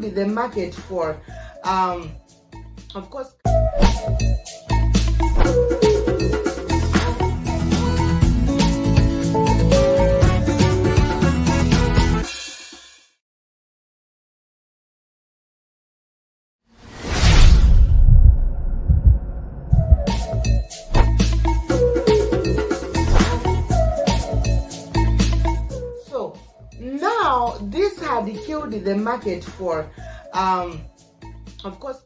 killed the market for, of course. Now this had killed the market for, of course.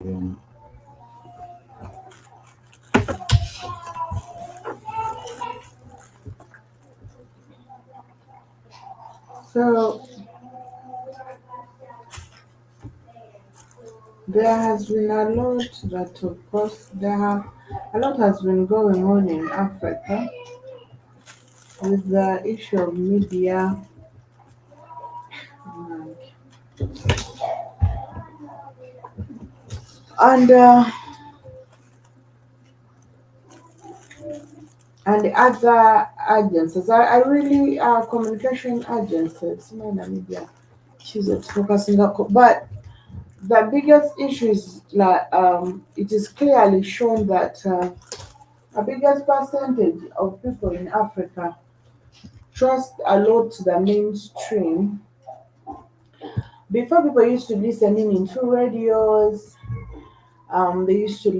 Um, So there has been a lot that, of course, a lot has been going on in Africa with the issue of media, and and, uh, and the other agencies. I really communication agencies, media. She's focusing on, but the biggest issue is like it is clearly shown that the biggest percentage of people in Africa trust a lot to the mainstream. Before, people used to listen in into radios. They used to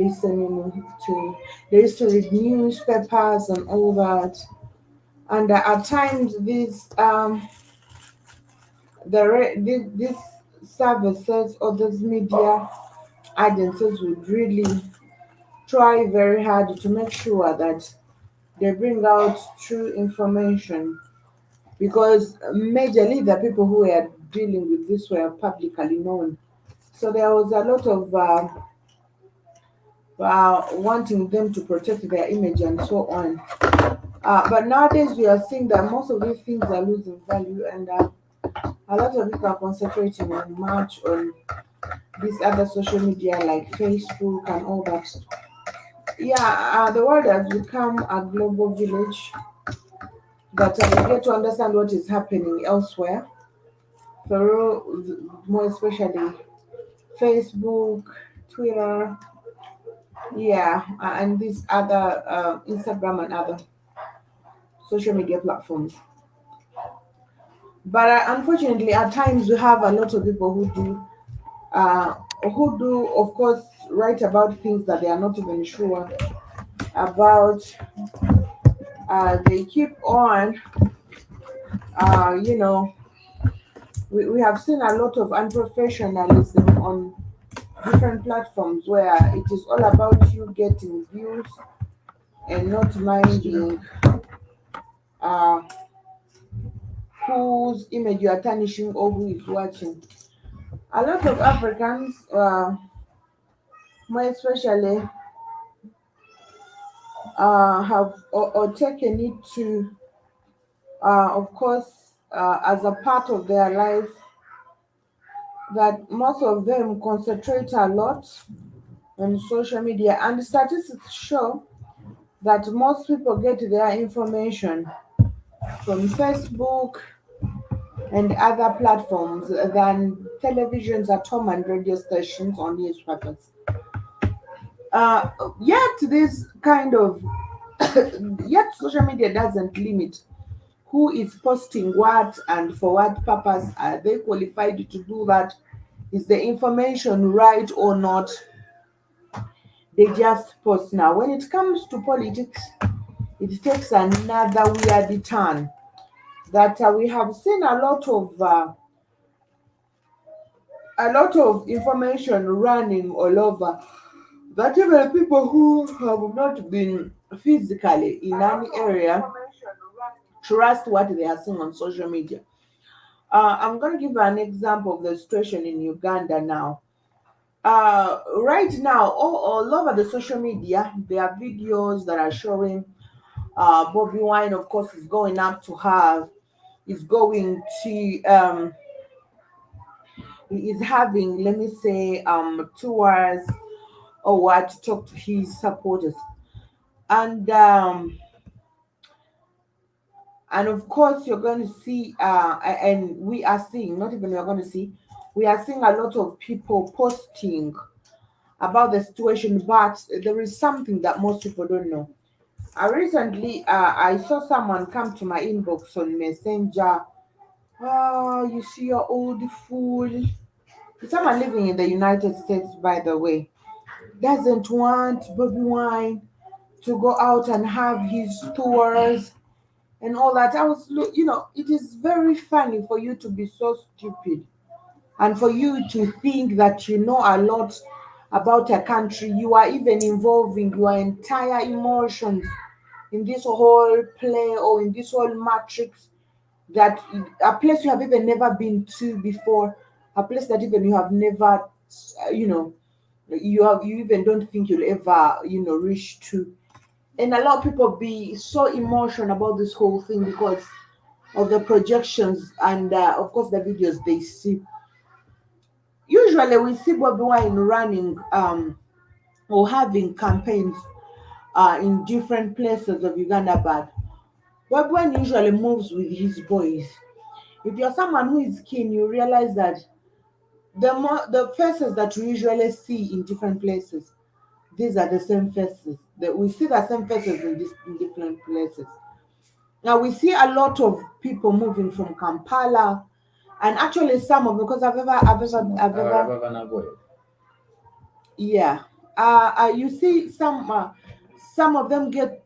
they used to read newspapers and all that. And at times, these services or these media agencies would really try very hard to make sure that they bring out true information, because majorly the people who were dealing with this were publicly known. So there was a lot of wanting them to protect their image and so on. But nowadays we are seeing that most of these things are losing value, and a lot of people are concentrating on much on these other social media like Facebook and all that. Yeah, the world has become a global village that we get to understand what is happening elsewhere. For more especially Facebook, Twitter, yeah, and these other Instagram and other social media platforms. But unfortunately, at times we have a lot of people of course, write about things that they are not even sure about. They keep on, you know, we have seen a lot of unprofessionalism on different platforms where it is all about you getting views and not minding uh, whose image you are tarnishing or who is watching. A lot of Africans, more especially, have or taken it to, of course, as a part of their life, that most of them concentrate a lot on social media. And the statistics show that most people get their information from Facebook and other platforms than televisions at home and radio stations or newspapers. Uh, Yet this kind of yet social media doesn't limit who is posting what and for what purpose. Are they qualified to do that? Is the information right or not? They just post. Now when it comes to politics, it takes another weird turn that we have seen a lot of information running all over, that even people who have not been physically in any area trust what they are seeing on social media. I'm going to give an example of the situation in Uganda now. Right now, all over the social media, there are videos that are showing Bobby Wine, of course, is going up to have, is going to, is having, let me say, tours or what, to talk to his supporters. And and of course you're going to see and we are seeing, not even you're going to see, we are seeing a lot of people posting about the situation, but there is something that most people don't know. Recently I saw someone come to my inbox on Messenger. Oh, you see your old fool. Someone living in the United States, by the way, doesn't want Bobby Wine to go out and have his tours and all that. It is very funny for you to be so stupid and for you to think that you know a lot about a country, you are even involving your entire emotions in this whole play or in this whole matrix, that a place you have even never been to before, a place that even you have never, you know, you even don't think you'll ever, reach to. And a lot of people be so emotional about this whole thing because of the projections and of course the videos they see. Usually we see Bobby Wine running or having campaigns in different places of Uganda, but Bobby Wine usually moves with his boys. If you're someone who is keen, you realize that the faces that we usually see in different places, these are the same faces. That we see the same faces in different places. Now we see a lot of people moving from Kampala, and actually some of, because I've ever yeah. You see some of them get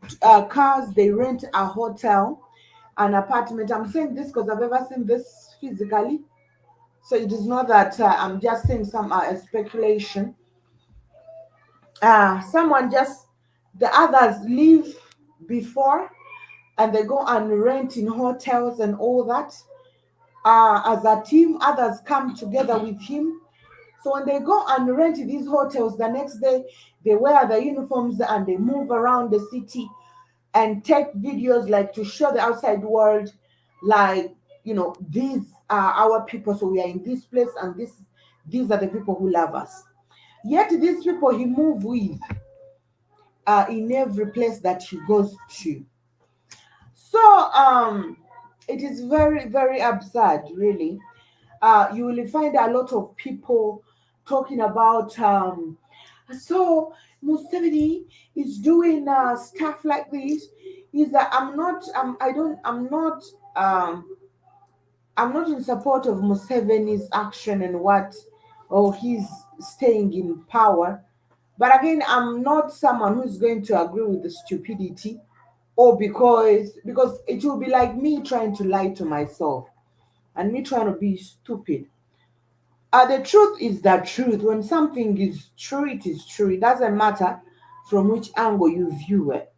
cars. They rent a hotel, an apartment. I'm saying this because I've ever seen this physically. So it is not that I'm just saying some speculation. Someone just, the others leave before and they go and rent in hotels and all that. As a team, others come together with him. So when they go and rent these hotels, the next day they wear the uniforms and they move around the city and take videos, like to show the outside world, like, these are our people, so we are in this place, and these are the people who love us. Yet these people he move with in every place that he goes to. So it is very, very absurd, really. You will find a lot of people talking about so Museveni is doing stuff like this. Is that I'm not in support of Museveni's action and what, or he's staying in power. But again, I'm not someone who's going to agree with the stupidity, or because it will be like me trying to lie to myself and me trying to be stupid. The truth is the truth. When something is true, it is true. It doesn't matter from which angle you view it.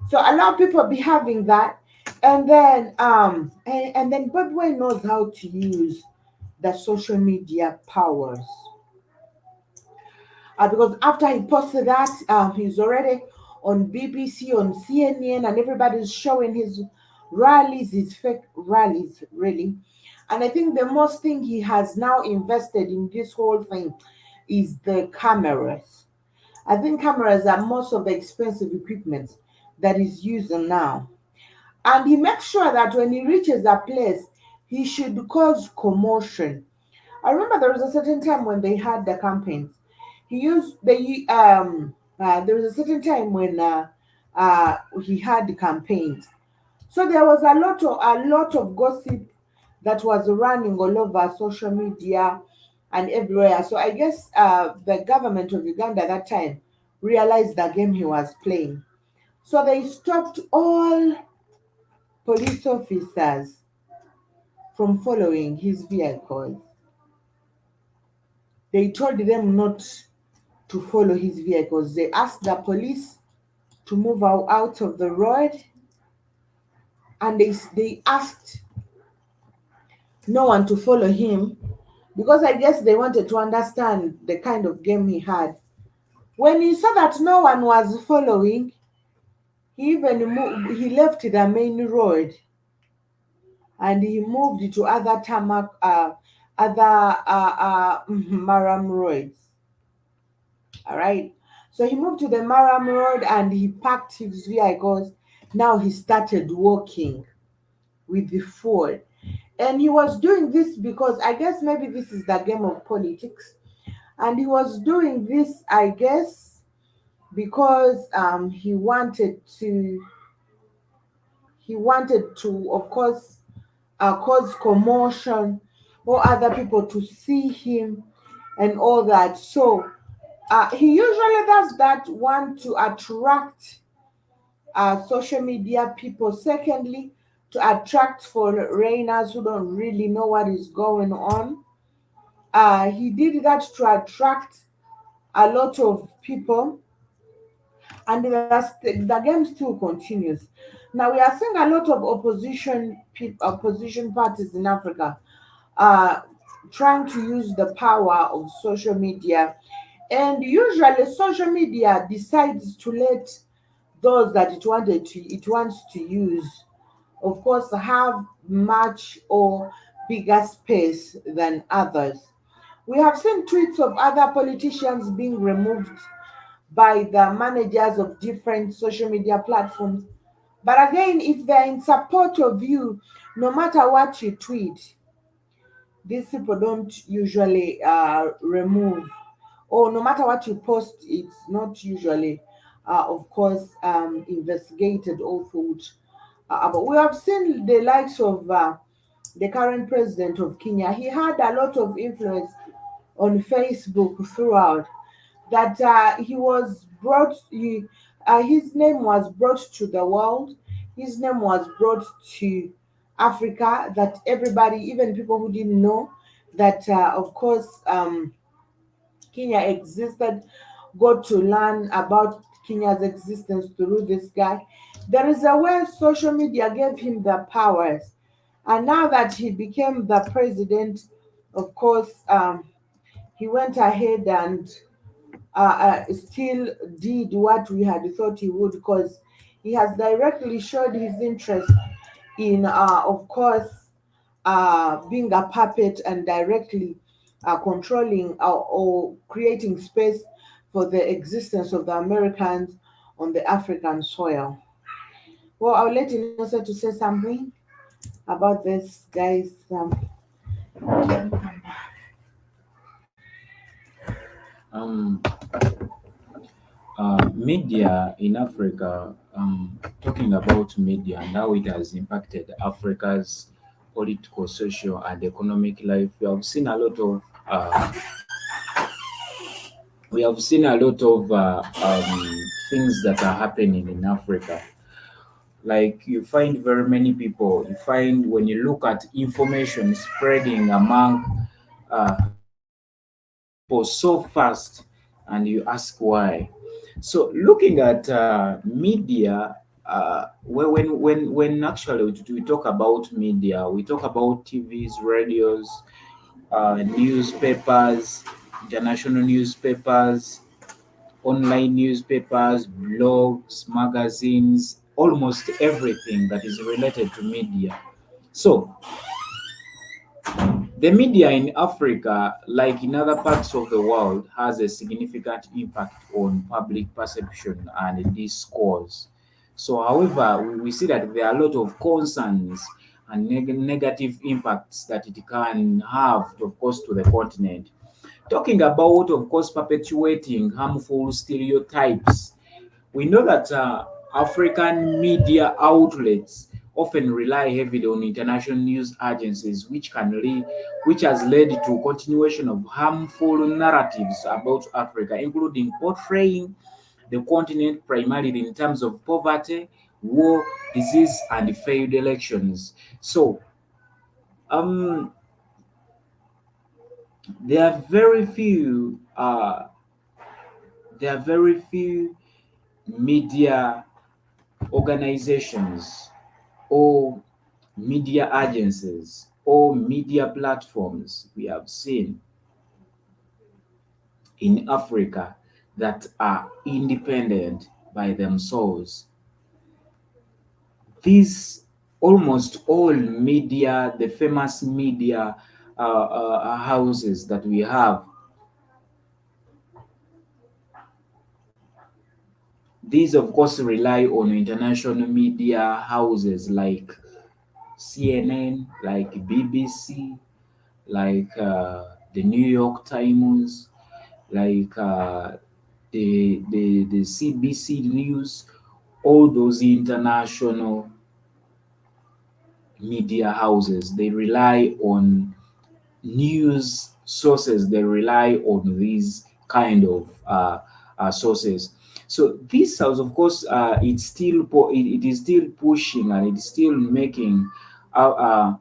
So a lot of people be having that, and then Budway knows how to use the social media powers. Because after he posted that, he's already on BBC, on CNN, and everybody's showing his rallies, his fake rallies, really. And I think the most thing he has now invested in this whole thing is the cameras. I think cameras are most of the expensive equipment that is using now. And he makes sure that when he reaches a place, he should cause commotion. I remember there was a certain time when they had the campaigns. There was a certain time when he had the campaigns. So there was a lot of gossip that was running all over social media and everywhere. So I guess the government of Uganda at that time realized the game he was playing. So they stopped all police officers from following his vehicles. They told them not to follow his vehicles. They asked the police to move out of the road, and they asked no one to follow him, because I guess they wanted to understand the kind of game he had. When he saw that no one was following, he left the main road and he moved to other tarmac, Maram roads. All right. So he moved to the Maram road and he parked his vehicles. Now he started walking with the Ford. And he was doing this because I guess maybe this is the game of politics. And he was doing this, I guess, because he wanted to, of course, cause commotion or other people to see him and all that. So he usually does that, one, to attract social media people. Secondly, to attract foreigners who don't really know what is going on. He did that to attract a lot of people, and the game still continues. Now we are seeing a lot of opposition parties in Africa uh, trying to use the power of social media, and usually social media decides to let those that it wants to use, of course, have much or bigger space than others. We have seen tweets of other politicians being removed by the managers of different social media platforms. But again, if they're in support of you, no matter what you tweet, these people don't usually remove, or no matter what you post, it's not usually, of course, investigated or thought. But we have seen the likes of the current president of Kenya. He had a lot of influence on Facebook throughout. That he was brought, his name was brought to the world. His name was brought to Africa. That everybody, even people who didn't know that, of course, Kenya existed, got to learn about Kenya's existence through this guy. There is a way social media gave him the powers, and now that he became the president, of course, he went ahead and still did what we had thought he would, because he has directly showed his interest in, of course, being a puppet and directly controlling or creating space for the existence of the Americans on the African soil. Well, I'll let Innocent to say something about this, guys. Um, Media in Africa, talking about media and how it has impacted Africa's political, social, and economic life, we have seen a lot of things that are happening in Africa. Like you find very many people, you find when you look at information spreading among people so fast, and you ask why. So looking at media, when actually we talk about media, we talk about TVs, radios, newspapers, international newspapers, online newspapers, blogs, magazines, almost everything that is related to media. So the media in Africa, like in other parts of the world, has a significant impact on public perception and discourse. So, however, we see that there are a lot of concerns and negative impacts that it can have, of course, to the continent. Talking about, of course, perpetuating harmful stereotypes, we know that African media outlets often rely heavily on international news agencies, which has led to continuation of harmful narratives about Africa, including portraying the continent primarily in terms of poverty, war, disease, and failed elections. So, um, there are very few. There are very few media organizations or media agencies or media platforms we have seen in Africa that are independent by themselves. These almost all media, the famous media houses that we have, these of course rely on international media houses like CNN, like BBC, like the New York Times, like the CBC News, all those international media houses, they rely on news sources. They rely on these kind of sources. So this house, of course, it is still pushing and it is still making uh, uh,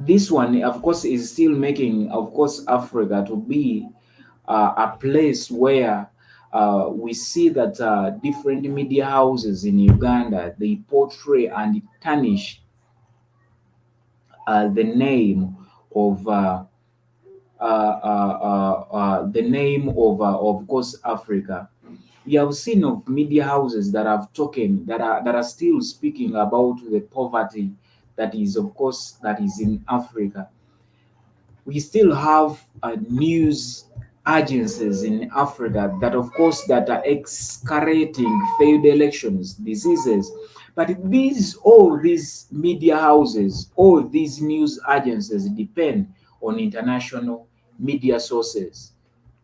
this one, of course, is still making, of course, Africa to be a place where we see that different media houses in Uganda, they portray and tarnish the name of the name of course, Africa. We have seen of media houses that have talking that are still speaking about the poverty that is, of course, that is in Africa. We still have news agencies in Africa that, of course, that are excavating failed elections, diseases. But all these media houses, all these news agencies depend on international media sources,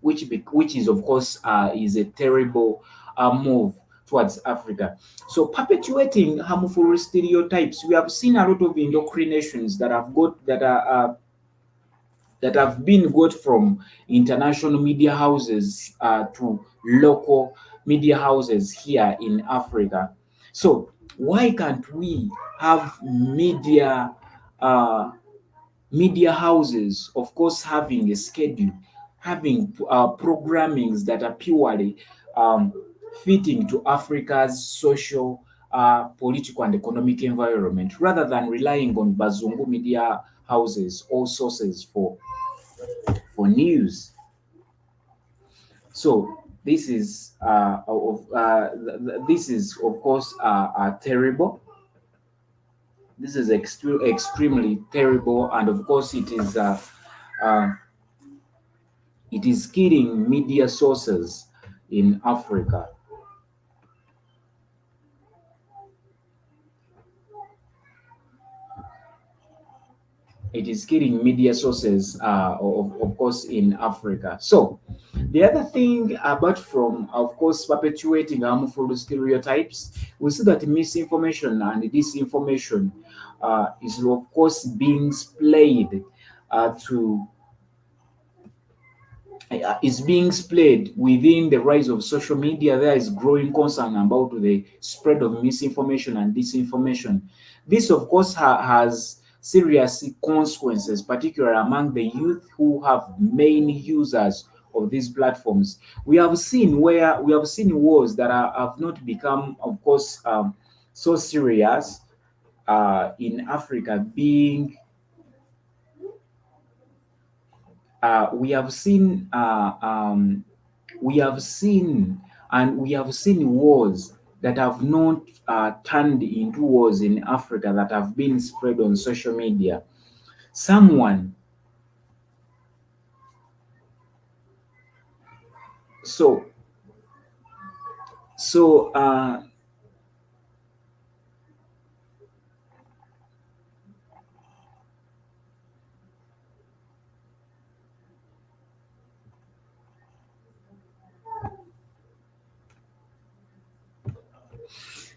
which is, of course, is a terrible move towards Africa. So perpetuating harmful stereotypes, we have seen a lot of indoctrinations that have been got from international media houses to local media houses here in Africa. So why can't we have uh, media houses, of course, having a schedule, having programmings that are purely um, fitting to Africa's social, political, and economic environment, rather than relying on Bazungu media houses or sources for news. So this is, of course, terrible. This is extremely terrible, and of course, uh, it is killing media sources in Africa. It is killing media sources, of course, in Africa. So the other thing, apart from, of course, perpetuating harmful stereotypes, we see that misinformation and disinformation is, of course, being splayed to is being splayed within the rise of social media. There is growing concern about the spread of misinformation and disinformation. This, of course, has serious consequences, particularly among the youth who have main users of these platforms. We have seen wars that have not become, of course, so serious in Africa being we have seen we have seen we have seen wars that have not turned into wars in Africa that have been spread on social media. Someone so so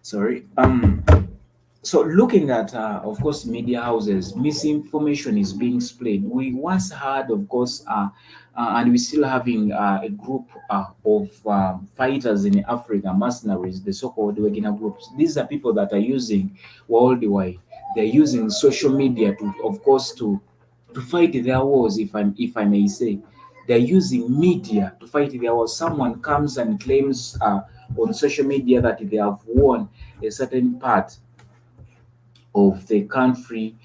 sorry So looking at, of course, media houses, misinformation is being spread. We once had, of course, and we still having a group of fighters in Africa, mercenaries, the so-called Wagner groups. These are people that are using worldwide. They're using social media to, of course, to fight their wars, if I may say. They're using media to fight their wars. Someone comes and claims on social media that they have won a certain part of the country.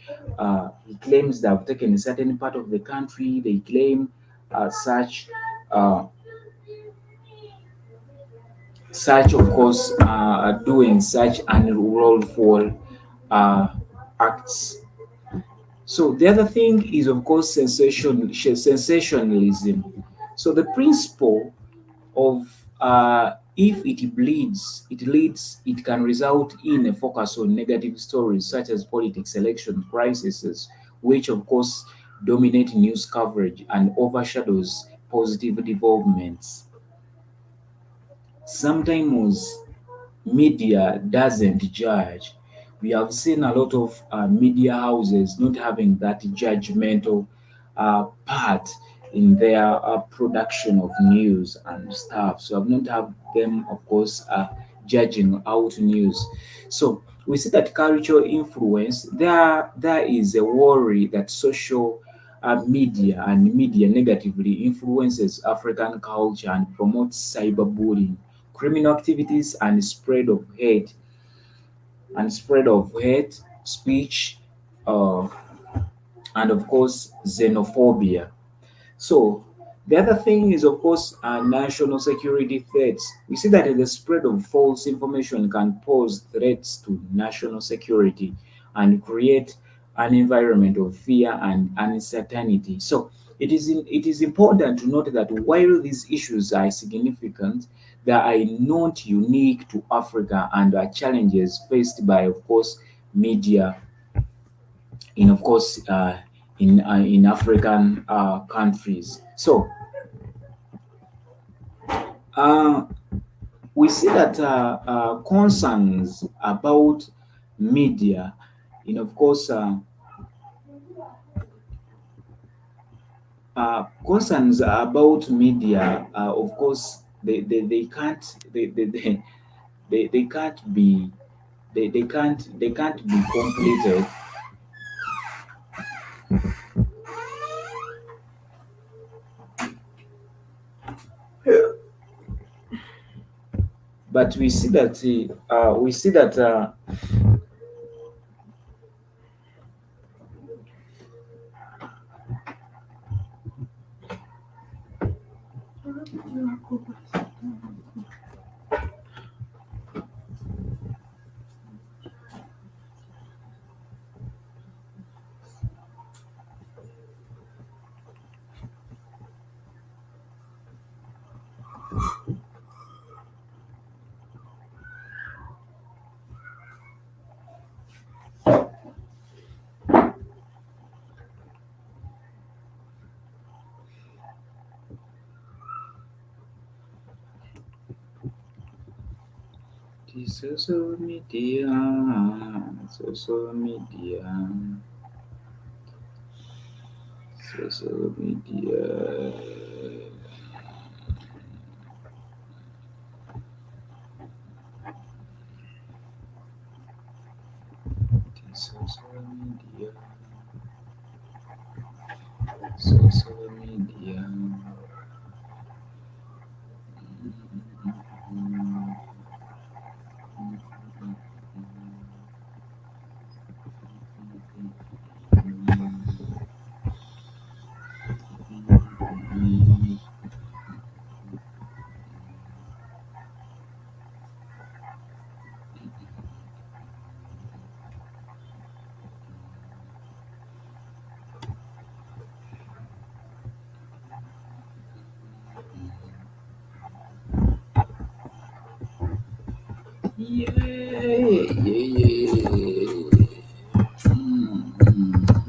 He claims they have taken a certain part of the country. They claim uh, such, of course, doing such unlawful uh, acts. So the other thing is, of course, sensationalism. So the principle of if it bleeds, it leads, it can result in a focus on negative stories such as politics, election crises, which of course dominate news coverage and overshadows positive developments. Sometimes media doesn't judge. We have seen a lot of media houses not having that judgmental part in their production of news and stuff. So I've not have them, of course, judging out news. So we see that cultural influence, there is a worry that social media negatively influences African culture and promotes cyberbullying, criminal activities, and spread of hate speech, uh, and of course xenophobia. So the other thing is, of course, national security threats. We see that the spread of false information can pose threats to national security and create an environment of fear and uncertainty. So it is important to note that while these issues are significant, they are not unique to Africa and are challenges faced by, of course, media in, of course, in African countries. So uh, we see that concerns about media, of course, concerns about media, of course, they can't they can't be they can't be completed. But the social media, the social media. Yeah, yeah, yeah. Mm.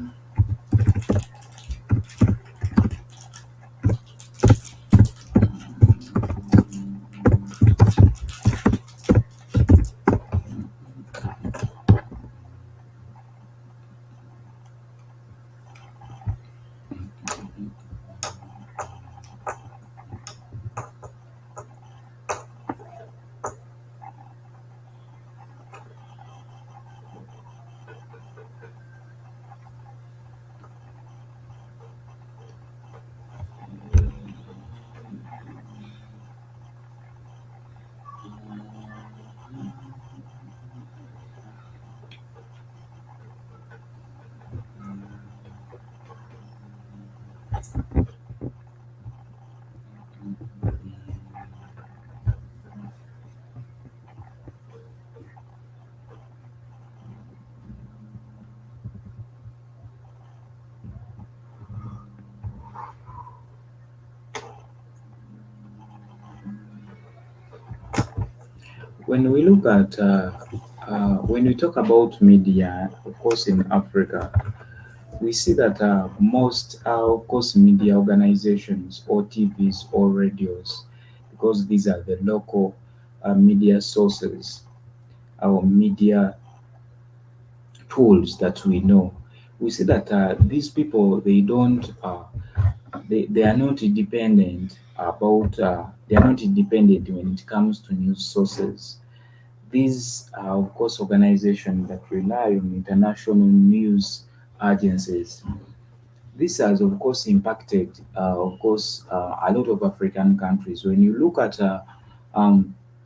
When we look at when we talk about media, of course, in Africa, we see that most, of course, media organizations or TVs or radios, because these are the local media sources, our media tools that we know. We see that these people, they are not independent when it comes to news sources. These are, of course, organizations that rely on international news agencies. This has, of course, impacted, a lot of African countries. When you look at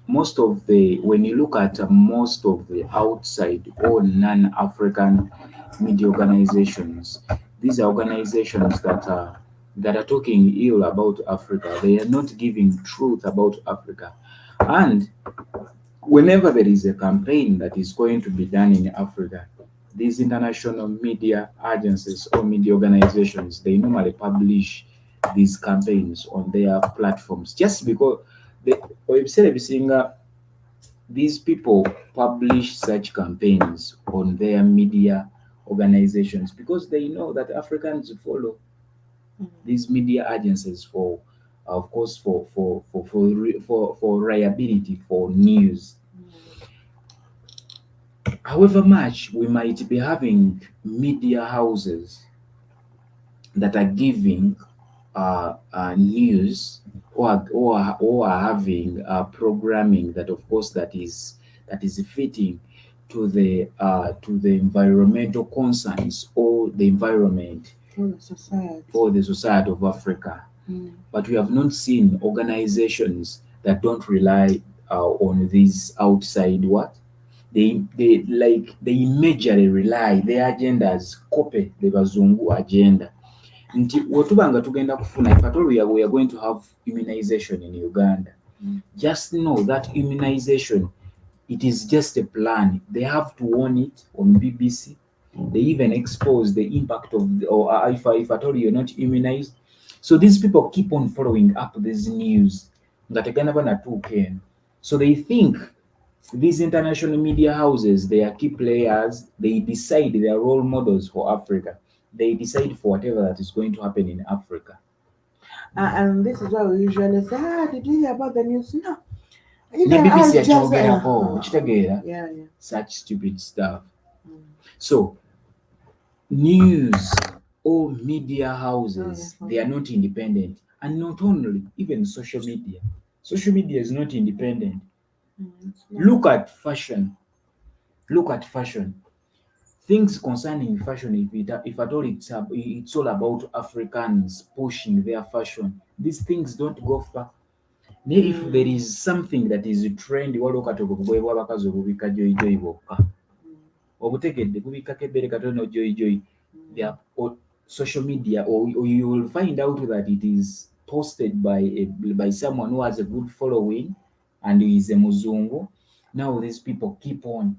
when you look at most of the outside or non-African media organizations, these are organizations that are talking ill about Africa. They are not giving truth about Africa, and whenever there is a campaign that is going to be done in Africa, these international media agencies or media organizations, they normally publish these campaigns on their platforms just because they, these people publish such campaigns on their media organizations because they know that Africans follow these media agencies for, of course, for reliability, for news. However much we might be having media houses that are giving news, or are having programming that, of course, that is fitting to the environmental concerns or the environment Society. or the society of Africa. But we have not seen organizations that don't rely on these outside what they majorly rely their agendas copy the bazungu agenda nti bwetuba nga tugenda kufuna if at all we are going to have immunization in Uganda, just know that immunization, it is just a plan. They have to warn it on BBC. They even expose the impact of or if at all you're not immunized. So these people keep on following up this news nga tegana banatuuka eno. So they think these international media houses, they are key players. They decide their role models for Africa. They decide for whatever that is going to happen in Africa. And this is why we usually say, did you hear about the news? No. Ne Even BBC Al Jazeera. yakyogerako kitegeera Yeah, yeah. such stupid stuff. So news or media houses, they are not independent, and not only even social media. Social media is not independent. Look at fashion. Look at fashion. Things concerning fashion, if at all it's all about Africans pushing their fashion, these things don't go far. If there is something that is trendy, waliwo katogo bugoye bw'abakazi obubika joyijoyi bwokka, obutegedde bubikkako ebbere katono joyijoyi, or social media, or you will find out that it is posted by someone who has a good following and who is a muzungu. Now these people keep on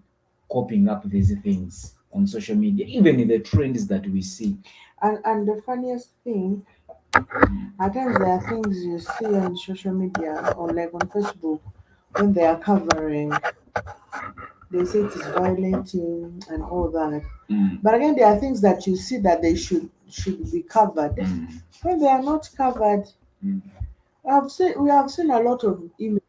copying up these things on social media, even in the trends that we see. And the funniest thing, at times there are things you see on social media or like on Facebook when they are covering, they say it is violating and all that. But again, there are things that you see that they should be covered when they are not covered. We have seen a lot of images.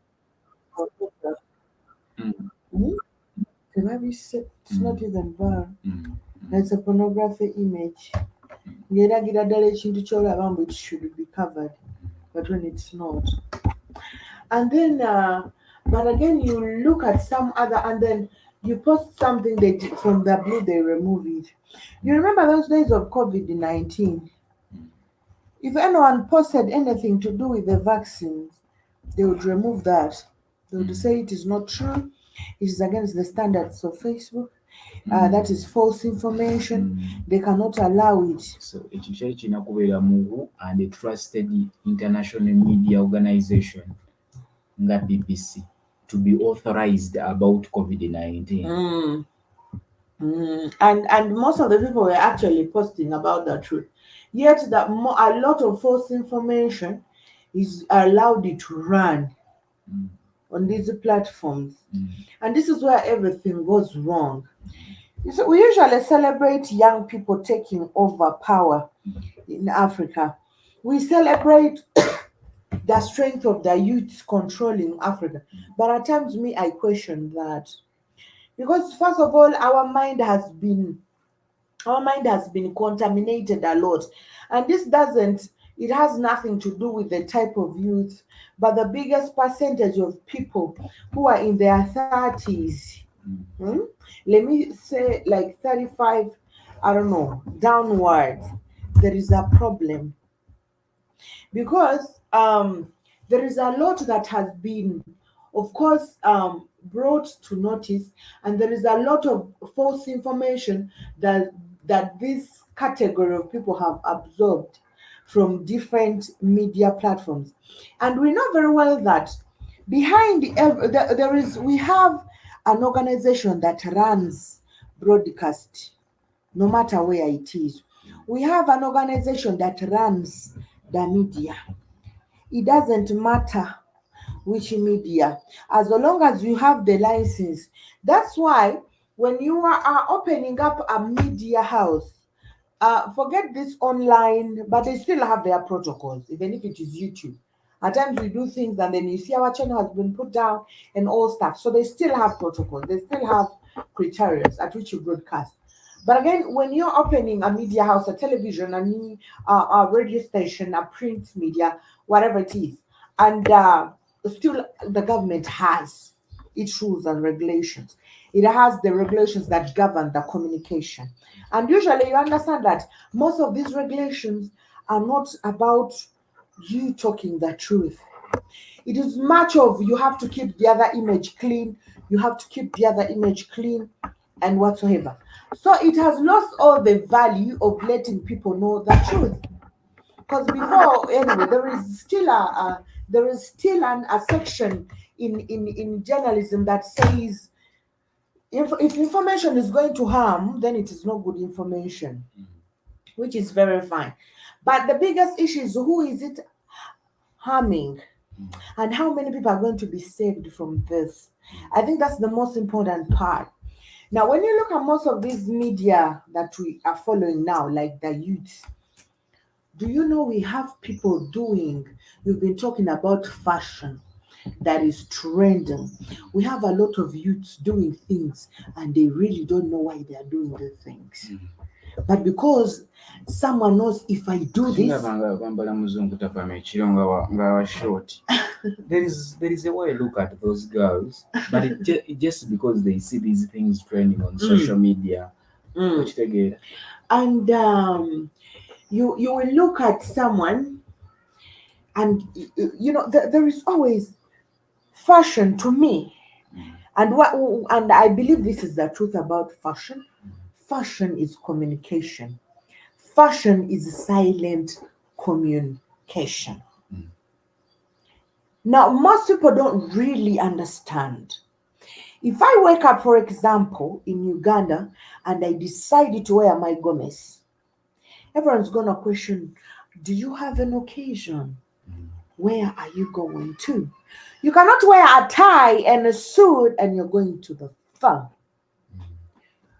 It's not even bar. It's a pornography image. Ngeragira ddala ekintu ky'olaba mbu it should be covered, but when it's not. And then, but again, you look at some other, and then you post something from the blue, they remove it. You remember those days of COVID-19? If anyone posted anything to do with the vaccines, they would remove that. They would say it is not true. It is against the standards of Facebook. That is false information. They cannot allow it. So ekyo kyali kirina kubeera mu and a trusted international media organization nga BBC to be authorized about COVID-19. And most of the people were actually posting about the truth. Yet a lot of false information is allowed it to run on these platforms. And this is where everything goes wrong. So we usually celebrate young people taking over power in Africa. We celebrate the strength of the youth controlling Africa. But at times, I question that. Because first of all, our mind has been contaminated a lot. And this doesn't It has nothing to do with the type of youth, but the biggest percentage of people who are in their 30s, hmm, let me say like 35, I don't know, downwards, there is a problem because there is a lot that has been, of course, brought to notice, and there is a lot of false information that this category of people have absorbed from different media platforms. And we know very well that there is we have an organization that runs broadcast, no matter where it is. We have an organization that runs the media. It doesn't matter which media, as long as you have the license. That's why when you are opening up a media house, forget this online, but they still have their protocols, even if it is YouTube. At times we do things and then you see our channel has been put down and all stuff. So they still have protocols, they still have criteria at which you broadcast. But again, when you're opening a media house, a television, a radio station, a print media, whatever it is, and still the government has its rules and regulations. It has the regulations that govern the communication. And usually you understand that most of these regulations are not about you talking the truth. It is much of you have to keep the other image clean, you have to keep the other image clean, and whatsoever. So it has lost all the value of letting people know the truth. Because before, anyway, there is still a section in journalism that says if information is going to harm, then it is not good information, which is very fine. But the biggest issue is who is it harming and how many people are going to be saved from this. I think that's the most important part. Now, when you look at most of these media that we are following now, like the youth, do you know we have people doing, you've been talking about fashion that is trending. We have a lot of youths doing things and they really don't know why they are doing the things. But because someone knows if I do this, Singabanga kwambala muzungu tapama ekiro nga wa short. There is a way I look at those girls, but just because they see these things trending on social media. Okitegeera. and you will look at someone, and you know there is always fashion to me, and I believe this is the truth about fashion. Fashion is communication. Fashion is silent communication. Now, most people don't really understand. If I wake up, for example, in Uganda and I decided to wear my Gomez, everyone's going to question, do you have an occasion? Where are you going to? You cannot wear a tie and a suit and you're going to the farm.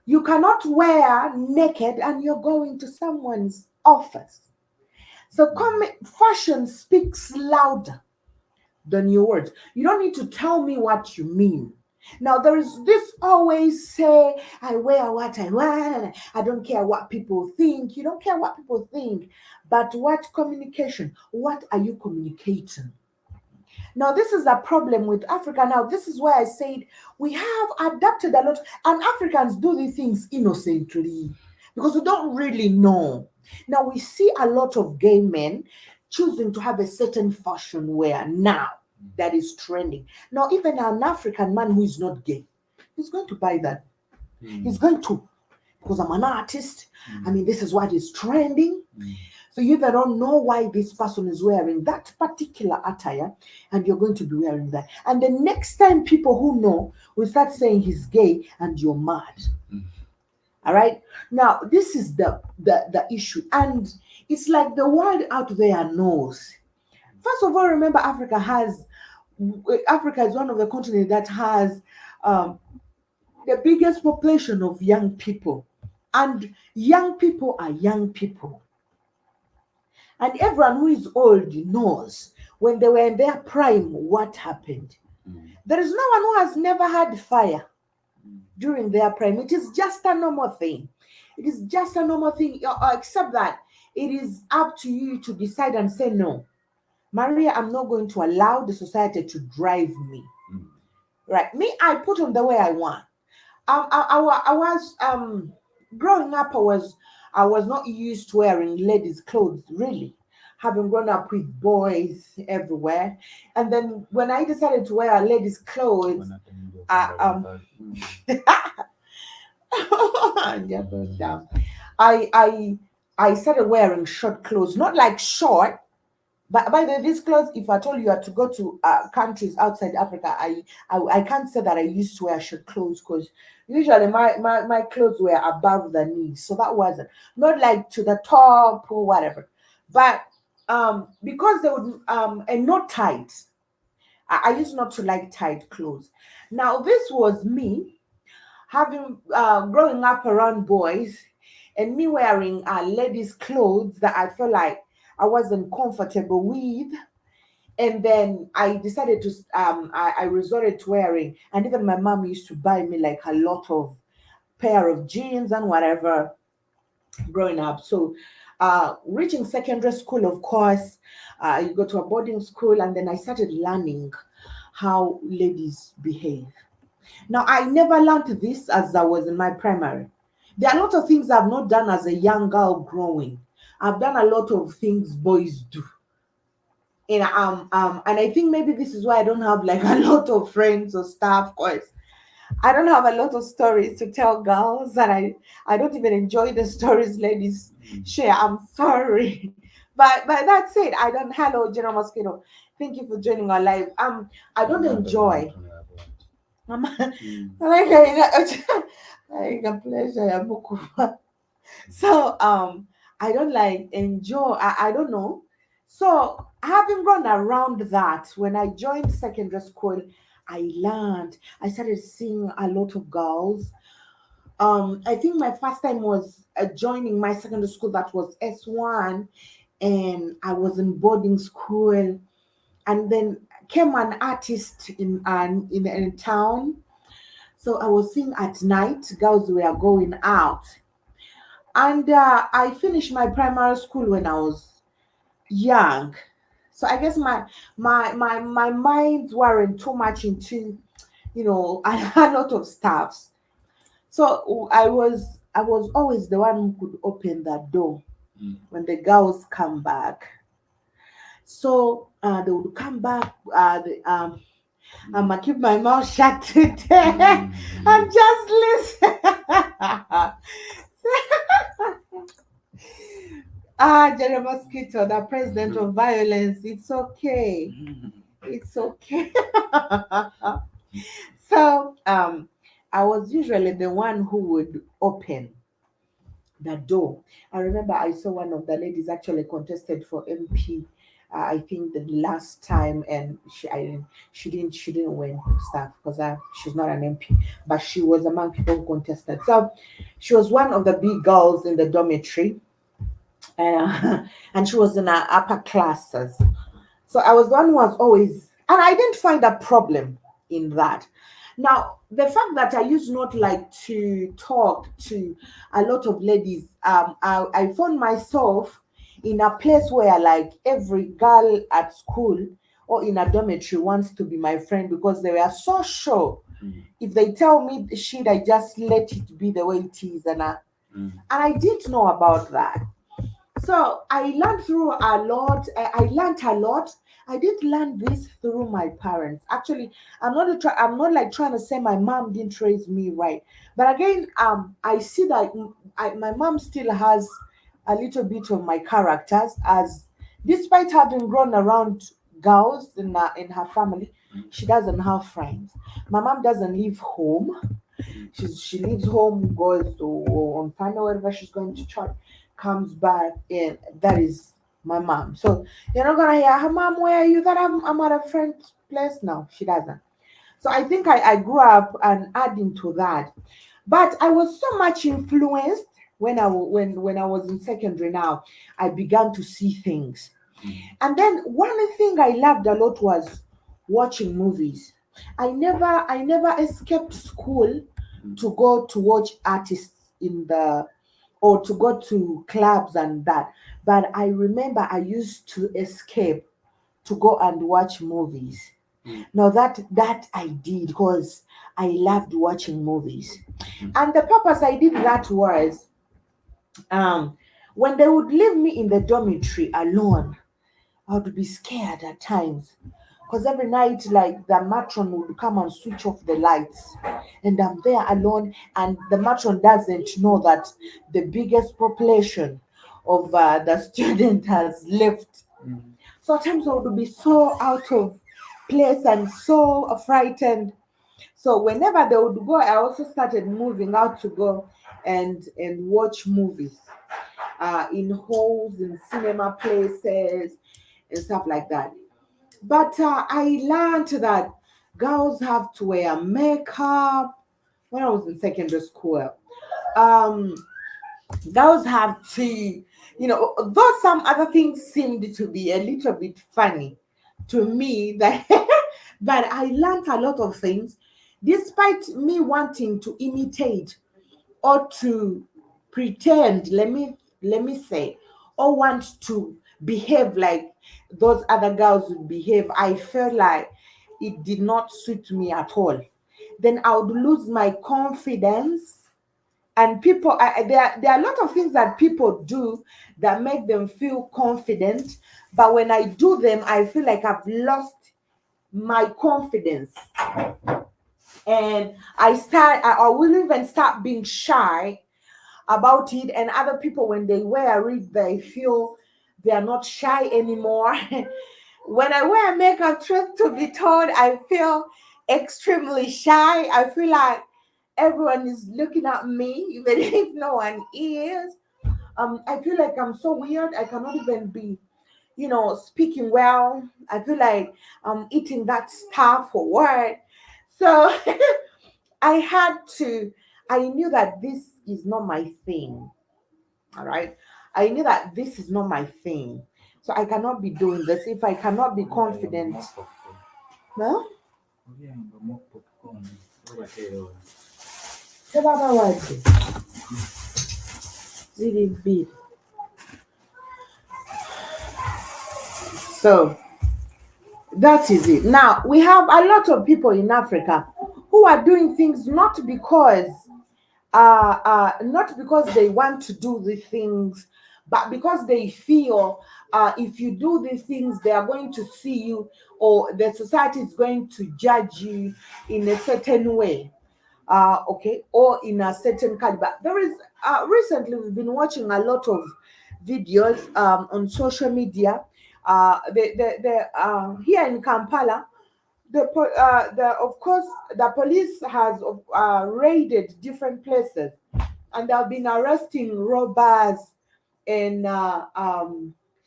You cannot wear naked and you're going to someone's office. So fashion speaks louder than your words. You don't need to tell me what you mean. Now, there is this always say, I wear what I want. I don't care what people think. You don't care what people think. But what communication? What are you communicating? Now, this is a problem with Africa. Now, this is why I said we have adapted a lot, and Africans do these things innocently because we don't really know. Now, we see a lot of gay men choosing to have a certain fashion wear now that is trending. Now, even an African man who is not gay, he's going to buy that. He's going to, because I'm an artist. I mean, this is what is trending. So you either don't know why this person is wearing that particular attire, and you're going to be wearing that. And the next time people who know will start saying he's gay, and you're mad. All right. Now, this is the issue, and it's like the world out there knows. First of all, remember Africa is one of the continents that has the biggest population of young people, and young people are young people. And everyone who is old knows when they were in their prime what happened. There is no one who has never had fire during their prime. It is just a normal thing. It is just a normal thing, except that it is up to you to decide and say, no, Maria, I'm not going to allow the society to drive me. Mm. Right? Me, I put on the way I want. I was growing up. I was not used to wearing ladies' clothes. Really, having grown up with boys everywhere, and then when I decided to wear ladies' clothes, um, Mm. yeah, but, I I I started wearing short clothes, not like short. But by the way, these clothes, if I told you had to go to countries outside Africa, I can't say that I used to wear short clothes because usually my clothes were above the knees. So that wasn't not like to the top or whatever. But because they would and not tight. I used not to like tight clothes. Now this was me having growing up around boys and me wearing ladies' clothes that I felt like I wasn't comfortable with, and then I decided to I resorted to wearing, and even my mom used to buy me like a lot of pair of jeans and whatever growing up. So reaching secondary school, of course, you go to a boarding school, and then I started learning how ladies behave. Now I never learned this as I was in my primary. There are a lot of things I've not done as a young girl growing. I've done a lot of things boys do, and I think maybe this is why I don't have like a lot of friends or stuff, because I don't have a lot of stories to tell girls, and I don't even enjoy the stories ladies Mm. share. I'm sorry. But that said, I don't. Hello, General Mosquito. Thank you for joining our live. I don't enjoy. Mm. Like, like a pleasure, ya Mukuba. So I don't like enjoy. I don't know. So having gone around that, when I joined secondary school, I learned. I started seeing a lot of girls. I think my first time was joining my secondary school. That was S1, and I was in boarding school. And then came an artist in town. So I was seeing at night girls were going out. And I finished my primary school when I was young. So I guess my minds weren't too much into, a lot of stuffs. So I was always the one who could open that door Mm. when the girls come back. So they would come back. I'm gonna keep my mouth shut today and Mm. just listen. Jerry Mosquito, the president of violence. It's okay. Mm. It's okay. So I was usually the one who would open the door. I remember I saw one of the ladies actually contested for MP. I think the last time, and she didn't win stuff because she's not an MP, but she was among people who contested. So she was one of the big girls in the dormitory, and she was in our upper classes. So I was the one who was always, and I didn't find a problem in that. Now, the fact that I used not like to talk to a lot of ladies, I found myself in a place where like every girl at school or in a dormitory wants to be my friend because they were so sure Mm. if they tell me the shit, I just let it be the way it is, Mm. and I did know about that. So I learned through a lot. I learned a lot. I did learn this through my parents. Actually, I'm not like trying to say my mom didn't raise me right, but again, I see that my mom still has a little bit of my characters, as despite having grown around girls in her family, Mm. she doesn't have friends. My mom doesn't leave home. Mm. She leaves home, goes to on Sunday, wherever she's going to church, comes back, and that is my mom. So you're not gonna hear her mom, where are you? That I'm at a friend's place now. She doesn't. So I think I grew up and adding to that. But I was so much influenced when I was in secondary. Now I began to see things, Mm. and then one thing I loved a lot was watching movies. I never escaped school Mm. to go to watch artists in the or to go to clubs and that. But I remember I used to escape to go and watch movies. Now that I did because I loved watching movies. And the purpose I did that was um when they would leave me in the dormitory alone, I would be scared at times. Because every night, like the matron would come and switch off the lights, and I'm there alone, and the matron doesn't know that the biggest population of the student has left. So at times I would be so out of place and so frightened. So whenever they would go, I also started moving out to go and watch movies in halls, in cinema places, and stuff like that. But I learned that girls have to wear makeup when I was in secondary school. Um, Girls have to, though some other things seemed to be a little bit funny to me, that but I learned a lot of things, despite me wanting to imitate or to pretend, let me say, or want to behave like those other girls would behave. I felt like it did not suit me at all. Then I would lose my confidence. And people, there are a lot of things that people do that make them feel confident, but when I do them I feel like I've lost my confidence. And I will even start being shy about it. And other people, when they wear it, they feel they are not shy anymore. When I wear makeup, truth to be told, I feel extremely shy. I feel like everyone is looking at me, even if no one is. I feel like I'm so weird. I cannot even be, speaking well. I feel like I'm eating that stuff for what. So I had to, I knew that this is not my thing. All right. I knew that this is not my thing. So I cannot be doing this if I cannot be confident. No? Say Baba what? Really big. So that is it. Now we have a lot of people in Africa who are doing things not because they want to do the things, but because they feel if you do these things, they are going to see you, or the society is going to judge you in a certain way. Okay, or in a certain caliber. There is recently we've been watching a lot of videos on social media. Here in Kampala, of course the police has raided different places, and they've been arresting robbers and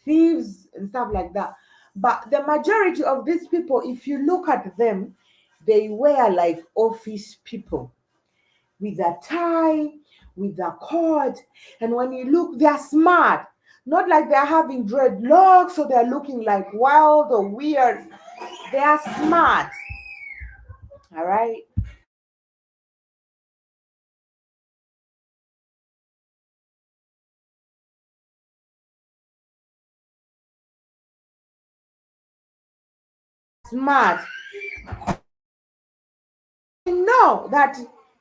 thieves and stuff like that. But the majority of these people, if you look at them, they wear like office people with a tie, with a coat, and when you look, they're smart. Not like they're having dreadlocks or they're looking like wild or weird. They are smart. All right. Smart. I know that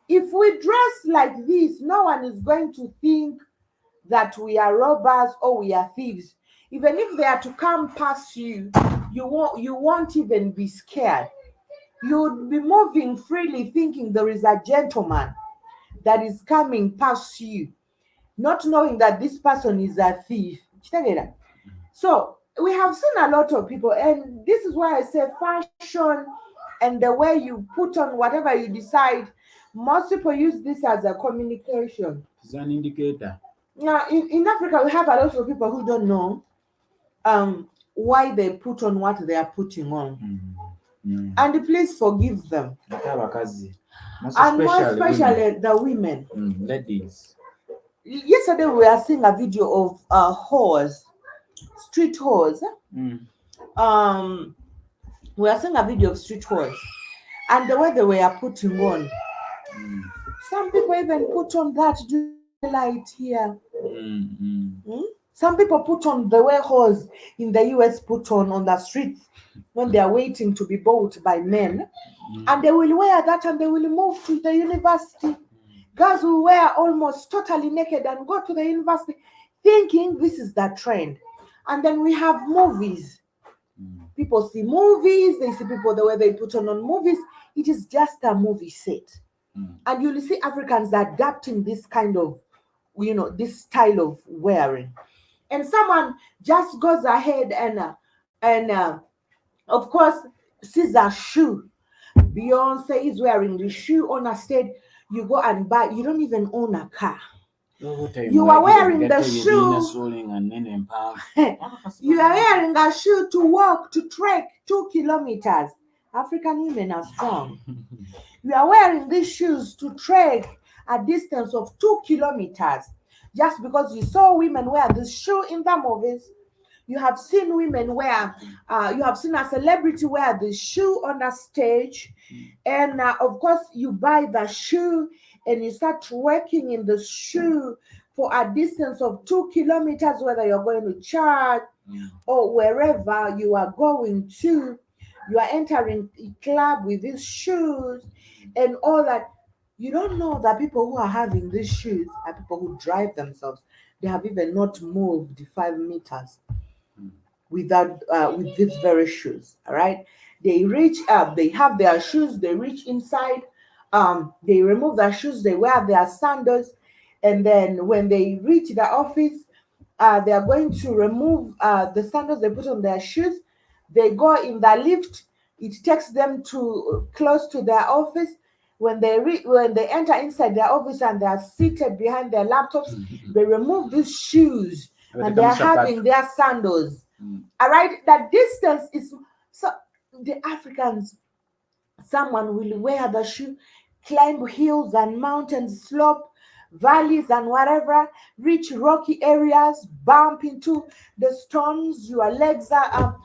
if we dress like this, no one is going to think that we are robbers or we are thieves. Even if they are to come past you, you won't even be scared. You'd be moving freely, thinking there is a gentleman that is coming past you, not knowing that this person is a thief. Chitegera. So we have seen a lot of people, and this is why I say fashion and the way you put on whatever you decide. Most people use this as a communication. It's an indicator. Now, in Africa, we have a lot of people who don't know why they put on what they are putting on. And please forgive them. And more especially the women. Ladies. Yesterday, we were seeing a video of whores, street whores. Um, we are seeing a video of street whores, and the way they were putting on. Some people even put on that light here. Mm. Some people put on the way hose in the US put on the streets when they are waiting to be bought by men, and they will wear that and they will move to the university. Girls will wear almost totally naked and go to the university thinking this is the trend. And then we have movies. People see movies, they see people the way they put on movies. It is just a movie set. And you'll see Africans adapting this kind of, this style of wearing. And someone just goes ahead and of course sees a shoe. Beyonce is wearing the shoe on a stage. You go and buy. You don't even own a car. You are wearing the shoe. You are wearing a shoe to walk, to trek 2 kilometers. African women are strong. You are wearing these shoes to trek a distance of 2 kilometers just because you saw women wear this shoe in the movies. You have seen women wear, you have seen a celebrity wear the shoe on the stage. And of course, you buy the shoe and you start working in the shoe for a distance of 2 kilometers, whether you're going to church or wherever you are going to. You are entering a club with these shoes and all that. You don't know that people who are having these shoes are people who drive themselves. They have even not moved 5 meters without with these very shoes. All right, they reach up, they have their shoes, they reach inside, they remove their shoes, they wear their sandals, and then when they reach the office, they are going to remove the sandals they put on their shoes. They go in the lift. It takes them to close to their office. When they enter inside their office and they are seated behind their laptops, they remove these shoes and they are having their sandals. All right, that distance is so. The Africans, someone will wear the shoe, climb hills and mountains, slope valleys and whatever, reach rocky areas, bump into the stones. Your legs are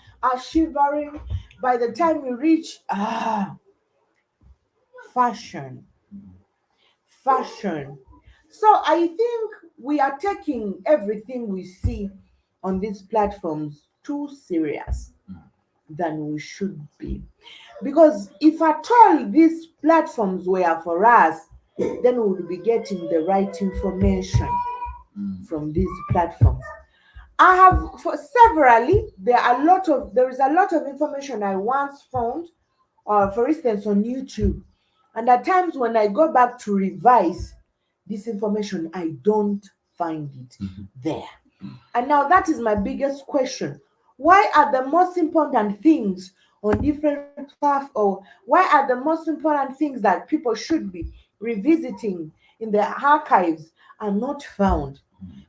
shivering. By the time you reach fashion, fashion. So I think we are taking everything we see on these platforms too serious than we should be. Because if at all these platforms were for us, then we would be getting the right information from these platforms. I have for severally there is a lot of information I once found, for instance, on YouTube. And at times when I go back to revise this information, I don't find it there. And now that is my biggest question. Why are the most important things on different platforms, or why are the most important things that people should be revisiting in the archives are not found?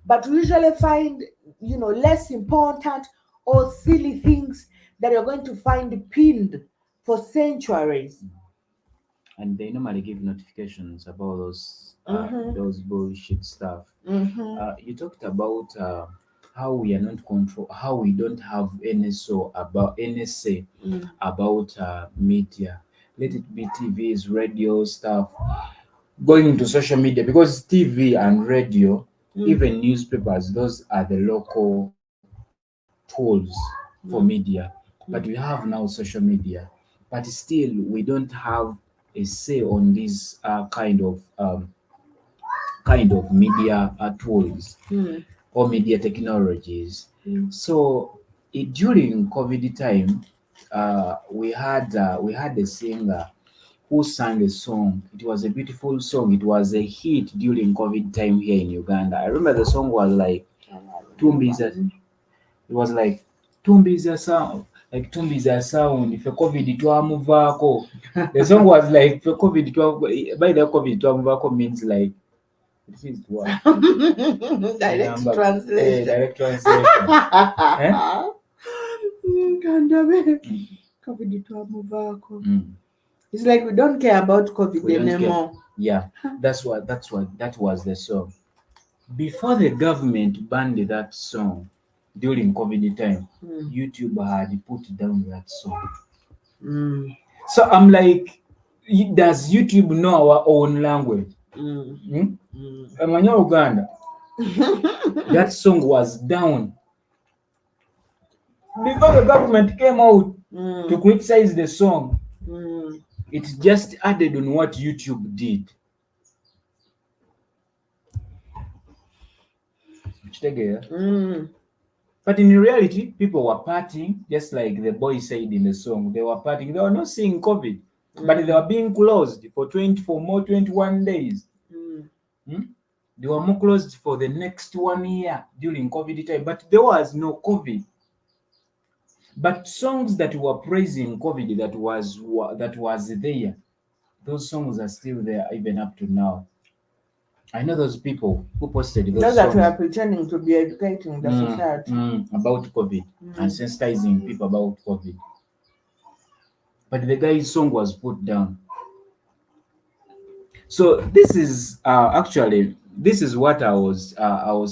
But we usually find, less important or silly things that you're going to find pinned for centuries. And they normally give notifications about those bullshit stuff. You talked about how we are not control, how we don't have any say about media. Let it be TVs, radio stuff, going into social media, because TV and radio, even newspapers, those are the local tools for media. But we have now social media, but still we don't have a say on these kind of media tools or media technologies. So during COVID time, we had a singer who sang a song. It was a beautiful song. It was a hit during COVID time here in Uganda. I remember the song was like Tumbiza. It was like Tumbiza sound. Like Tumbiza sound. If a COVID twamuvako. The song was like for COVID by the COVID twamuvako means like it means what? Direct translation. Direct translation. COVID twamuvako. It's like we don't care about COVID anymore. Yeah, that was the song. Before the government banned that song during COVID time, YouTube had put down that song. So I'm like, does YouTube know our own language? Mm. Mm. Amanya Uganda. That song was down before the government came out to criticize the song. It just added on what YouTube did. But in reality, people were partying, just like the boy said in the song. They were partying. They were not seeing COVID, but they were being closed for more 21 days. They were more closed for the next 1 year during COVID time, but there was no COVID. But songs that were praising COVID that was there, those songs are still there even up to now. I know those people who posted those Those that songs we are pretending to be educating the society. about COVID and sensitizing people about COVID. But the guy's song was put down. So this is this is what I was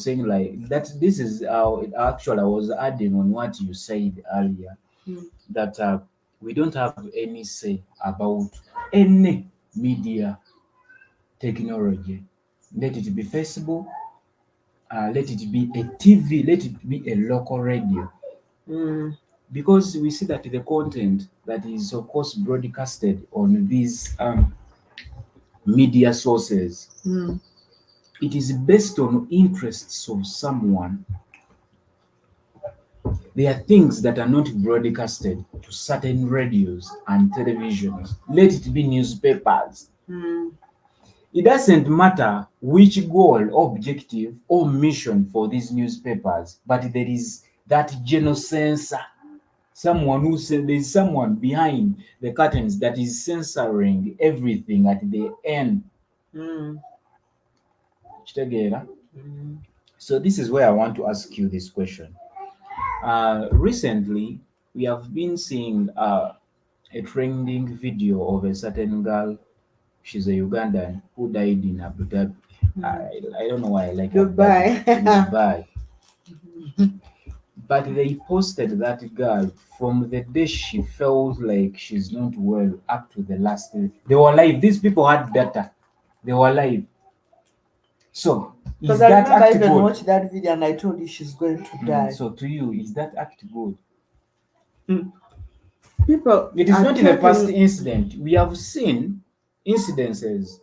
saying, like that. This is actually I was adding on what you said earlier, that we don't have any say about any media technology. Let it be Facebook, let it be a TV, let it be a local radio. Because we see that the content that is of course broadcasted on these media sources, it is based on interests of someone. There are things that are not broadcasted to certain radios and televisions. Let it be newspapers. It doesn't matter which goal, objective, or mission for these newspapers, but there is that general censor. Someone who said there's someone behind the curtains that is censoring everything at the end. So this is where I want to ask you this question. Recently, we have been seeing a trending video of a certain girl. She's a Ugandan who died in Abu Dhabi. I don't know why I like Abu Dhabi. In Dubai. But they posted that girl from the day she felt like she's not well up to the last day. They were live. These people had data. They were live. So is Because I that remember I act even good? watched that video and I told you she's going to die. So to you, is that act good? People, It is are not in the first taking- incident. We have seen incidences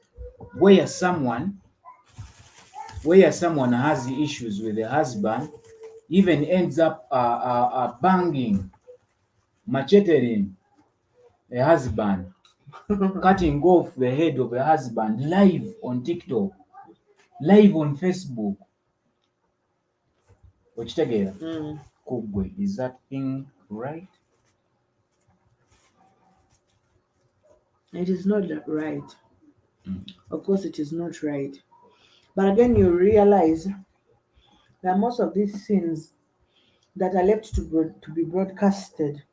where someone has issues with the husband, even ends up banging, macheting a husband, cutting off the head of a husband live on TikTok, live on Facebook. Okitegeera? Kugwe, is that thing right? It is not right. Of course, it is not right. But again, you realize that most of these scenes that are left to be broadcasted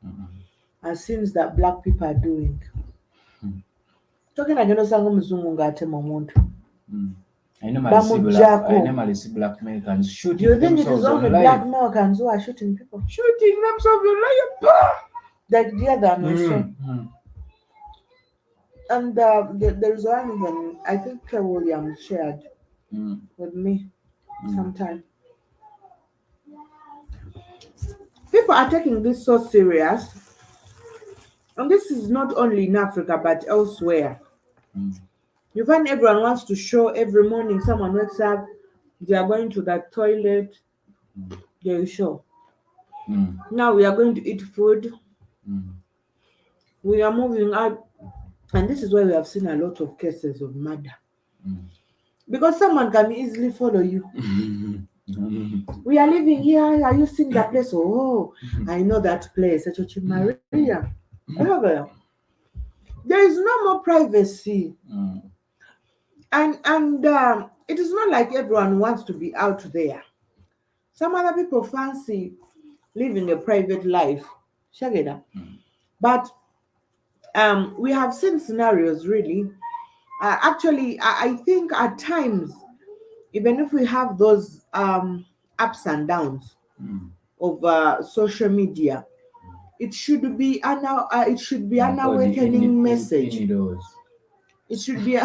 are scenes that black people are doing. Talking again, osanga omuzungu ng'atema omuntu. I Bamujjako. normally see black Americans Do shooting you think it is themselves only on black live. Americans who are shooting people? Shooting themselves on live. Like the other one we saw. And there's one even, I think William shared with me sometime. People are taking this so serious. And this is not only in Africa, but elsewhere. You find everyone wants to show every morning someone wakes up, they are going to the toilet, they will show. Now we are going to eat food. We are moving out. And this is why we have seen a lot of cases of murder. Because someone can easily follow you. We are living here. Are you seeing that place? Oh, I know that place. Maria. There is no more privacy. And it is not like everyone wants to be out there. Some other people fancy living a private life. But we have seen scenarios really. Actually, I think at times, even if we have those ups and downs of social media, it should be an awakening message. It should be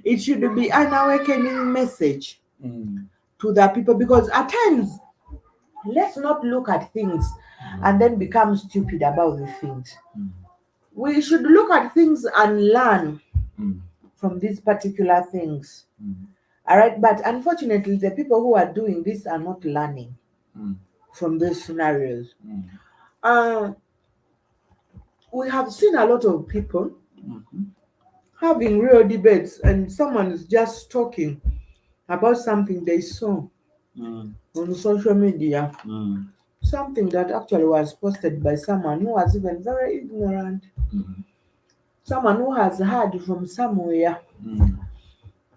It should be an awakening message Mm. to the people, because at times, let's not look at things and then become stupid about the things. Mm. We should look at things and learn Mm. from these particular things. Mm. All right, but unfortunately, the people who are doing this are not learning Mm. from these scenarios. Mm. Uh, we have seen a lot of people Mhm. having real debates, and someone is just talking about something they saw Mm. on social media, Mm. something that actually was posted by someone who was even very ignorant, Mm. someone who has heard from somewhere. Mm.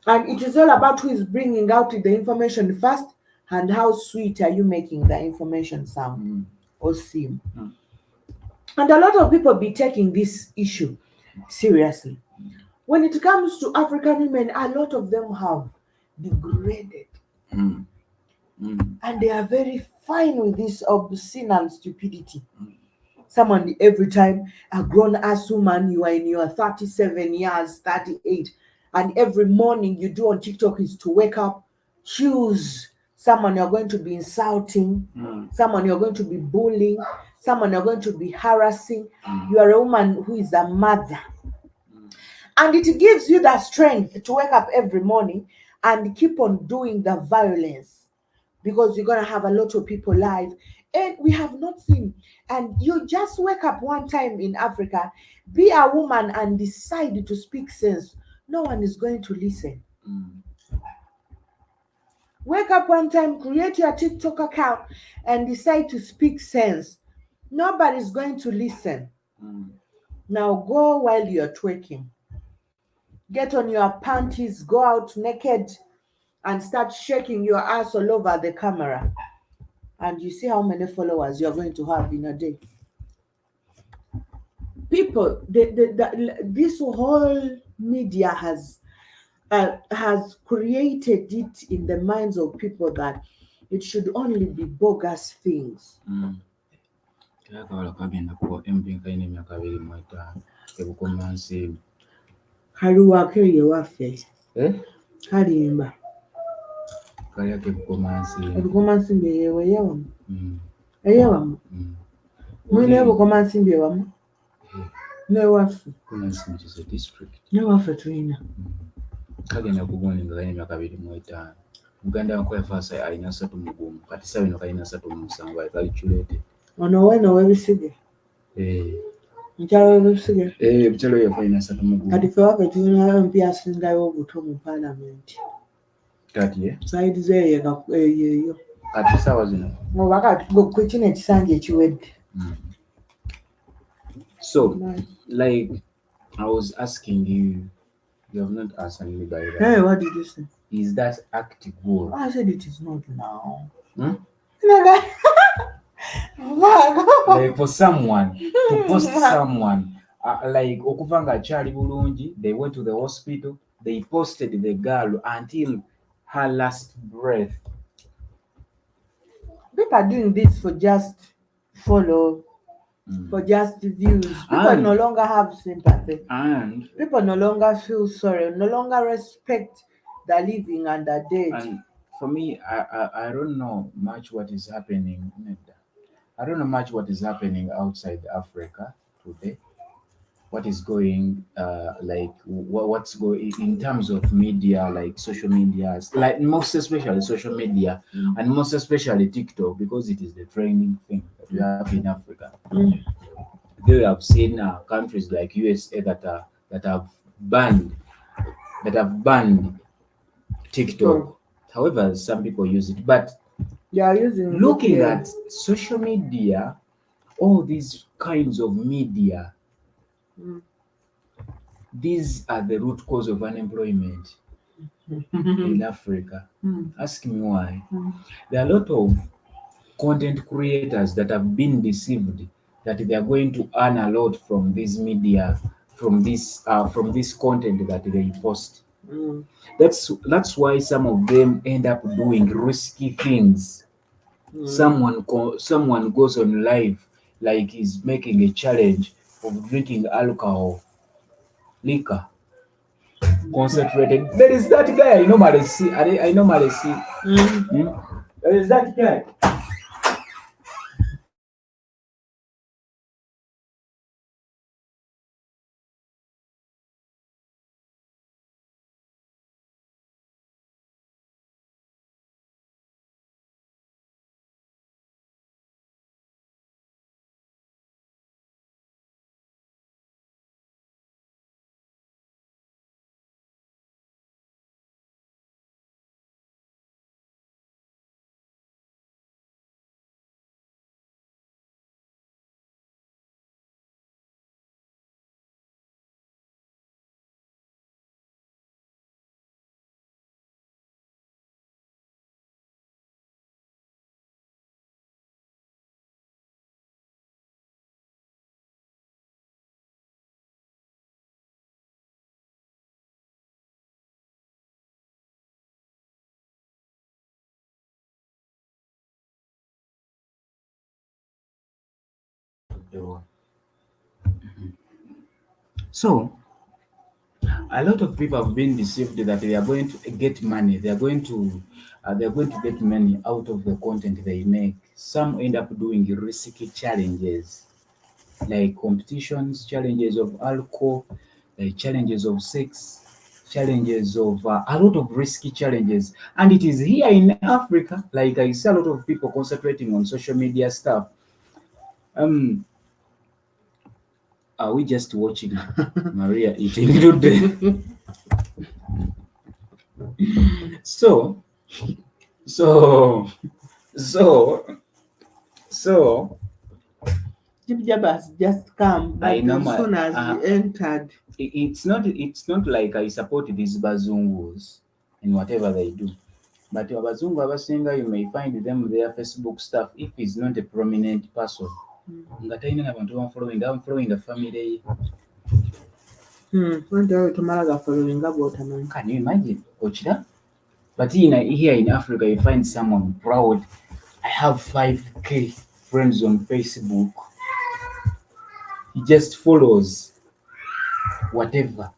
And it is all about who is bringing out the information first, and how sweet are you making the information sound Mm. or seem. Mm. And a lot of people be taking this issue seriously. When it comes to African women, a lot of them have degraded, Mm. Mm. and they are very fine with this obscene and stupidity. Someone, every time a grown ass woman, you are in your 37 years, 38, and every morning you do on TikTok is to wake up, choose someone you're going to be insulting, Mm. someone you're going to be bullying, someone you're going to be harassing. Mm. You are a woman who is a mother. Mm. And it gives you the strength to wake up every morning and keep on doing the violence, because you're going to have a lot of people live. And we have not seen, and you just wake up one time in Africa, be a woman and decide to speak sense. No one is going to listen. Mm. Wake up one time, create your TikTok account, and decide to speak sense. Nobody's going to listen. Mm. Now go while you're twerking. Get on your panties, go out naked, and start shaking your ass all over the camera. And you see how many followers you're going to have in a day. People, this whole media has created it in the minds of people that it should only be bogus things. Mm. Era akawala kagenda kuwa embi kalina emyaka 25 ebukoma nsi Kaliwako ye waffe kalimba kalyako ebukoma nsi ebukomansimbi eyewe eyewamu Mm. eyewamu Mm. mwine ebukomansimbi ewamu newaffe kuna nsi is a district newaffe tulina kagenda kugundi nga kalina emyaka 25 Uganda yankola faasa alina 31 kati saa bino kalina 37 ali calculated ono weno w'ebisige mukyalo w'ebisige mukyalo yaffe alina 31 kati ffe waffe tulina MP asingayo obuto mu paalamenti kati saidi zeeyo kati saawa zino oba kati kwe kino ekisanja ekiwedde. So like I was asking you, you have not answered me by that. Hey, what did you say? Is that act good? I said it is not now. Hmm? Like, Like for someone to post someone like okuva nga akyali bulungi, they went to the hospital, they posted the girl until her last breath. people are doing this for just follow, for just views. People no longer have sympathy. And People no longer feel sorry, no longer respect the living and the dead. And for me, I don't know much what is happening. I don't know much what is happening outside Africa today. What is going, like what's going in terms of media, like social media, like most especially social media, and most especially TikTok, because it is the trending thing that we have in Africa. They have seen countries like USA that have banned TikTok. However, some people use it, but they are using looking at social media, all these kinds of media, these are the root cause of unemployment in Africa. Ask me why. There are a lot of content creators that have been deceived that they are going to earn a lot from this media, from this content that they post. That's why some of them end up doing risky things. Someone goes on live, like he's making a challenge of drinking liquor, concentrated. There is that guy I normally see. I normally see. Hmm? There is that guy. So a lot of people have been deceived that they are going to get money. They are going to get money out of the content they make. Some end up doing risky challenges like competitions, challenges of alcohol, challenges of sex, challenges of a lot of risky challenges. And it is here in Africa, like I see a lot of people concentrating on social media stuff. Um, are we just watching Maria eating today? So, so, so, so, Jib Jab has just come, I but know as soon as he entered, it's not like I support these bazungus in whatever they do. But abazungu abasinga, you may find them their Facebook stuff if he's not a prominent person. Nga talina n'abantu I'm following the family. tomalaga following about a Can you imagine? Ochira? But here in Africa, you find someone proud. I have 5K friends on Facebook. He just follows whatever.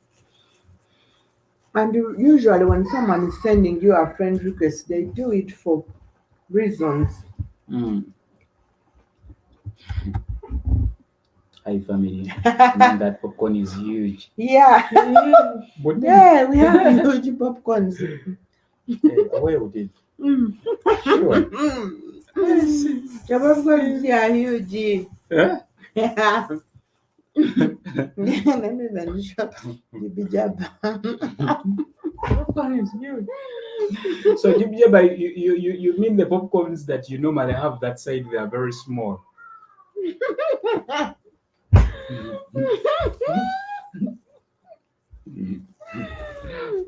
And usually, when someone is sending you a friend request, they do it for reasons. Mm. Hi, family. Man, that popcorn is huge. Yeah, But yeah, we have huge popcorns. where would it? Sure. Sure. The popcorns are huge. Huh? Yeah. Let me even show the bijab. Popcorn is huge. So, you mean the popcorns that you normally have that side, they are very small?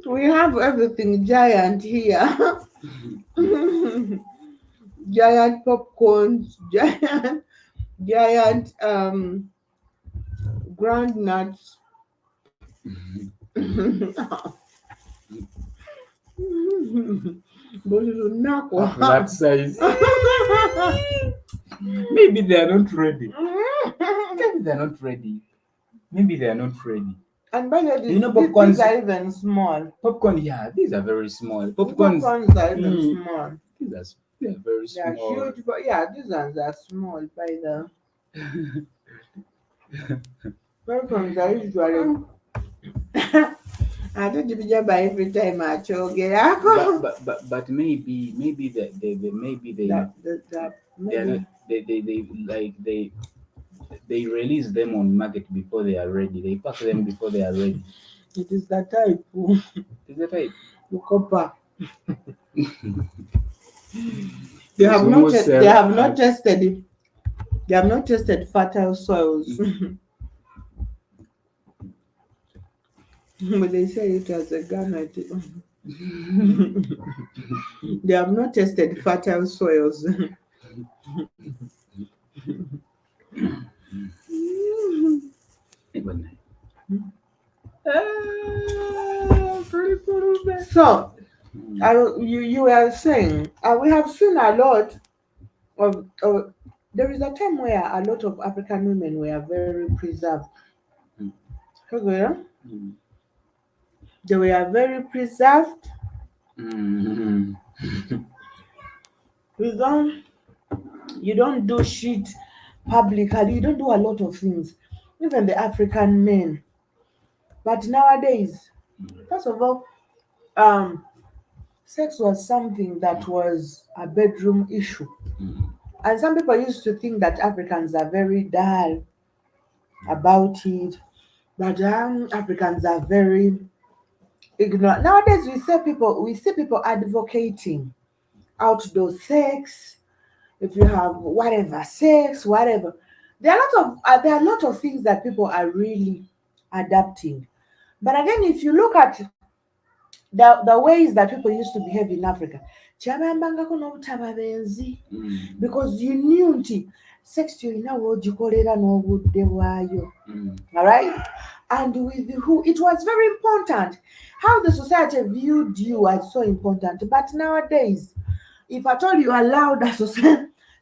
We have everything giant here. Giant popcorns, giant ground nuts. Of that size. Maybe they are not ready. Maybe they are not ready. Maybe they are not ready. And by the way, You know, these popcorns are even small. Popcorn, yeah, these are very small. Popcorns are even small. They are very They are small. huge, but yeah, these ones are small by the popcorns are usually I don't even buy every time I chogera. But maybe maybe they That they are not, they like they release them on market before they are ready. They pack them before they are ready. it is the type. Is that right? Copper. They have not tested it. They have not tested fertile soils. But they say it as a garnet. They have not tested fertile soils. So, you were saying, we have seen a lot of. There is a time where a lot of African women were very preserved. Mm. Okay. Mm. They were very preserved. Mm. You don't you don't do shit publicly. You don't do a lot of things. Even the African men. But nowadays, first of all, um, sex was something that was a bedroom issue. Mm. And some people used to think that Africans are very dull about it, that Africans are very ignorant. Nowadays, we see people advocating outdoor sex. If you have whatever sex, whatever, there are a lot of things that people are really adapting. But again, if you look at the ways that people used to behave in Africa, kyabayambangako n'obutaba benzi, Mm. because you knew nti sex yolina w'ogikolera n'obudde bwayo. Mm. All right, and with who it was very important, how the society viewed you as so important. But nowadays, if at all you allow the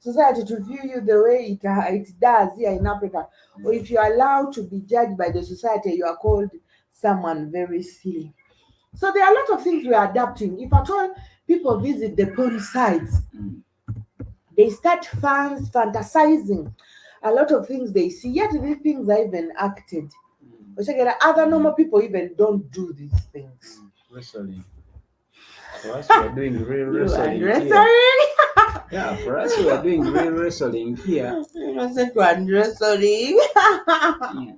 society to view you the way it does here in Africa, or if you allow to be judged by the society, you are called someone very silly. So there are a lot of things we are adapting. If at all people visit the porn sites, Mm. they start fantasizing a lot of things they see, yet these things are even acted. Mm. But again, other normal people even don't do these things. Wrestling. For us, we are doing real You and wrestling here. wrestling. Yeah, for us, we are doing real wrestling here. Innocent and wrestling. Yeah.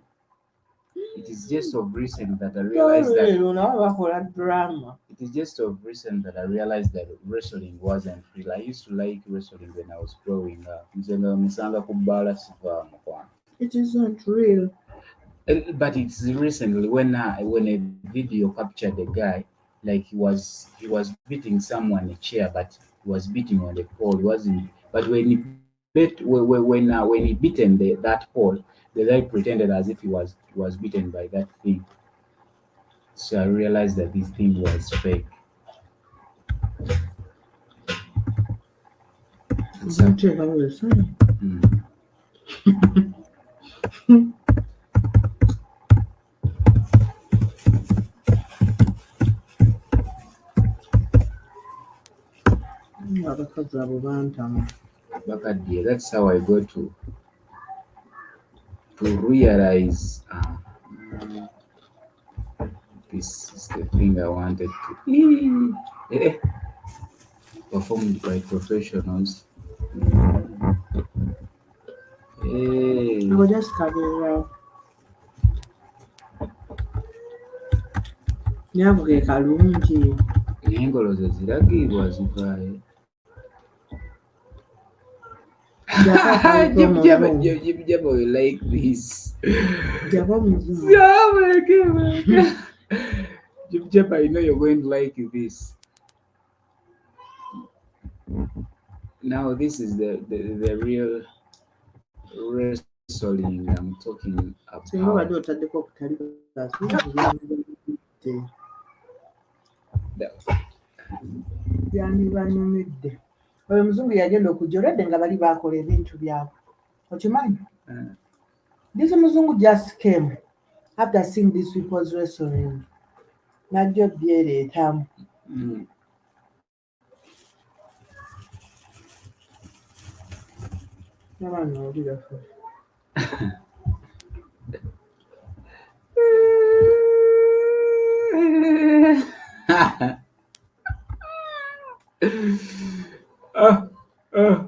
It is just of recent that I realized Sorry, that you know, for a drama. it is just of recent that I realized that wrestling wasn't real. I used to like wrestling when I was growing up. Nzenga musanga kubala siva mukwana. It isn't real. But it's recently when a video captured a guy, like he was beating someone a chair, but he was beating on the pole. He wasn't. But when he beaten that pole, the guy pretended as if he was beaten by that thing. So I realized that this thing was fake. It's a, Don't you know what I'm saying? mm, Abakazi abo bantamu. bakaddiye. That's how I got to realize this is the thing I wanted to performed by professionals. I Hey, will just carry it out. Nyavuge kalungi. n'engolo ze ziragibwa zivaayo. Jaba omulungi. Jib will like this. Jaba omuzungu. Jib, I know you're going to like this. Now this is the real wrestling I'm talking Singa about. obadde otaddeko okutali kaasi. The- Byandibanyumidde. Oyo omuzungu yagenda okujja olwedde nga bali baakola ebintu byabwe. Okimanyi? uh, This muzungu just came after seeing these people's wrestling. Najjo byereetamu. mm, Abaana oli bafa. uh, uh.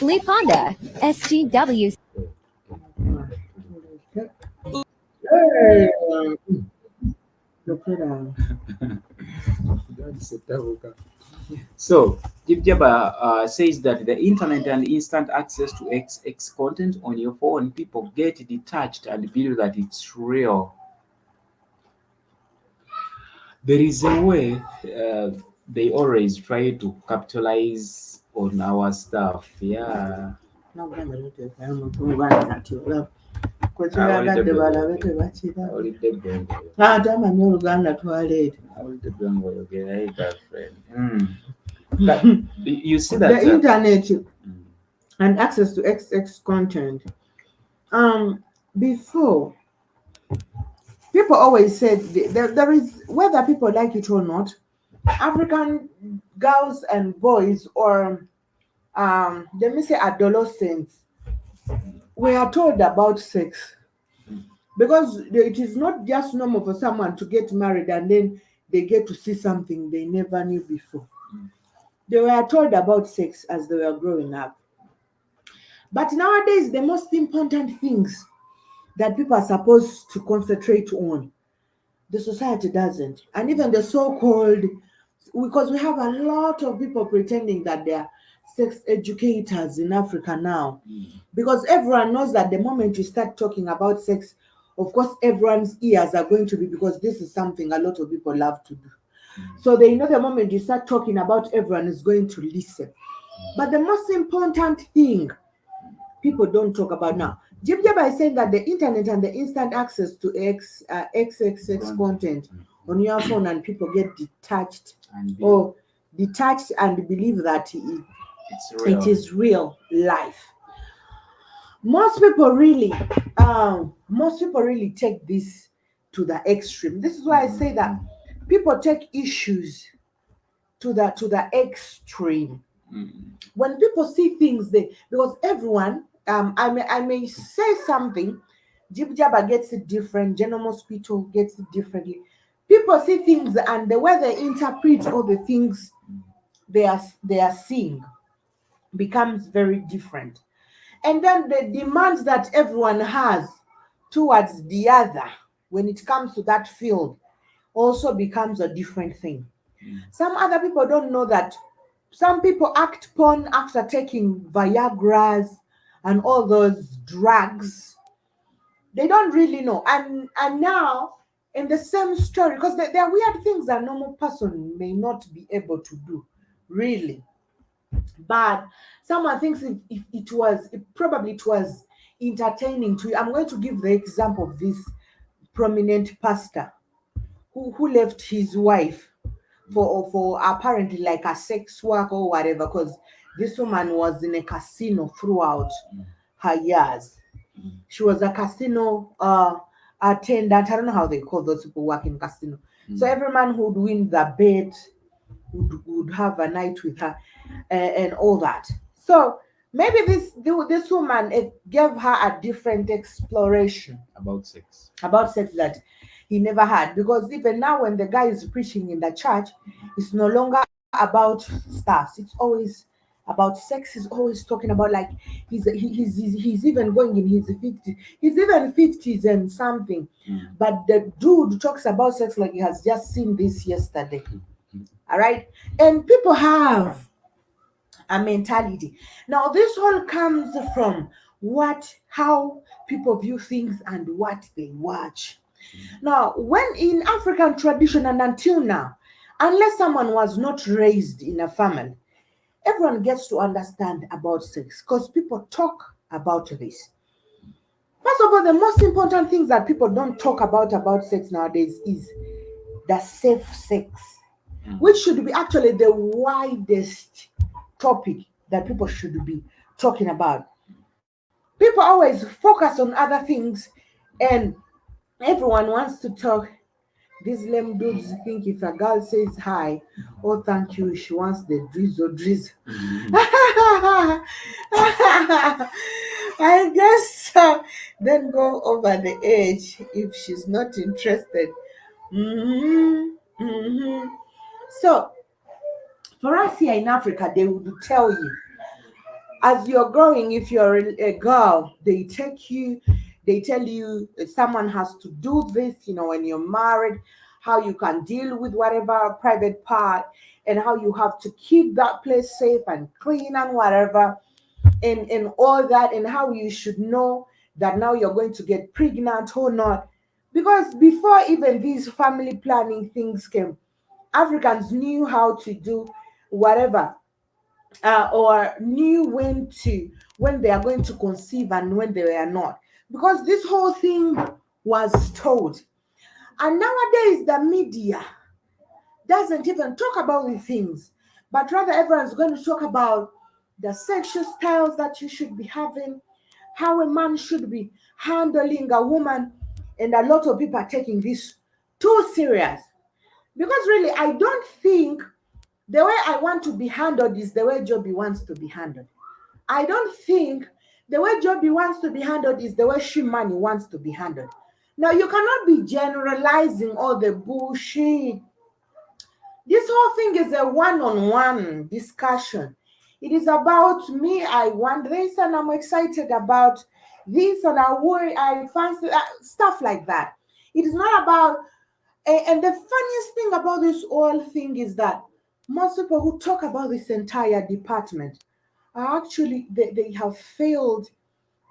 Liponda, SGW. Hey! Lokera. So, Jib Jabba says that the internet and instant access to XX content on your phone, people get detached and believe that it's real. There is a way they always try to capitalize on our stuff. Yeah. nagamba luteekayo mutungwana kati olaba kwekiragadde Awulidde balabe gwe- tebakiraba awulidde ggwengolo. tamanyi oluganda twaleeta Awulidde ggwengolo gerayo girlfriend. But you see the that internet mm, and access to XX content. Before, people always said there is, whether people like it or not, African girls and boys, or let me say adolescents, we are told about sex, because it is not just normal for someone to get married and then they get to see something they never knew before. They were told about sex as they were growing up. But nowadays, the most important things that people are supposed to concentrate on, the society doesn't. And even the so-called, because we have a lot of people pretending that they are sex educators in Africa now. Because everyone knows that the moment you start talking about sex, of course, everyone's ears are going to be, because this is something a lot of people love to do. So they know the moment you start talking about, everyone is going to listen. But the most important thing people don't talk about now, Jib Jabba is saying that the internet and the instant access to XXX content on your phone, and people get detached and be- or detached and believe that it's real. it is real life. Most people really take this to the extreme. This is why I say that people take issues to the extreme. When people see things, because everyone, I may say something, Jib Jabba gets it different, General Mosquito gets it differently. People see things, and the way they interpret all the things they are seeing becomes very different. And then the demands that everyone has towards the other when it comes to that field also becomes a different thing. Some other people don't know that some people act porn after taking Viagra's and all those drugs. They don't really know. And now, in the same story, because there are weird things that a normal person may not be able to do, really. But someone thinks if it was, probably it was entertaining to you. I'm going to give the example of this prominent pastor who left his wife for apparently like a sex work or whatever, because this woman was in a casino throughout her years. She was a casino attendant. I don't know how they call those people who work in casino. So every man who would win the bet would have a night with her, and all that. So maybe this woman, it gave her a different exploration about sex. that he never had, because even now when the guy is preaching in the church, it's no longer about stars. It's always about sex. He's always talking about, like, he's even going in his 50s. He's even 50s and something. But the dude talks about sex like he has just seen this yesterday. All right. And people have a mentality. Now, this all comes from how people view things and what they watch. Now, when in African tradition and until now, unless someone was not raised in a family, everyone gets to understand about sex because people talk about this. First of all, the most important things that people don't talk about sex nowadays is the safe sex, which should be actually the widest topic that people should be talking about. People always focus on other things, and everyone wants to talk. These lame dudes think if a girl says hi or thank you, she wants the drizzle drizzle. I guess then go over the edge if she's not interested. So, for us here in Africa, they would tell you, as you're growing, if you're a girl, they tell you someone has to do this, when you're married, how you can deal with whatever private part, and how you have to keep that place safe and clean and whatever, and all that, and how you should know that now you're going to get pregnant or not. Because before even these family planning things came, Africans knew how to do whatever, or knew when they are going to conceive and when they are not. Because this whole thing was told. And nowadays, the media doesn't even talk about the things, but rather everyone's going to talk about the sexual styles that you should be having, how a man should be handling a woman, and a lot of people are taking this too serious. Because really, I don't think the way I want to be handled is the way Joby wants to be handled. I don't think the way Joby wants to be handled is the way Shimani wants to be handled. Now, you cannot be generalizing all the bullshit. This whole thing is a one-on-one discussion. It is about me, I want this, and I'm excited about this, and I fancy stuff like that. It is not about, and the funniest thing about this whole thing is that most people who talk about this entire department are actually, they have failed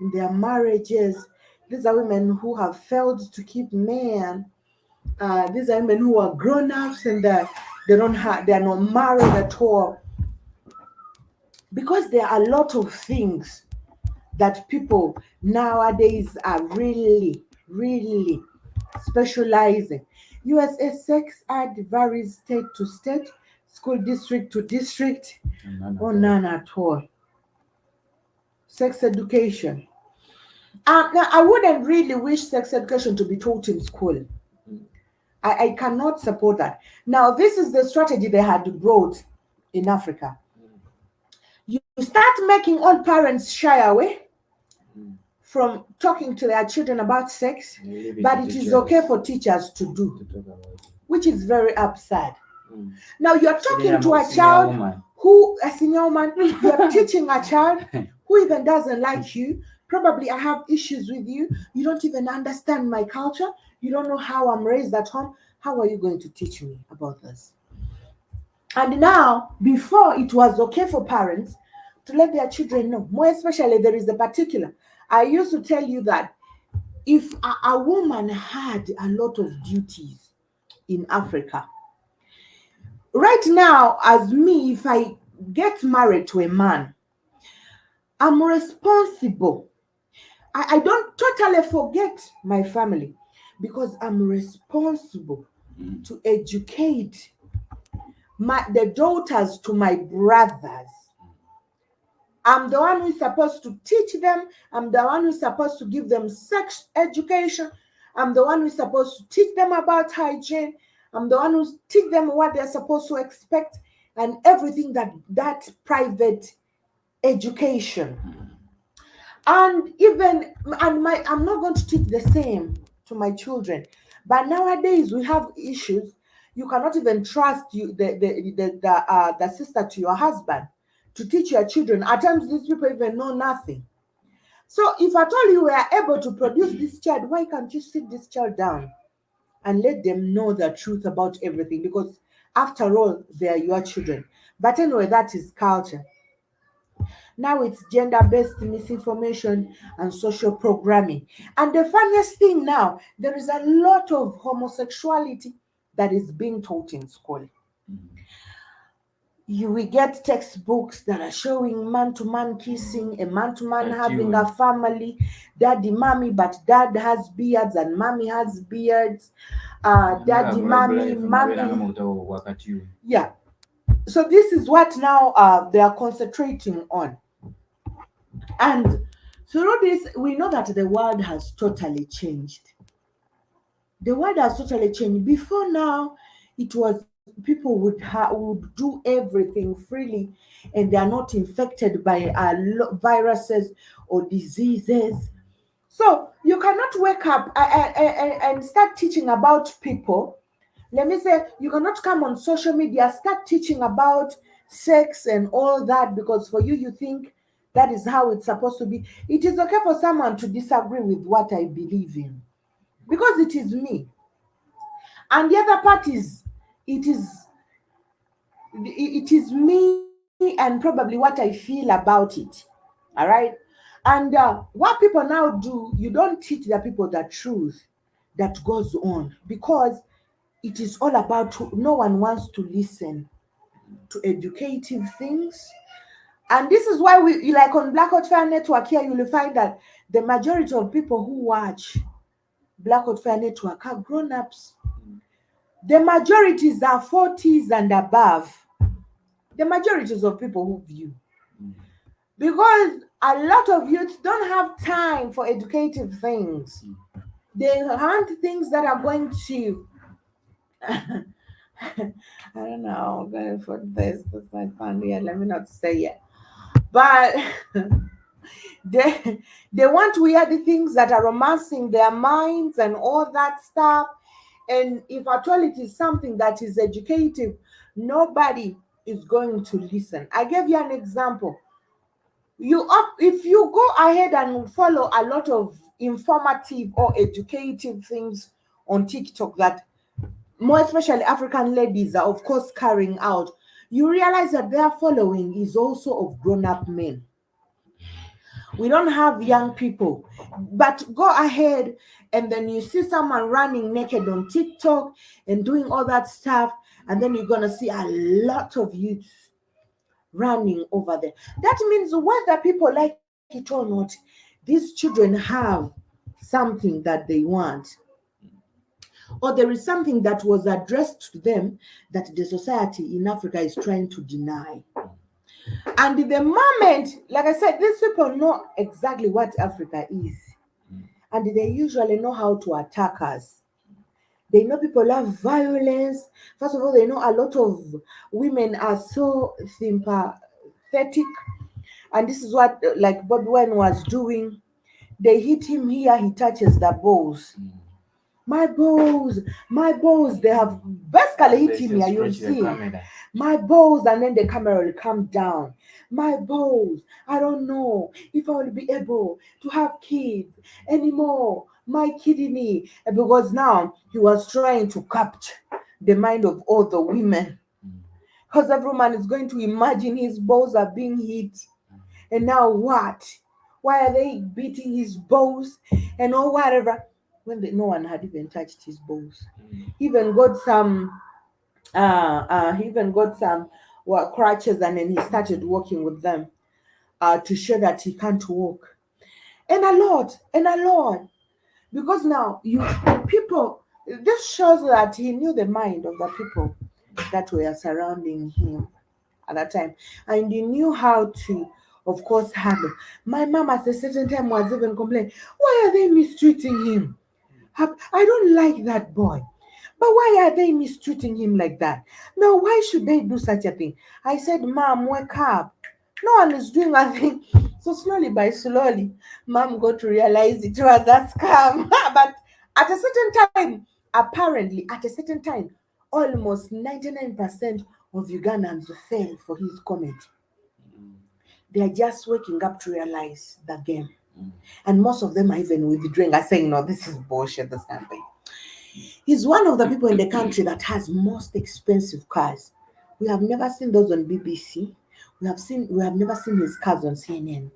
in their marriages. These are women who have failed to keep men. These are women who are grown-ups and they are not married at all. Because there are a lot of things that people nowadays are really, really specializing. USA sex ed varies state to state, school district to district, or none at all. Sex education. I wouldn't really wish sex education to be taught in school. I cannot support that. Now, this is the strategy they had brought in Africa. You start making all parents shy away from talking to their children about sex, but it is okay for teachers to do, which is very upset. Now, you're talking to a child who, a senior woman, you're teaching a child who even doesn't like you. Probably I have issues with you. You don't even understand my culture. You don't know how I'm raised at home. How are you going to teach me about this? And now, before it was okay for parents to let their children know, more especially there is a particular. I used to tell you that if a woman had a lot of duties in Africa, right now, as me, if I get married to a man, I'm responsible. I don't totally forget my family because I'm responsible to educate the daughters to my brothers. I'm the one who's supposed to teach them. I'm the one who's supposed to give them sex education. I'm the one who's supposed to teach them about hygiene. I'm the one who's teach them what they're supposed to expect and everything that private education. And I'm not going to teach the same to my children. But nowadays we have issues. You cannot even trust the sister to your husband to teach your children. At times these people even know nothing. So if at all you were able to produce this child, why can't you sit this child down and let them know the truth about everything? Because after all, they are your children. But anyway, that is culture. Now it's gender-based misinformation and social programming. And the funniest thing now, there is a lot of homosexuality that is being taught in school. You will get textbooks that are showing man-to-man kissing, a man-to-man having a family, daddy, mommy, but dad has beards and mommy has beards. Daddy, mommy. Yeah. So this is what now they are concentrating on. And through this, we know that the world has totally changed. The world has totally changed. Before now, it was people would do everything freely, and they are not infected by viruses or diseases. So you cannot wake up and start teaching about people. Let me say, you cannot come on social media, start teaching about sex and all that because for you, you think that is how it's supposed to be. It is okay for someone to disagree with what I believe in because it is me. And the other part is, it is me and probably what I feel about it. All right. And what people now do, you don't teach the people the truth that goes on because it is all about no one wants to listen to educative things. And this is why we like on Black Hot Fire Network here, you will find that the majority of people who watch Black Hot Fire Network are grown-ups. The majorities are 40s and above. The majorities of people who view. Because a lot of youths don't have time for educative things. They want things that are going to I don't know, I'm going for this. That's my fun here. Let me not say it. But they want weird things that are romancing their minds and all that stuff. And if at all it is something that is educative, nobody is going to listen. I gave you an example. If you go ahead and follow a lot of informative or educative things on TikTok that more especially African ladies are of course carrying out, you realize that their following is also of grown-up men. We don't have young people. But go ahead and then you see someone running naked on TikTok and doing all that stuff, and then you're gonna see a lot of youths running over there. That means whether people like it or not, these children have something that they want, or there is something that was addressed to them that the society in Africa is trying to deny. And the moment, like I said, these people know exactly what Africa is, and they usually know how to attack us. They know people love violence. First of all, they know a lot of women are so sympathetic, and this is what like Bob Wine was doing. They hit him here, he touches the balls. My balls, my balls. They have basically hit him here. You'll see my balls, and then the camera will come down. My balls. I don't know if I will be able to have kids anymore. My kidney, because now he was trying to capture the mind of all the women. Because every man is going to imagine his balls are being hit. And now what? Why are they beating his balls and all whatever? When no one had even touched his balls. He even got some crutches, and then he started walking with them to show that he can't walk. And a lot. Because now this shows that he knew the mind of the people that were surrounding him at that time. And he knew how to, of course, handle. My mom at a certain time was even complaining, why are they mistreating him? I don't like that boy. But why are they mistreating him like that? Now, why should they do such a thing? I said, Mom, wake up. No one is doing a thing. So slowly, Mom got to realize it was a scam. But at a certain time, apparently, at a certain time, almost 99% of Ugandans fell for his comment. They are just waking up to realize the game. And most of them are even withdrawing, are saying, no, this is bullshit, this kind of thing. He's one of the people in the country that has most expensive cars. We have never seen those on BBC. We have never seen his cars on CNN.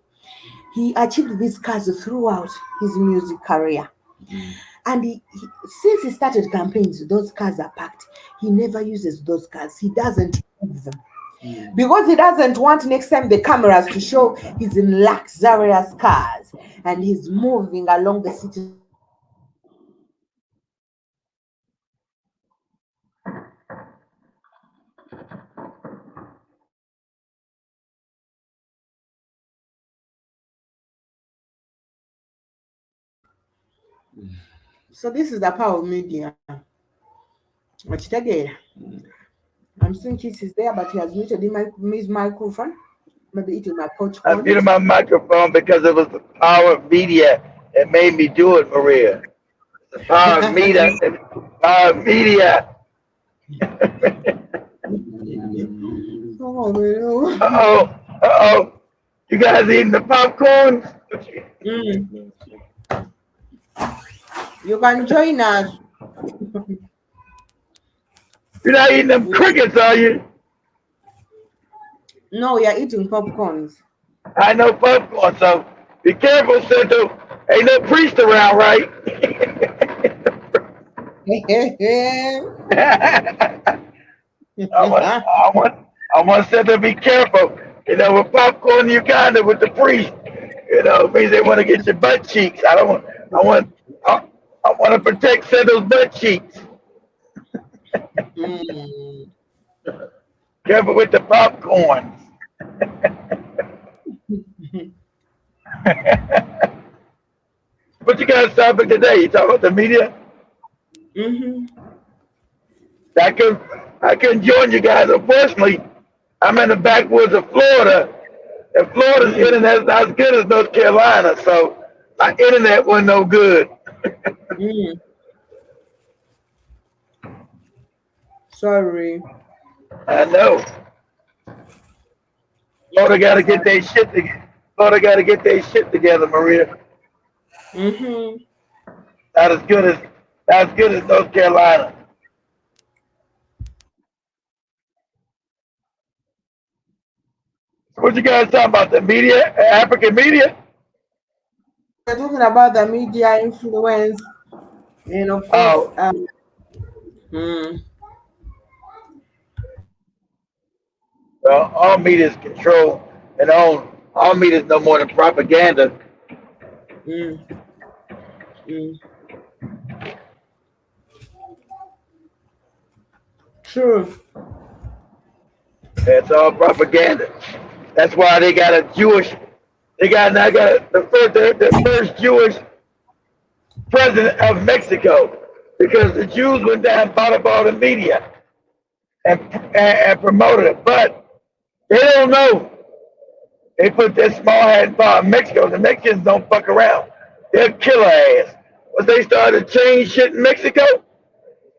He achieved these cars throughout his music career. And since he started campaigns, those cars are packed. He never uses those cars. He doesn't move them. Because he doesn't want next time the cameras to show he's in luxurious cars and he's moving along the city. So this is the power of media. I'm seeing Kiss is there, but he has muted his microphone. Maybe eating my I popcorn. muted my microphone because it was the power of media that made me do it, Maria. The power of media. Power of media. Oh, no. Uh-oh. You guys eating the popcorn? You can join us. You're not eating them crickets, are you? No, we are eating popcorns. I know popcorn, so be careful, Cinto. Ain't no priest around, right? I want Cinto to be careful. With popcorn in Uganda with the priest, means they want to get your butt cheeks. I want, I, I want to protect Sendo's butt cheeks. Mm. Careful with the popcorn. What you got topic today? You talk about the media? Mm-hmm. I can join you guys. Unfortunately, I'm in the backwoods of Florida, and Florida's internet is not as good as North Carolina, so my internet wasn't no good. Mm. Sorry. I know. Florida got to get their shit together. Florida got to get their shit together, Maria. Mm-hmm. Not as good as North Carolina. What you guys talking about? The media, African media? We're talking about the media influence, and of course, Oh, mm, well, all media is controlled and owned. All media is no more than propaganda. mm, mm. True. It's all propaganda. That's why they got a Jewish. They got now got the first Jewish president of Mexico because the Jews went down and bought up all the media and promoted it. But they don't know. They put that small hat in power in Mexico. The Mexicans don't fuck around. They'll kill her ass. Once they start to change shit in Mexico,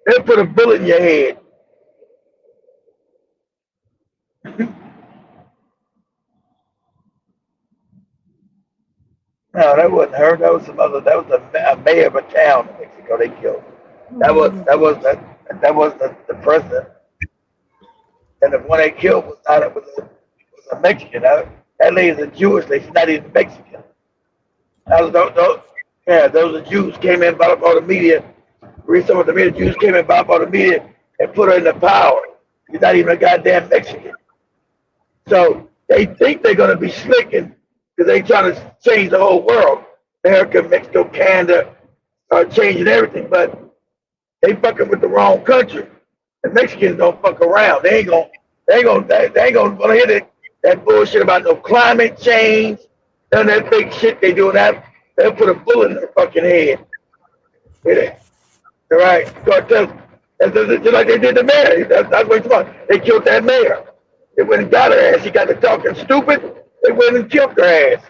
they'll put a bullet in your head. No, that wasn't her. That was some other. That was a mayor of a town in Mexico. They killed. That was the president. And the one they killed was not. It was a Mexican. That lady's a Jewish lady. She's not even Mexican. Those are Jews came in, bought up all the media. Read some of the media. Jews came in, bought up all the media, and put her in the power. She's not even a goddamn Mexican. So they think they're gonna be slicking because they trying to change the whole world. America, Mexico, Canada are changing everything, but they fucking with the wrong country. The Mexicans don't fuck around. They ain't gonna wanna hear that bullshit about no climate change. None of that fake shit they doing that. They'll put a bullet in their fucking head. All right, cartels. That's just like they did the mayor. That's what it's about. They killed that mayor. They went and got her ass. She got to talking stupid. They went and killed her ass.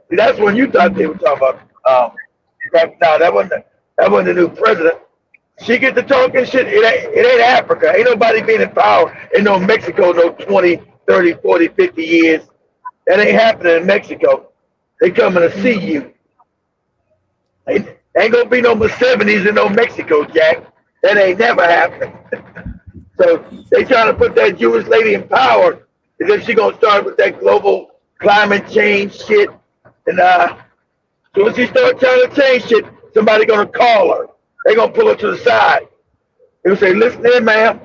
See, that's when you thought they were talking about. No, that wasn't the new president. She get to talking shit. It ain't Africa. Ain't nobody being in power in no Mexico no 20, 30, 40, 50 years. That ain't happening in Mexico. They coming to see you. Ain't gonna be no more 70s in no Mexico, Jack. That ain't never happened. So they trying to put that Jewish lady in power because she gonna start with that global climate change shit. And so when she start trying to change shit, somebody gonna call her. They gonna pull her to the side. They'll say, "Listen here, ma'am.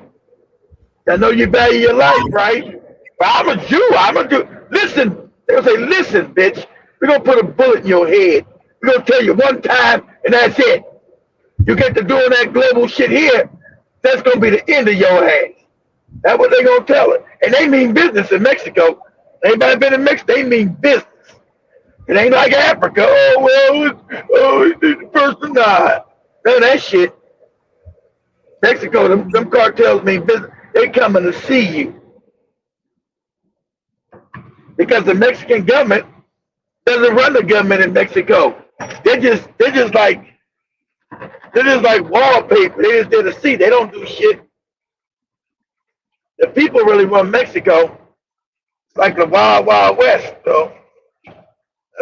I know you value your life, right? But I'm a Jew. I'm a Jew. Listen." They'll say, "Listen, bitch. We're gonna put a bullet in your head. We're gonna tell you one time, and that's it. You get to doing that global shit here, that's gonna be the end of your ass." That's what they gonna tell her. And they mean business in Mexico. Anybody been in Mexico? They mean business. It ain't like Africa. It's the person died. None of that shit. Mexico, them cartels mean business. They coming to see you. Because the Mexican government doesn't run the government in Mexico. They're just like wallpaper. They just there to see. They don't do shit. The people really run Mexico. It's like the wild, wild west. So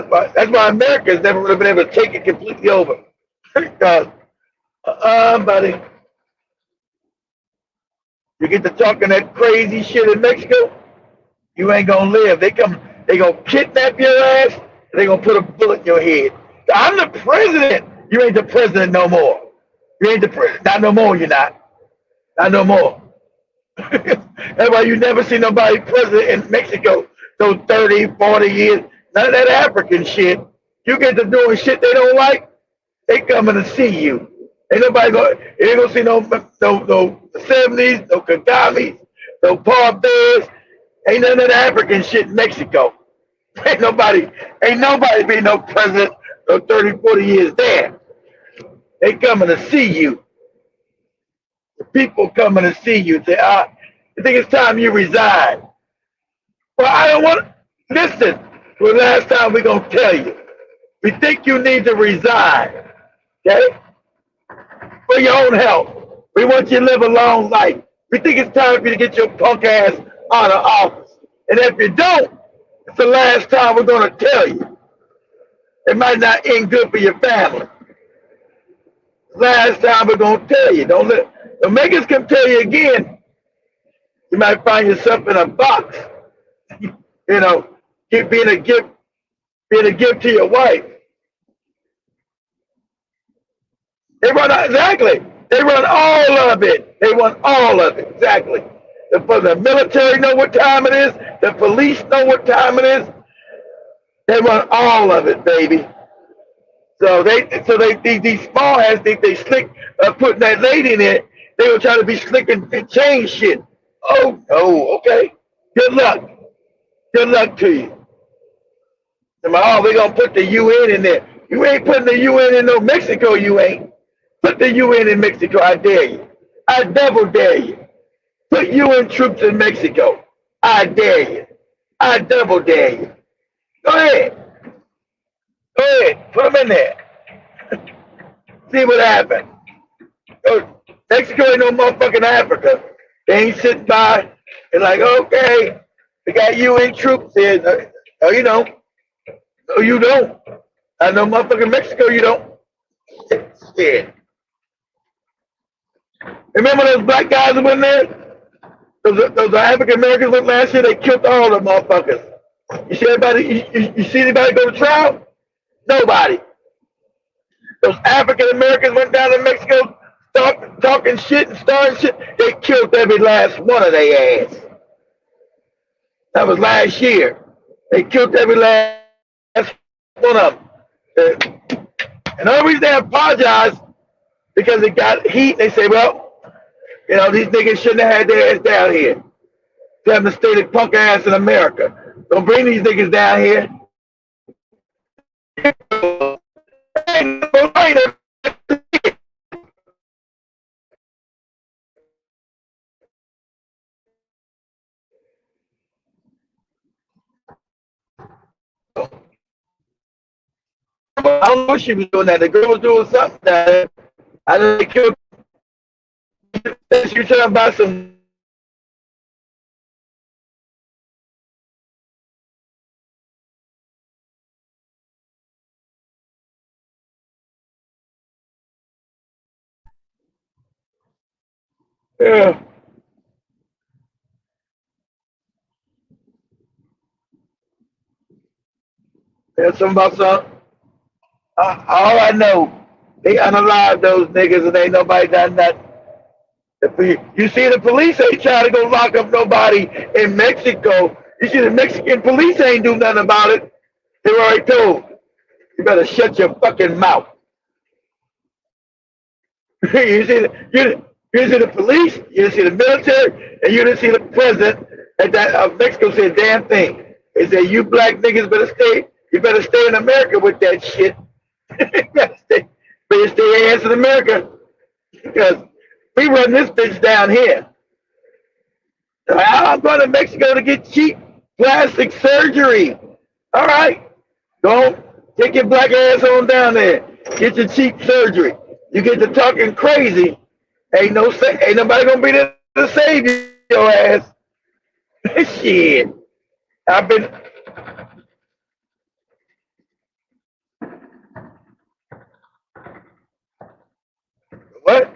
that's why America's never really been able to take it completely over. Because, buddy, you get to talking that crazy shit in Mexico, you ain't gonna live. They gonna kidnap your ass, and they gonna put a bullet in your head. I'm the president. You ain't the president no more. You ain't the president. Not no more, you're not. Not no more. That's why you never see nobody president in Mexico those 30, 40 years. None of that African shit. You get to doing shit they don't like, they coming to see you. Ain't nobody going. You ain't gonna see no 70s, no Kagamis, no Paul Bears. Ain't none of the African shit in Mexico. Ain't nobody be no president no 30, 40 years there. They coming to see you. The people coming to see you. Say, I think it's time you resign. Well, I don't want. Listen. For the last time, we're gonna tell you. We think you need to resign. Okay? For your own health. We want you to live a long life. We think it's time for you to get your punk ass out of office. And if you don't, it's the last time we're going to tell you. It might not end good for your family. Last time we're going to tell you. Don't make us come tell you again. You might find yourself in a box. You know, being a gift to your wife. They run exactly. They run all of it. They run all of it. Exactly. The military know what time it is. The police know what time it is. They run all of it, baby. So these small ass think they slick putting that lady in it. They were trying to be slick and change shit. Oh, okay. Good luck. Good luck to you. Oh, we're gonna put the UN in there. You ain't putting the UN in no Mexico, you ain't. Put the UN in Mexico, I dare you. I double dare you. Put UN troops in Mexico. I dare you. I double dare you. Go ahead. Go ahead. Put them in there. See what happens. Mexico ain't no motherfucking Africa. They ain't sitting by and like, okay, we got UN troops here. No, you don't. No, you don't. I know motherfucking Mexico, you don't. Shit. Remember those black guys that went there? Those African Americans went last year, they killed all the motherfuckers. You see anybody go to trial? Nobody. Those African Americans went down to Mexico talking shit and starting shit. They killed every last one of their ass. That was last year. They killed every last one of them. And the only reason they apologized because it got heat. They say, well, you know, these niggas shouldn't have had their ass down here. They have to stay their punk ass in America. Don't bring these niggas down here. I don't know if she was doing that. The girl was doing something down there. I know they killed. She was trying to buy some. Yeah. There's something about something. All I know, they unalive those niggas and ain't nobody done nothing. You see, the police ain't trying to go lock up nobody in Mexico. You see, the Mexican police ain't do nothing about it. They were already told. You better shut your fucking mouth. you see the police, you didn't see the military, and you didn't see the president of Mexico say a damn thing. They said, you black niggas better stay in America with that shit. better stay your ass in America. Because we run this bitch down here. I'm going to Mexico to get cheap plastic surgery. All right. Go take your black ass on down there. Get your cheap surgery. You get to talking crazy. Ain't nobody gonna be there to save your ass. Shit. I've been. What?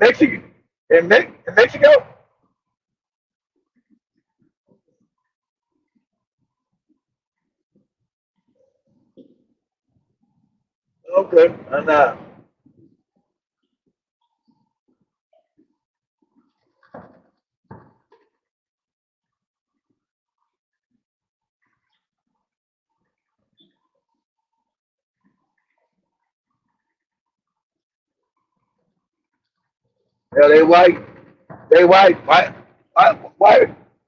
Mexico? In Mexico? Okay. And yeah, they white. They white.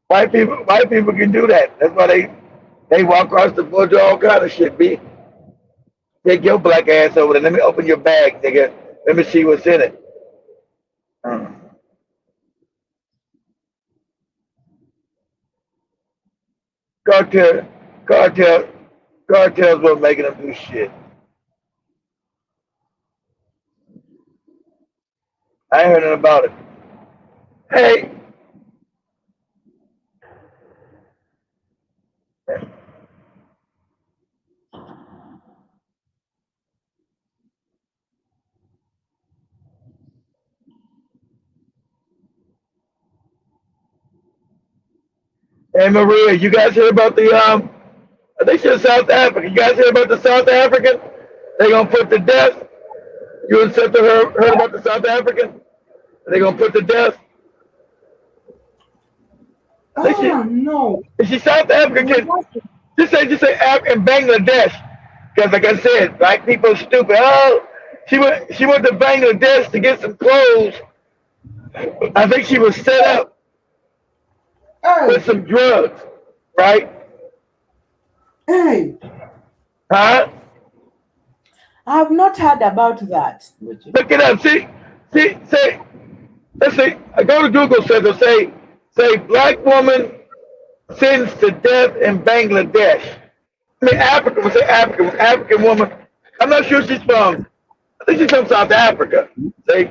White people can do that. That's why they walk across the board to all kind of shit. B. Take your black ass over there. Let me open your bag, nigga. Let me see what's in it. Uh, cartel, cartel, cartels were making them do shit. I ain't heard nothing about it. Hey, hey Maria, you guys hear about the I think it's South Africa. You guys hear about the South African? They gonna put to death. You and Seth heard about the South African? They gonna put to death. I think Oh no. she South African. Just say African Bangladesh. Because like I said, black people are stupid. Oh, she went to Bangladesh to get some clothes. I think she was set up with Hey, some drugs, right? hey, Huh? I have not heard about that. Look it up. Say, let's see. I go to Google says it'll say black woman sends to death in Bangladesh. I mean African, we say African woman. I'm not sure she's from. I think she's from South Africa. See,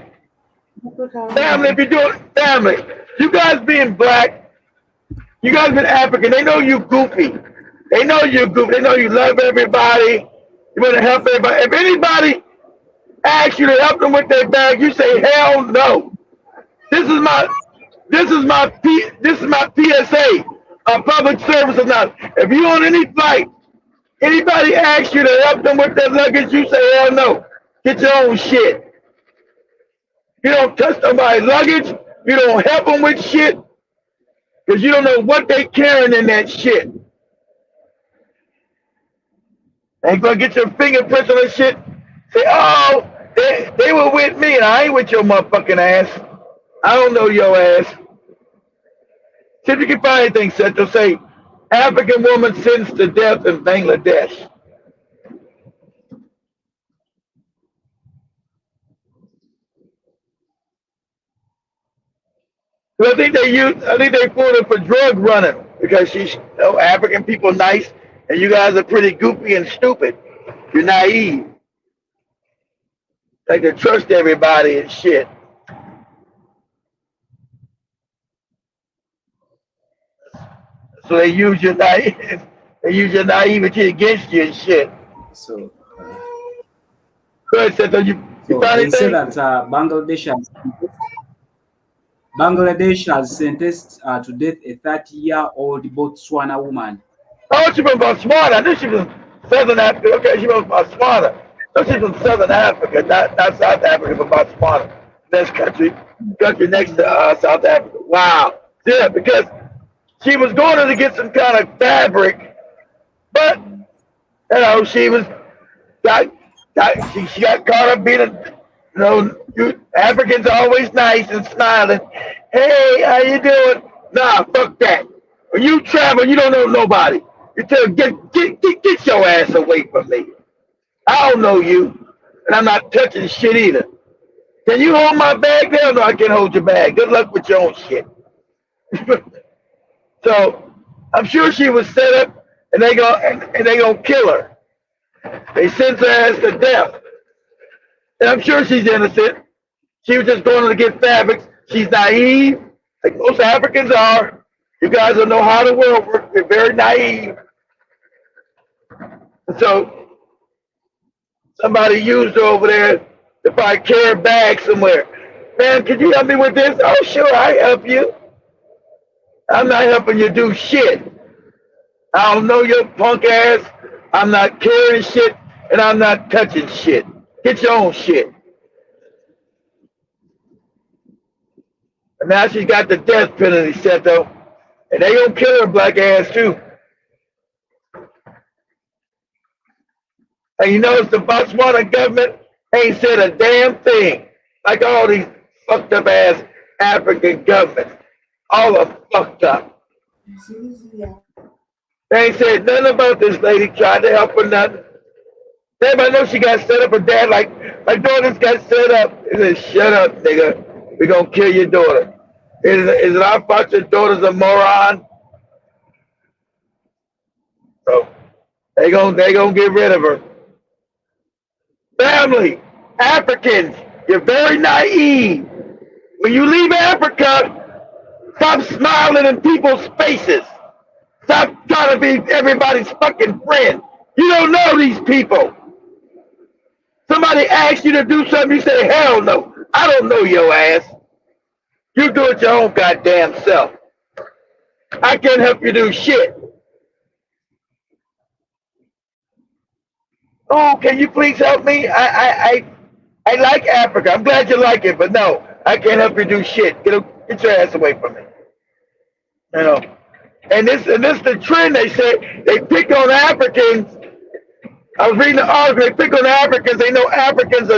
family, if you're doing family, you guys being black, you guys been African. They know you goofy. They know you're goofy. They know you love everybody. You want to help everybody. If anybody asks you to help them with their bag, you say hell no. This is my PSA, a public service announcement. If you on any flight, anybody asks you to help them with their luggage, you say hell no. Get your own shit. You don't touch somebody's luggage. You don't help them with shit because you don't know what they carrying in that shit. Ain't gonna get your fingerprints on that shit. Say, oh, they were with me and I ain't with your motherfucking ass. I don't know your ass. See if you can find anything, Central. Say, African woman sentenced to death in Bangladesh. Well, I think they pulled her for drug running because she's, African people nice and you guys are pretty goofy and stupid. You're naive. Like to trust everybody and shit. So they use your naivety against you and shit. So, Good, Seto, you found they say anything? that Bangladesh has sentenced to death a 30-year-old Botswana woman. Oh, she's from Botswana. I knew she was Southern Africa. Okay, she was Botswana. No, she's from Southern Africa, not South Africa, but Botswana. Next country next to South Africa. Wow. Yeah, because she was going to get some kind of fabric, but she was she got caught up being Africans are always nice and smiling. Hey, how you doing? Nah, fuck that. When you travel, you don't know nobody. You tell get your ass away from me. I don't know you, and I'm not touching shit either. Can you hold my bag? Hell no, I can't hold your bag. Good luck with your own shit. So I'm sure she was set up, and they gonna kill her. They sent her ass to death, and I'm sure she's innocent. She was just going to get fabrics. She's naive, like most Africans are. You guys don't know how the world works. They're very naive. So somebody used her over there to probably carry a bag somewhere. Man, could you help me with this? Oh, sure, I help you. I'm not helping you do shit. I don't know your punk ass. I'm not carrying shit. and I'm not touching shit. Get your own shit. And now she's got the death penalty set though, and they gonna kill her black ass too. And you notice the Botswana government ain't said a damn thing, like all these fucked up ass African governments. All are fucked up. They ain't said nothing about this lady trying to help her nothing. Everybody knows she got set up. Her dad, like, my daughter's got set up. He said, shut up, nigga. We're going to kill your daughter. Is it our fault your daughter's a moron? So they gonna get rid of her. Family, Africans, you're very naive. When you leave Africa, stop smiling in people's faces. Stop trying to be everybody's fucking friend. You don't know these people. Somebody asks you to do something, you say, hell no. I don't know your ass. You do it your own goddamn self. I can't help you do shit. Oh, can you please help me? I like Africa. I'm glad you like it, but no, I can't help you do shit. Get your ass away from me. You know. And this is the trend. They say they pick on Africans. I was reading the article. They pick on Africans. They know Africans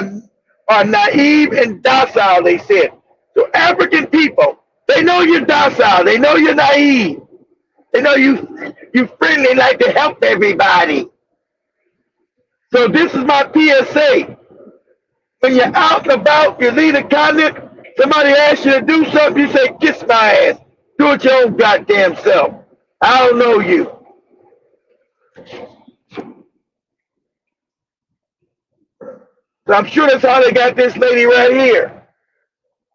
are naive and docile. They said so. African people, they know you're docile. They know you're naive. They know you friendly, like to help everybody. So this is my PSA. When you're out and about, you leave the continent, somebody asks you to do something, you say, kiss my ass. Do it your own goddamn self. I don't know you. So I'm sure that's how they got this lady right here.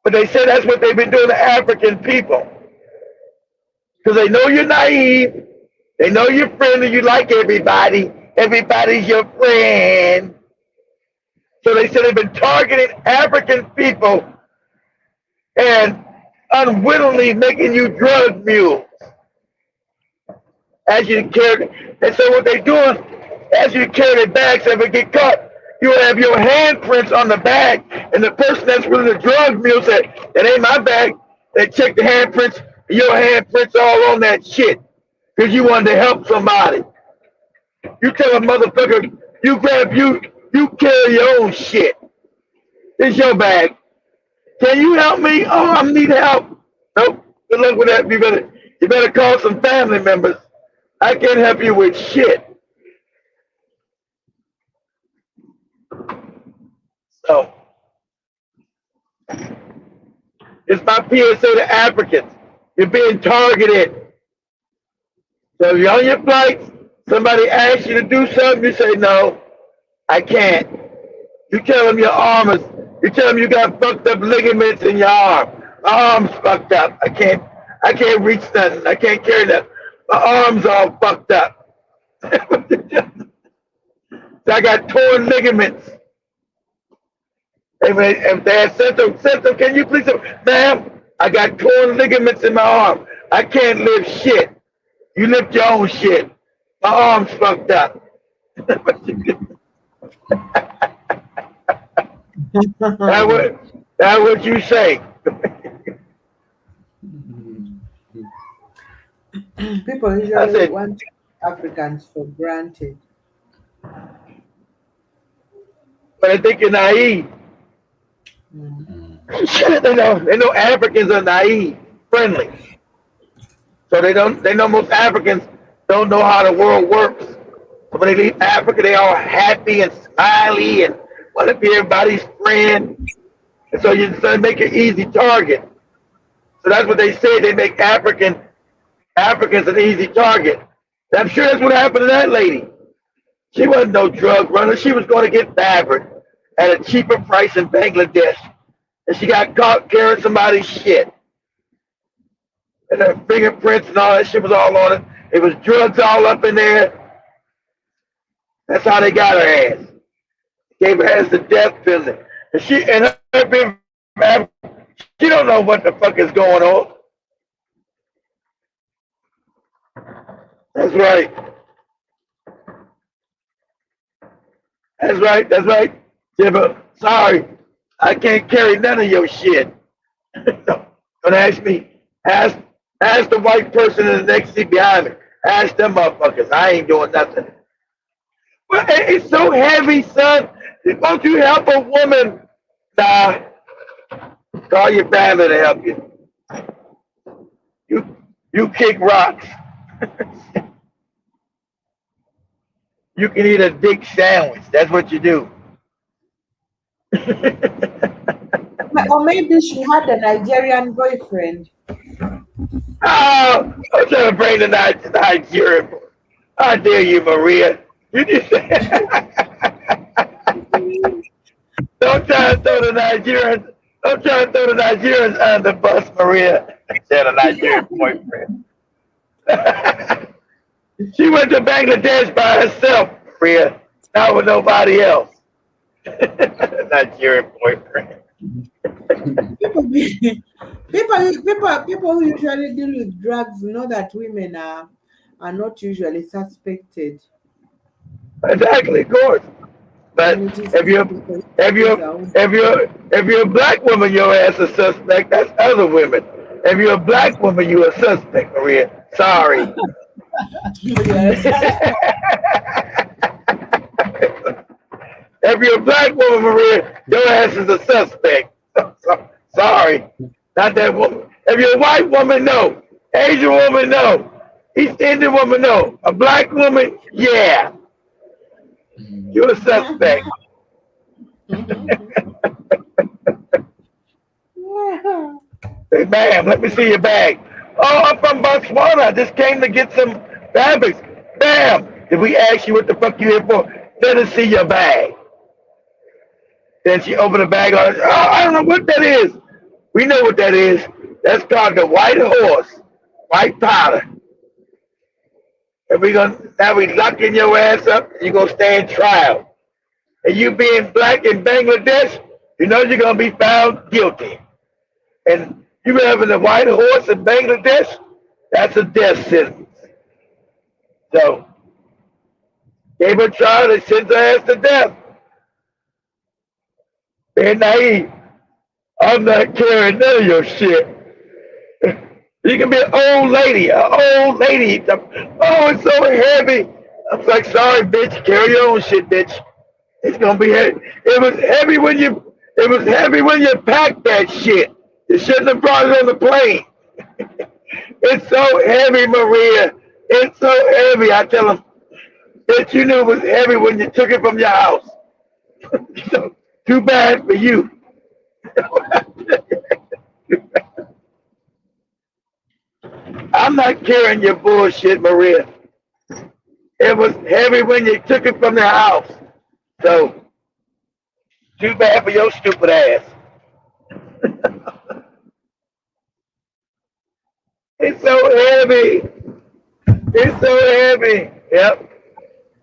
But they say that's what they've been doing to African people. Because they know you're naive. They know you're friendly. You like everybody. Everybody's your friend. So they said they've been targeting African people and unwittingly making you drug mules. As you carry, and so what they do is, as you carry the bags, if it get caught, you have your handprints on the bag, and the person that's with the drug mule said, "That ain't my bag." They check the handprints, and your handprints all on that shit because you wanted to help somebody. You tell a motherfucker, you carry your own shit. It's your bag. Can you help me? Oh, I need help. Nope. Good luck with that. You better call some family members. I can't help you with shit. So, it's my PSA to Africans. You're being targeted. So if you're on your flights, somebody asks you to do something, you say, no, I can't. You tell them your arm is, you tell them you got fucked up ligaments in your arm. My arm's fucked up. I can't reach nothing. I can't carry that. My arm's all fucked up. So I got torn ligaments. If they had sent them, can you please, ma'am, I got torn ligaments in my arm. I can't lift shit. You lift your own shit. My arm's fucked up. That's what you say. People usually want Africans for granted. But I think you're naive. They know Africans are naive, friendly. So they know most Africans don't know how the world works. So when they leave Africa, they all happy and smiley and want to be everybody's friend. And so you make an easy target. So that's what they say. They make Africans an easy target. And I'm sure that's what happened to that lady. She wasn't no drug runner. She was going to get fabric at a cheaper price in Bangladesh. And she got caught carrying somebody's shit. And her fingerprints and all that shit was all on it. It was drugs all up in there. That's how they got her ass. Gave her ass the death penalty. And her being, she don't know what the fuck is going on. That's right. That's right. That's right. Yeah, but sorry, I can't carry none of your shit. Don't ask me. Ask ask the white person in the next seat behind me. Ask them motherfuckers. I ain't doing nothing. But it's so heavy, son. Won't you help a woman? Nah. Call your family to help you. You kick rocks. You can eat a dick sandwich. That's what you do. Or maybe she had a Nigerian boyfriend. Oh, I'm trying to bring the Nigerian. How dare you, Maria? You just don't try to throw the Nigerians. Don't try to throw the Nigerians under the bus, Maria. She had a Nigerian boyfriend. She went to Bangladesh by herself, Maria, not with nobody else. Nigerian boyfriend. People who usually deal with drugs know that women are not usually suspected. Exactly, of course. But And it is if you're a black woman, your ass a suspect. That's other women. If you're a black woman, you a suspect, Maria. Sorry. If you're a black woman, Maria, your ass is a suspect. Sorry. Not that woman. If you're a white woman, no. Asian woman, no. East Indian woman, no. A black woman, yeah. You're a suspect. Hey, ma'am, let me see your bag. Oh, I'm from Botswana. I just came to get some fabrics. Ma'am, did we ask you what the fuck you here for? Let us see your bag. Then she opened the bag. Oh, I don't know what that is. We know what that is. That's called the white horse, white powder. And now we locking your ass up. And you're gonna stand trial. And you being black in Bangladesh, you know you're gonna be found guilty. And you having the white horse in Bangladesh, that's a death sentence. So, gave her a trial, they sent her ass to death. Being naive. I'm not carrying none of your shit. You can be an old lady. Oh, it's so heavy. I'm like, sorry, bitch. Carry your own shit, bitch. It's gonna be heavy. It was heavy when you packed that shit. You shouldn't have brought it on the plane. It's so heavy, Maria. It's so heavy. I tell them, bitch, you knew it was heavy when you took it from your house. So, too bad for you. I'm not carrying your bullshit, Maria. It was heavy when you took it from the house. So, too bad for your stupid ass. It's so heavy. It's so heavy. Yep.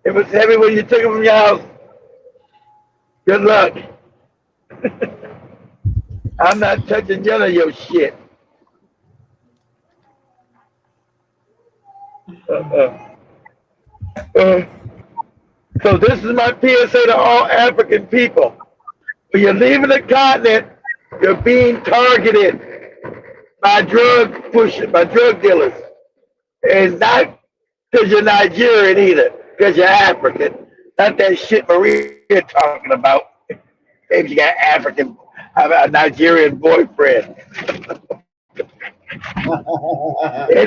It was heavy when you took it from your house. Good luck. I'm not touching none of your shit. So this is my PSA to all African people. When you're leaving the continent, you're being targeted by drug dealers. And not because you're Nigerian either, because you're African. Not that shit Maria talking about. Maybe you got a Nigerian boyfriend. They're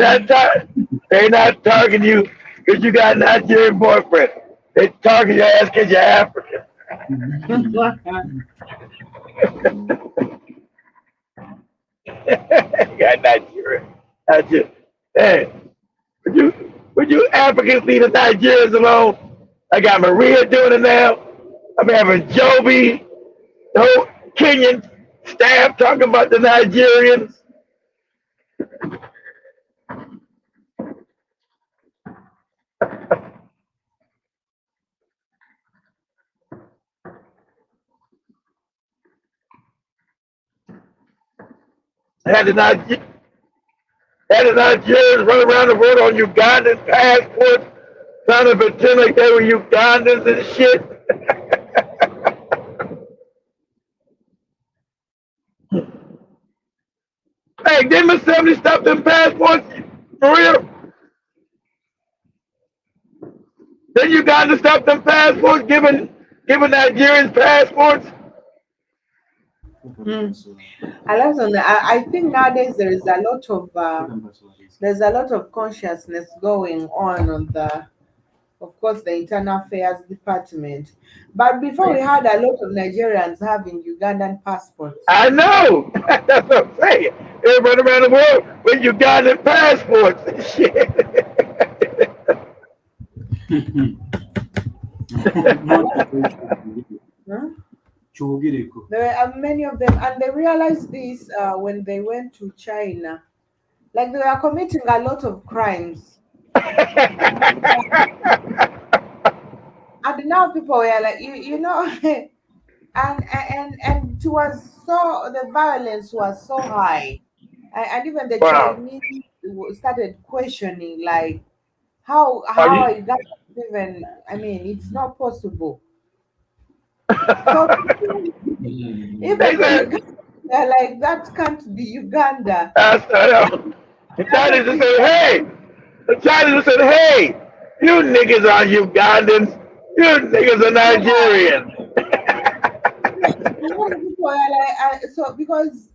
not targeting you because you got a Nigerian boyfriend. They target your ass because you're African. You got Nigerian. Hey, would you Africans leave the Nigerians alone? I got Maria doing it now. I'm having Joby, the whole Kenyan staff talking about the Nigerians. Had the Nigerians run around the world on Ugandan passports, trying to pretend like they were Ugandans and shit. Hey, didn't Museveni stop them passports? For real? Then Uganda stop them passports, giving Nigerians passports? Hmm. I think nowadays there's a lot of consciousness going on the, of course, the Internal Affairs Department. But before we had a lot of Nigerians having Ugandan passports. I know. That's what I'm saying. Everybody around the world with Ugandan passports and shit. Huh? There are many of them, and they realized this when they went to China. Like they were committing a lot of crimes. And now people were like, you know, and it was so, the violence was so high, and even the Wow. Chinese started questioning like Are how you? are you guys even, I mean, it's not possible. So They even the said, Uganda, they're like, that can't be Uganda. I know. The The other Chinese just thing, said, hey. The Chinese said, hey, you niggas are Ugandans. You niggas are yeah, Nigerians. a lot of people are like, so because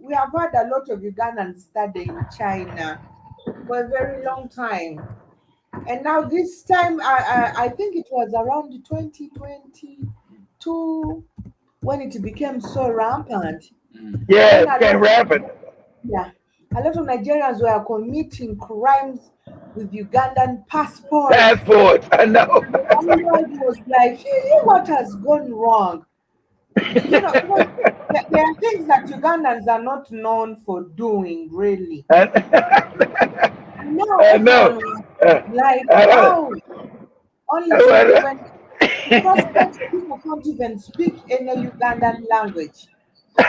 we have had a lot of Ugandans studying in China for a very long time. And now this time, I think it was around 2022 when it became so rampant. Yeah, Then it became rapid. yeah, a lot of Nigerians were committing crimes with Ugandan passports. Passports, I know. And the landlord was like, what has gone wrong? You know, because there are things that Ugandans are not known for doing, really. Now I everyone know. was Uh, like, I know. how? Only to I when to prospects people can't even speak any Ugandan language. There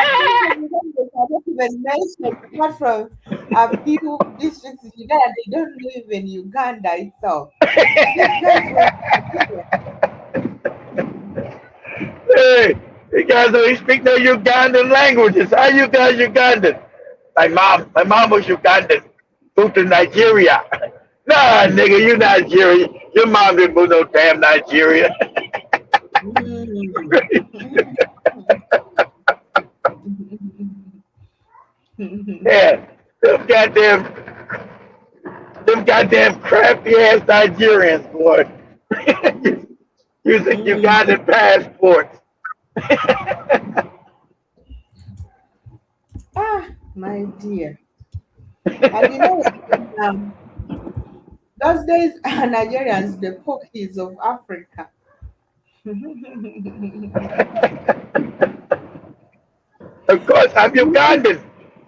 are things that Ugandans cannot even mention apart from a few districts in Uganda. They don't live in Uganda itself. These guys were Hey, you guys don't speak no Ugandan languages. How you guys Ugandan? My mom was Ugandan. Moved to Nigeria. Nah, nigga, you Nigerian. Your mom didn't move no damn Nigeria. mm. Yeah, them goddamn crafty ass Nigerians, boy. Using Mm. Ugandan passports. Ah, my dear. And you know, um, those days, Nigerians, the pokies of Africa. Of course, I'm Ugandan.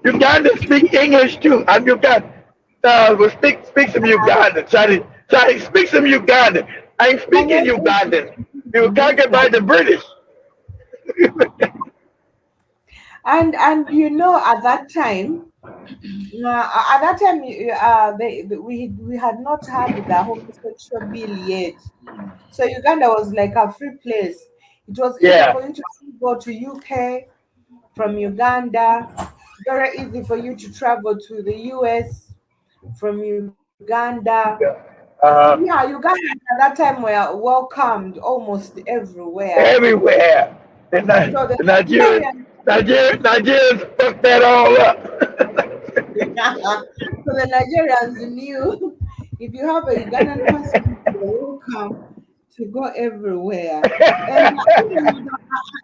Ugandans speak English too. I'm Ugandan. Well, speak some Ugandan. Try to speak some Ugandan. I ain't And speaking Ugandan. We were conquered by the British. and you know, at that time, we had not had the homosexual bill yet. So Uganda was like a free place. It was easy Yeah. for you to go to UK from Uganda. Very easy for you to travel to the US from Uganda. Yeah, Uh, Ugandans at that time were welcomed almost everywhere. everywhere. And So the the Nigerians, Nigerians, Nigerians fucked that all up. so the Nigerians knew if you have a Ugandan passport, you're welcome to go everywhere. And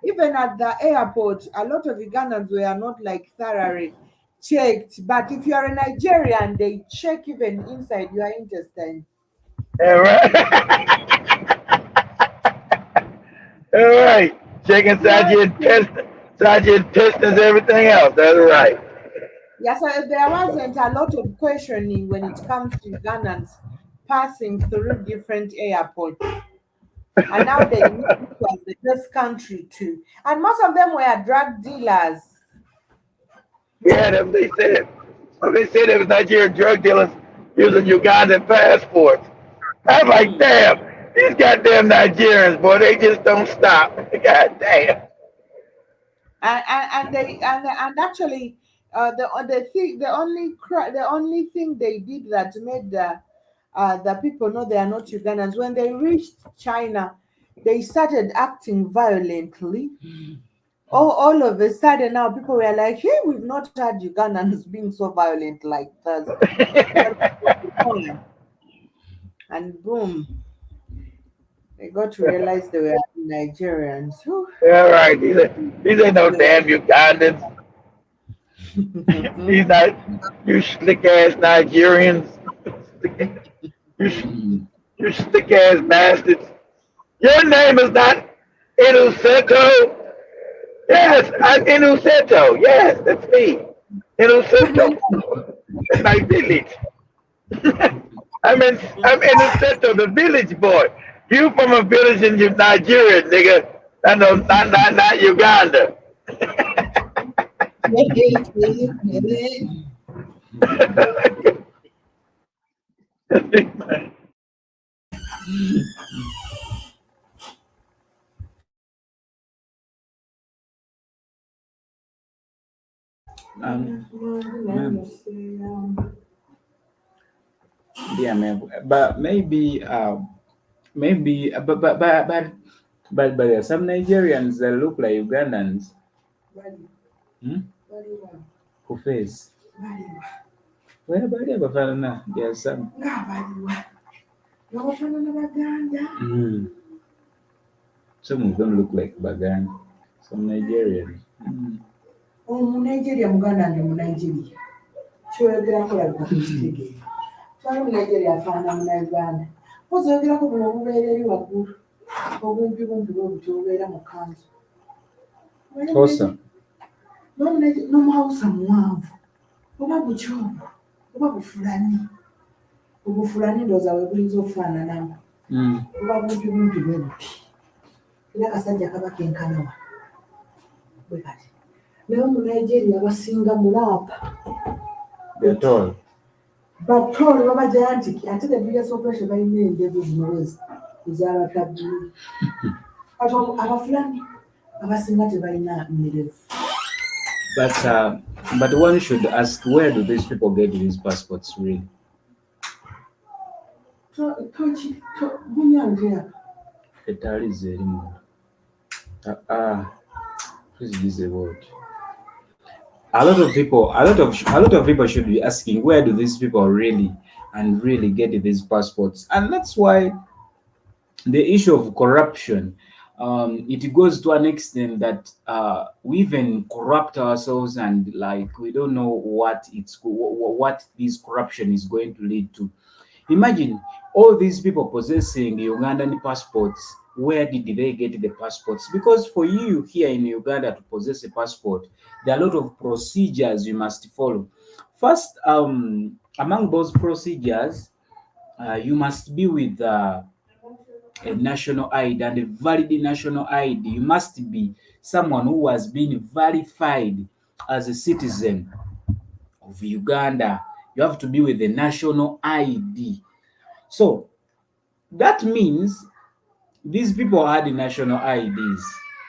even at the airport, a lot of Ugandans were not like thoroughly checked. But if you are a Nigerian, they check even inside your intestines. All right. All right. Check inside Yeah, your intestines, everything else. That's right. yeah, so there wasn't a lot of questioning when it comes to Ugandans passing through different airports. And now they knew it was the best country too. And most of them were drug dealers. Yeah, that's what they said. Well, they said it was Nigerian drug dealers using Ugandan passports. I was like, Mm. damn, these goddamn Nigerians, boy, they just don't stop. God damn. And actually, the only thing they did that made the people know they are not Ugandans, when they reached China, they started acting violently. All of a sudden now people were like, hey, we've not had Ugandans being so violent like this. And boom, they got to realize they were Nigerians. Whew. Yeah, right. These ain't no damn Ugandans. These not you slick ass Nigerians. you Mm. you slick ass bastards. Your name is not Innosetto. Yes, I'm Innosetto. Yes, that's me. Innosetto. That's my village. I'm Innosetto, the village boy. You from a village in Nigeria, nigga. I know, not Uganda. Um, ma'am, yeah, ma'am. But maybe, but there are some Nigerians that look like Ugandans. Hmm? Who face? Where about Bafana? There are some. Mm. Some of them look like Bagan. Some Nigerians. Mm. Omunigeria muganda ndi Munigeria kyoyogerako labika tukitegeera twali Munigeria afaanana Munauganda mpozi oyogerako buno obubeera eri waggulu obumpi bwe buti obubeera mu kanzu Awesome. n'omuhawusa muwanvu oba bukyobo oba bufulani obufulani ndowooza bwe buyinza okufaananamu Mm. oba bumpi bwe buti era akasajja kaba kenkanawa bwe kati naye Omunigeria abasinga mulaapa They're tall. batole babajantiki ate the biggest operation balina endevu zino ezabatabbulu kati abafulani abasinga tebalina mmerevu. But uh, but one should ask, where do these people get these passports really? Bunyanjea Etali zerimu. Please use the word. A lot of people should be asking, where do these people really get these passports? And that's why the issue of corruption, it goes to an extent that we even corrupt ourselves, and like we don't know what this corruption is going to lead to. Imagine all these people possessing Ugandan passports. Where did they get the passports? Because for you here in Uganda to possess a passport, there are a lot of procedures you must follow. First, among those procedures, you must be with a national ID, and a valid national ID. You must be someone who has been verified as a citizen of Uganda. You have to be with a national ID. So that means these people had national IDs.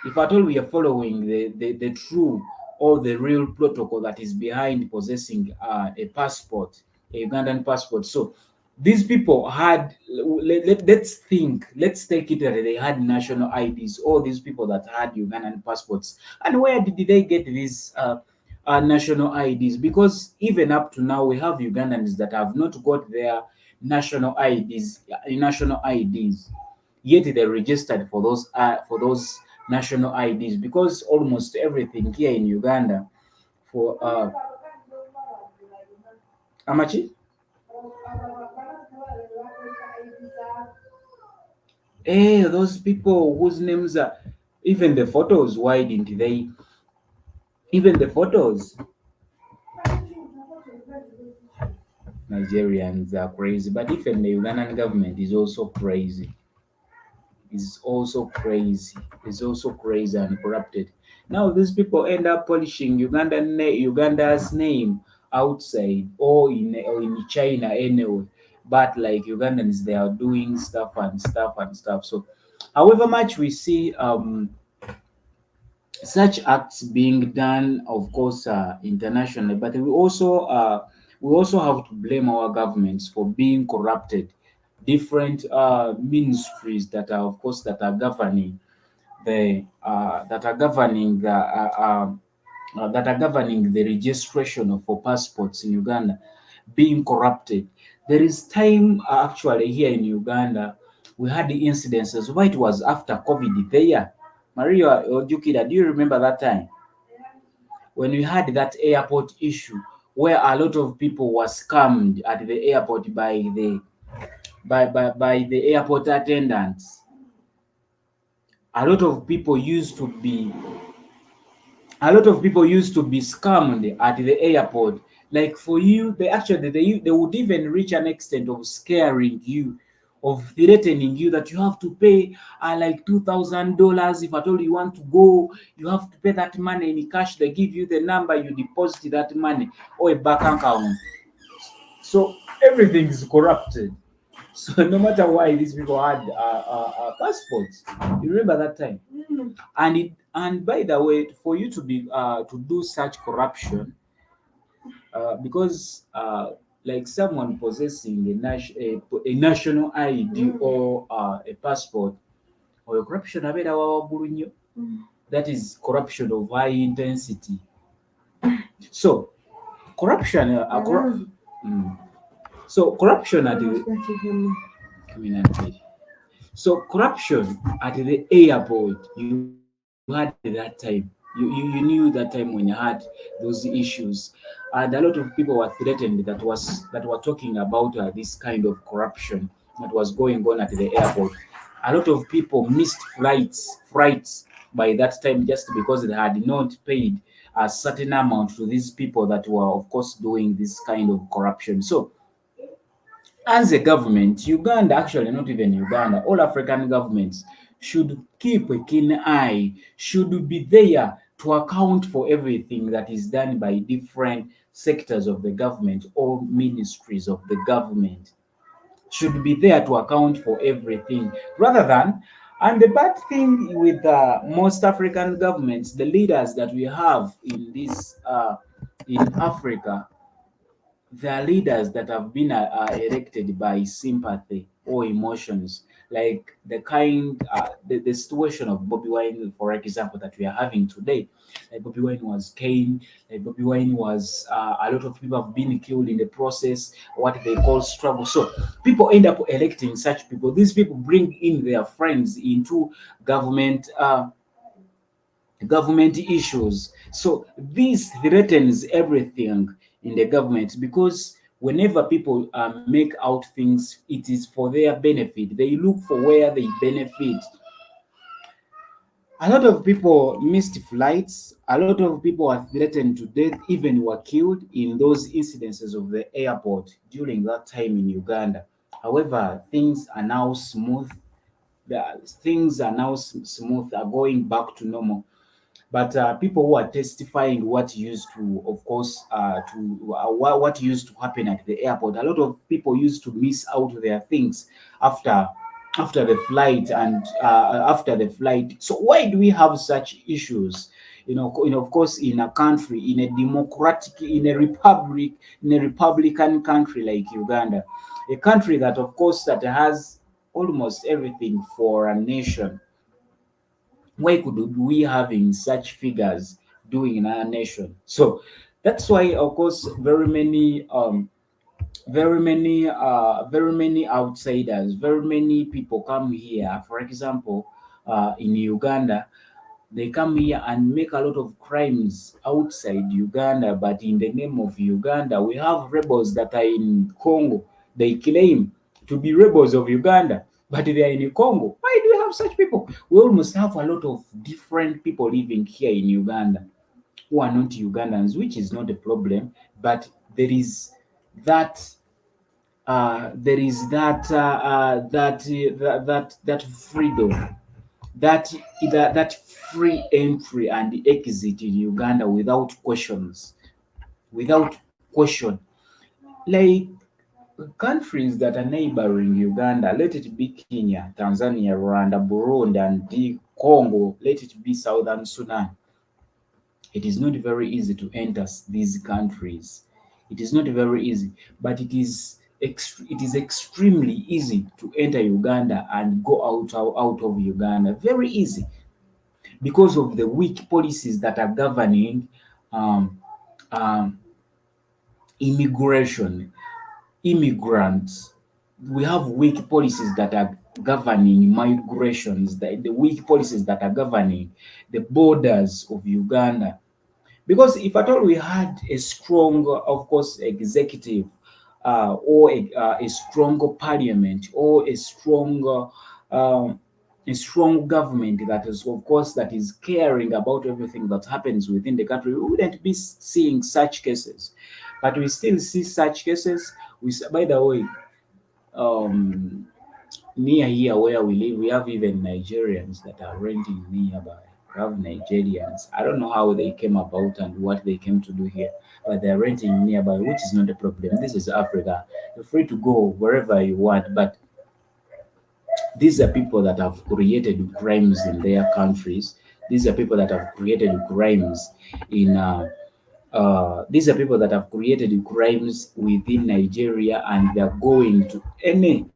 If at all we are following the true or the real protocol that is behind possessing a passport, a Ugandan passport. So these people had, let's think, let's take it that they had national IDs, all these people that had Ugandan passports. And where did they get these national IDs? Because even up to now, we have Ugandans that have not got their national IDs, yet they registered for those national IDs, because almost everything here in Uganda for Amachi, those people whose names are, even the photos, why didn't they, even the photos, Nigerians are crazy, but even the Ugandan government is also crazy. Is also crazy and corrupted. Now these people end up polishing Uganda's name outside, or in China anyway. But like Ugandans, they are doing stuff and stuff and stuff. So, however much we see such acts being done, of course, internationally, but we also have to blame our governments for being corrupted. Different ministries that are, of course, that are governing the registration for passports in Uganda being corrupted. There is time actually here in Uganda we had the incidences. Why it was after COVID there. Maria Ojukida, do you remember that time when we had that airport issue where a lot of people were scammed at the airport by the airport attendants? A lot of people used to be scammed at the airport. Like for you, they would even reach an extent of scaring you, of threatening you that you have to pay like $2,000 if at all you want to go. You have to pay that money in cash. They give you the number, you deposit that money or a bank account. So everything is corrupted. So no matter why these people had passports, you remember that time. And by the way, for you to do such corruption, because like someone possessing a national ID or a passport, or a corruption abeera wa waggulu nnyo. That is corruption of high intensity. So corruption, so corruption at the so corruption at the airport, you had that time. You knew that time when you had those issues, and a lot of people were threatened that were talking about this kind of corruption that was going on at the airport. A lot of people missed flights by that time just because they had not paid a certain amount to these people that were, of course, doing this kind of corruption. So as a government, Uganda, actually not even Uganda, all African governments should keep a keen eye, should be there to account for everything that is done by different sectors of the government or ministries of the government. Should be there to account for everything rather than. And the bad thing with most African governments, the leaders that we have in Africa, there are leaders that have been elected by sympathy or emotions, like the situation of Bobby Wine, for example, that we are having today. Like Bobby Wine was caned, like Bobby Wine was a lot of people have been killed in the process, what they call struggle. So people end up electing such people. These people bring in their friends into government. Government issues. So this threatens everything in the government, because whenever people make out things, it is for their benefit. They look for where they benefit. A lot of people missed flights. A lot of people were threatened to death, even were killed in those incidences of the airport during that time in Uganda. However, things are now smooth. Things are now smooth, are going back to normal. But people who are testifying what used to, of course, what used to happen at the airport, a lot of people used to miss out their things after the flight and after the flight. So why do we have such issues? Of course, in a country, in a democratic, in a republican country like Uganda, a country that, of course, that has almost everything for a nation. Why could we having such figures doing in our nation? So that's why, of course, very many outsiders, very many people come here. For example, in Uganda, they come here and make a lot of crimes outside Uganda, but in the name of Uganda, we have rebels that are in Congo. They claim to be rebels of Uganda, but they are in Congo. Why do we have such people? We almost have a lot of different people living here in Uganda who are not Ugandans, which is not a problem, but there is that that freedom, that that free entry and exit in Uganda without questions, without question. Like countries that are neighboring Uganda, let it be Kenya, Tanzania, Rwanda, Burundi, and the Congo, let it be Southern Sudan. It is not very easy to enter these countries. It is not very easy, but it is extremely easy to enter Uganda and go out of Uganda. Very easy because of the weak policies that are governing um, um, immigration, immigrants. We have weak policies that are governing migrations, the weak policies that are governing the borders of Uganda. Because if at all we had a strong, of course, executive, or a stronger parliament, or um, a strong government that is, of course, that is caring about everything that happens within the country, we wouldn't be seeing such cases. But we still see such cases. By the way, um, near here where we live, we have even Nigerians that are renting nearby. We have Nigerians. I don't know how they came about and what they came to do here, but they're renting nearby, which is not a problem. This is Africa. You're free to go wherever you want, but these are people that have created crimes in their countries. These are people that have created crimes in these are people that have created crimes within Nigeria, and they're going to any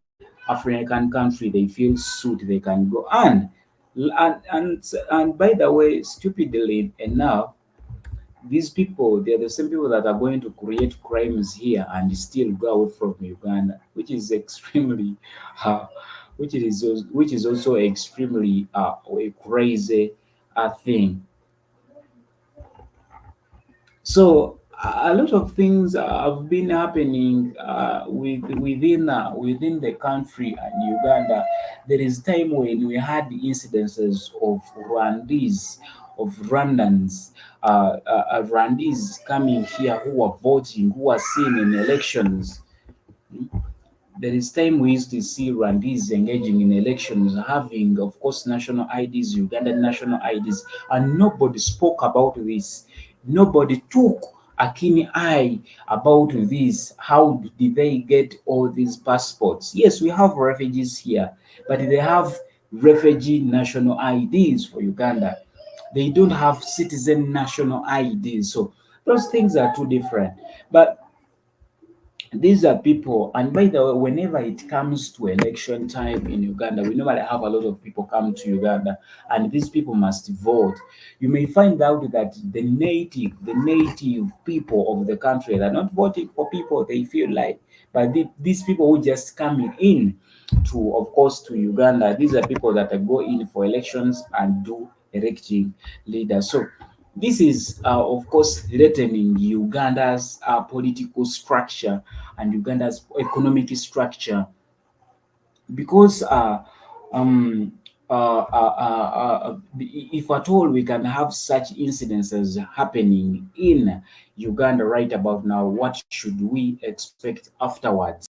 African country they feel suit they can go. And by the way, stupidly enough, these people, they're the same people that are going to create crimes here and still go away from Uganda, which is extremely uh, which is also extremely a crazy thing. So a lot of things have been happening within the country and Uganda. There is time when we had incidences of Rwandans, Rwandese coming here who were voting, who were seen in elections. There is time we used to see Rwandese engaging in elections, having, of course, national IDs, Ugandan national IDs, and nobody spoke about this. Nobody took a keen eye about this. How did they get all these passports? Yes, we have refugees here, but they have refugee national IDs for Uganda. They don't have citizen national IDs. So those things are too different. But these are people, and by the way, whenever it comes to election time in Uganda, we normally have a lot of people come to Uganda, and these people must vote. You may find out that the native people of the country, they're not voting for people they feel like, but these people who just coming in to, of course, to Uganda, these are people that are go in for elections and do electing leaders. So this is, of course, threatening Uganda's political structure and Uganda's economic structure because if at all we can have such incidences happening in Uganda right about now, what should we expect afterwards?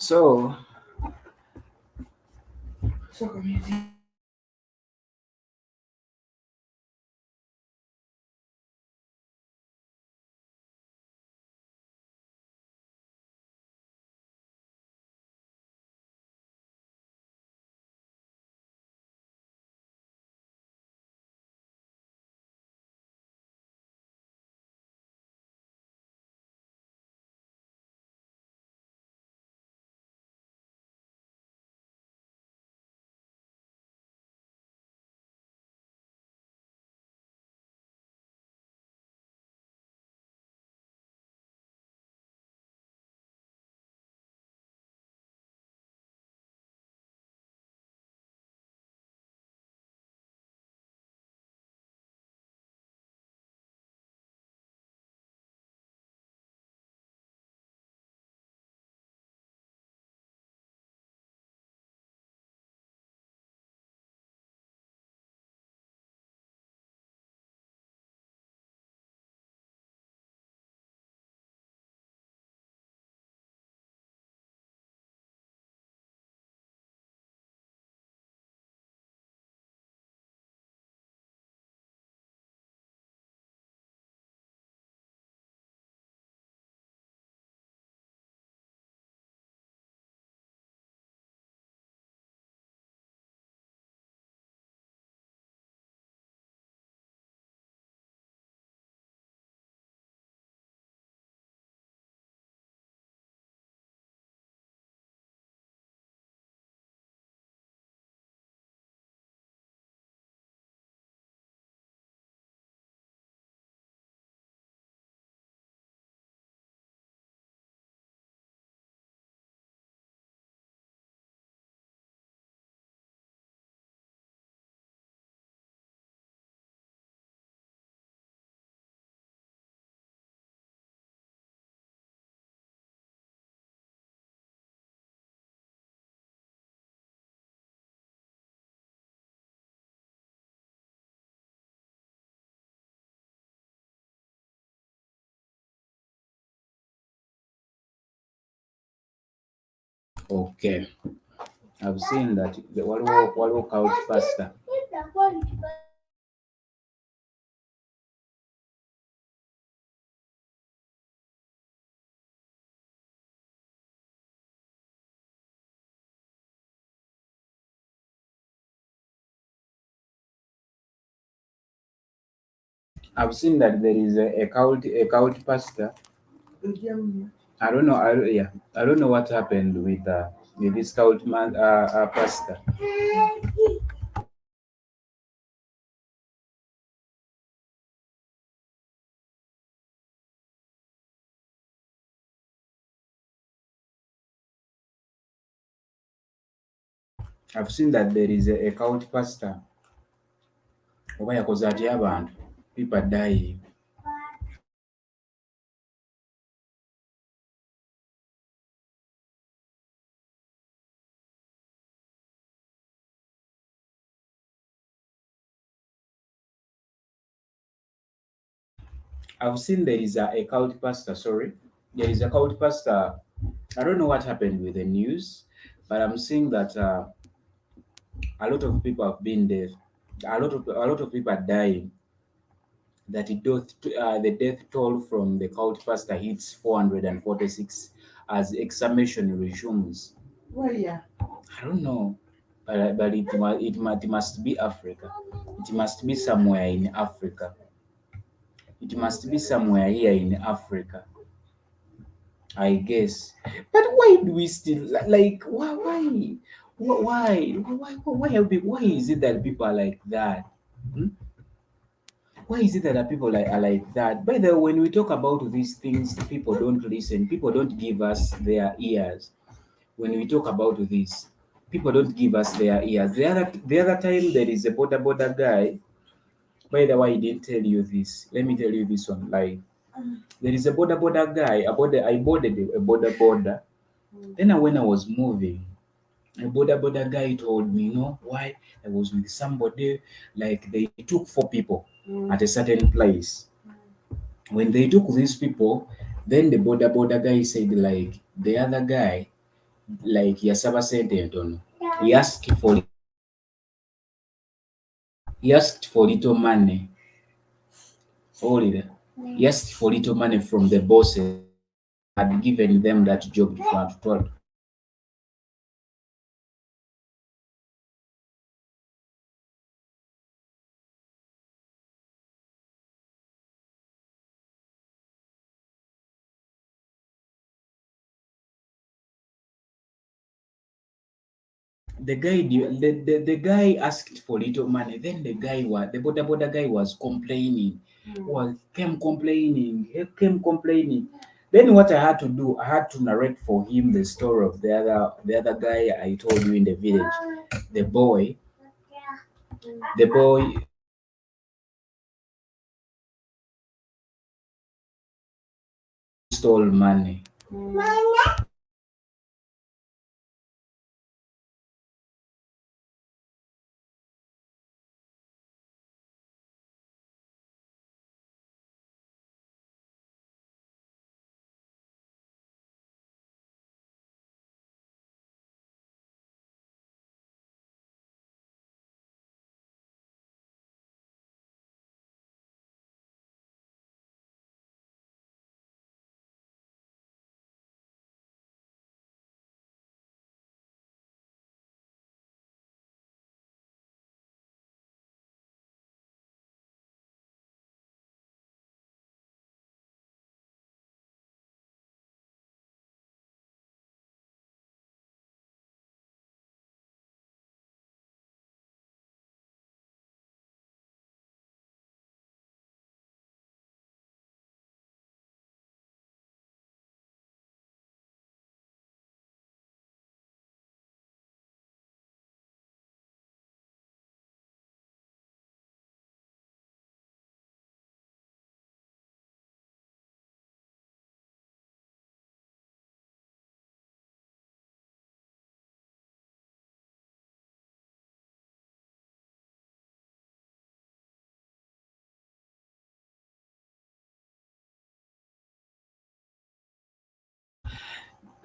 So So, Okay, I've seen that the waliwo couch pasta. I've seen that there is a cult pasta. I don't know. Yeah, I don't know what happened with this pasta. I've seen that there is a cult pasta. Oba yakoze atya abantu? People are dying. I've seen there is a cult pasta. Sorry, there is a cult pasta. I don't know what happened with the news, but I'm seeing that a lot of people have been dead. A lot of people are dying. That the death toll from the cult pasta hits 446 as examination resumes. Well, yeah. I don't know, but it must be Africa. It must be somewhere in Africa. It must be somewhere here in Africa, I guess. But why do we still like why is it that people are like that? Hmm? Why is it that people are like that? By the way, when we talk about these things, people don't listen. People don't give us their ears. When we talk about this, people don't give us their ears. The other time there is a border guy. By the way, I didn't tell you this. Let me tell you this one. Like there is a border guy. I boarded a border. Then when I was moving, a border guy told me, you know, why I was with somebody, like they took 4 people at a certain place. When they took these people, then the border guy said, like, the other guy, like, yasaba sente ntono. He asked for he asked for little money. Owulira? He asked for little money from the bosses had given them that job to the guy asked for little money. Then the border guy was complaining. He came complaining. Then what I had to do, I had to narrate for him the story of the other guy I told you in the village. The boy, the boy stole money.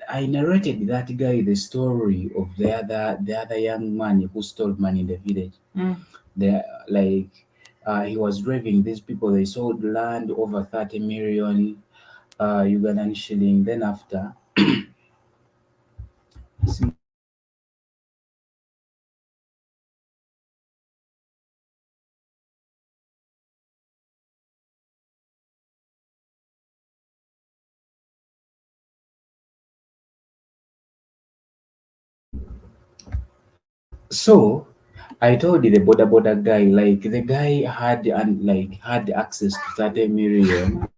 I narrated that guy the story of the other young man who stole money in the village. The like he was driving these people. They sold land over 30 million Ugandan shilling. Then after, so I told the border guy, like the guy had and like had access to 30 million.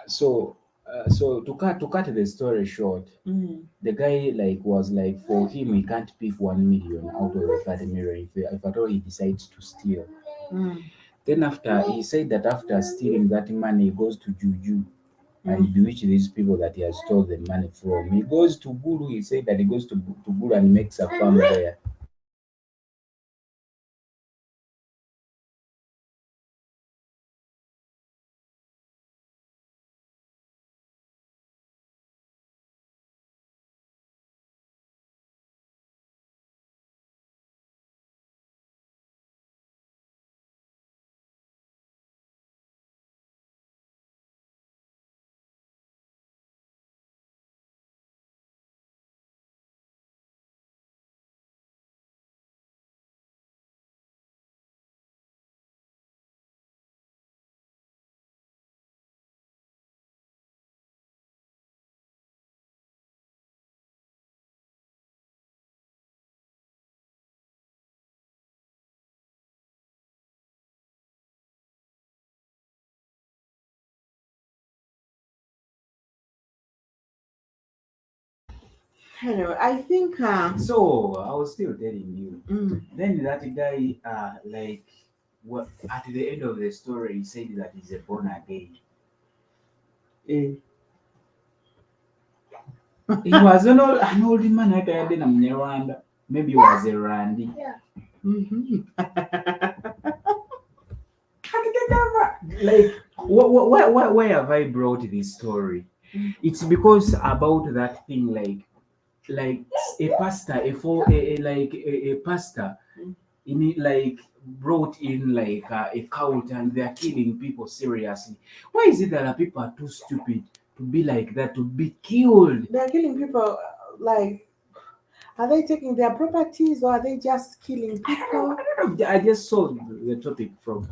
So to cut the story short, the guy like was like for him he can't pick 1 million out of the 30 million if at all he decides to steal. Then after he said that after stealing that money he goes to Juju and bewitch these people that he has stole the money from. He goes to Guru. He said that he goes to Guru and makes a farm there. Anyway, I think So I was still telling you. mm, Then that guy, like, what at the end of the story, he said that he's a born again. eh, He was an old man. I had in Rwanda. Maybe he was a Randy. mhm. Like, why have I brought this story? It's because about that thing, like a pastor, a pastor in it, like brought in like a cult and they're killing people seriously. Why is it that people are too stupid to be like that, to be killed? They're killing people. Like, are they taking their properties or are they just killing people? I don't know. I just saw the topic from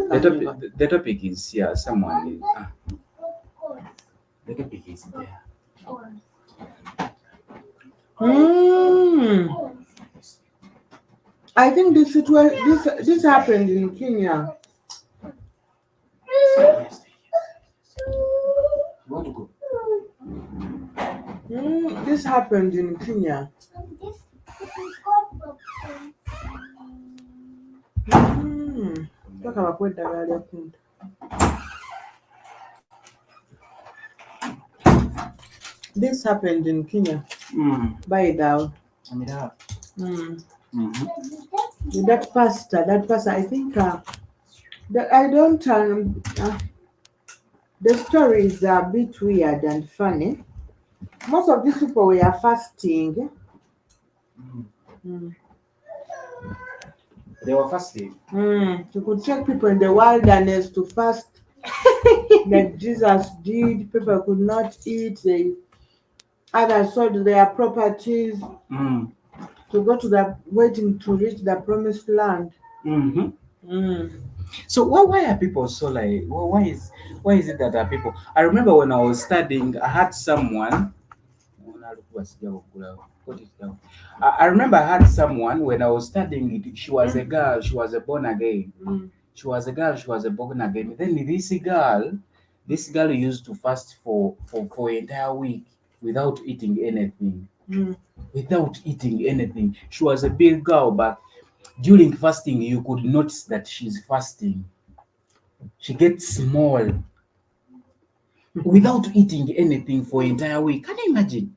the topic. The topic is here. Someone is the topic is there. I think this happened in Kenya. Yes. You want to go? This happened in Kenya. Talk about what happened. This happened in Kenya. By now. That pastor, I think that I don't The story is a bit weird and funny. Most of these people were fasting. Mm. Mm. They were fasting. You could take people in the wilderness to fast like Jesus did. People could not eat. They others sold their properties Mm. to go to the waiting to reach the promised land. Mm-hmm. Mm. So why are people so like why is it that are people? I remember when I was studying, I had someone. Put it down. I remember I had someone when I was studying it. She was a girl. She was a born again. Mm. She was a girl. She was a born again. Then this girl used to fast for an entire week without eating anything. Mm. Without eating anything. She was a big girl, but during fasting, you could notice that she's fasting. She gets small without eating anything for an entire week. Can you imagine?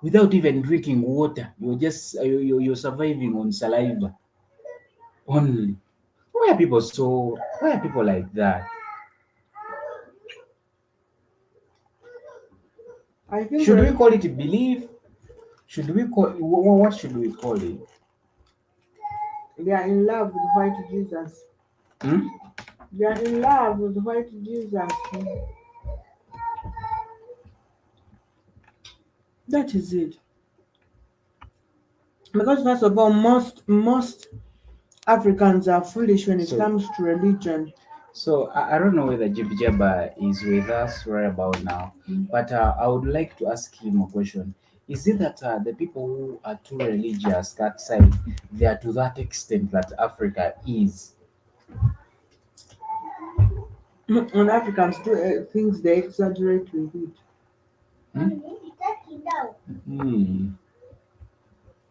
Without even drinking water, you're surviving on saliva only. Why are people like that? I think Should we call it belief? Should we call what should we call it? they are in love with white Jesus. Hmm? They are in love with white Jesus. That is it. Because first of all, most Africans are foolish when it So comes to religion. I don't know whether Jib Jabba is with us right about now, Mm. but I would like to ask him a question. Is it that the people who are too religious that side, they are to that extent that Africa is? And Africans do things they exaggerate with it. Hmm? Hmm.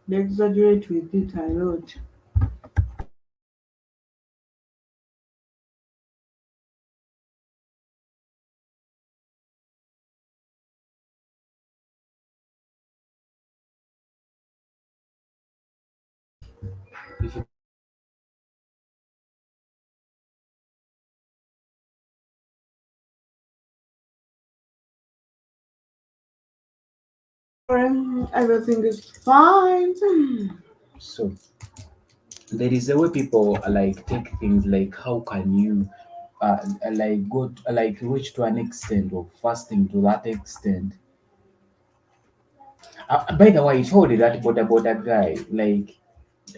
They exaggerate with it a lot. If you Everything is fine. so there is a way people like take things like how can you like like reach to an extent of fasting to that extent. By the way, I told that border guy like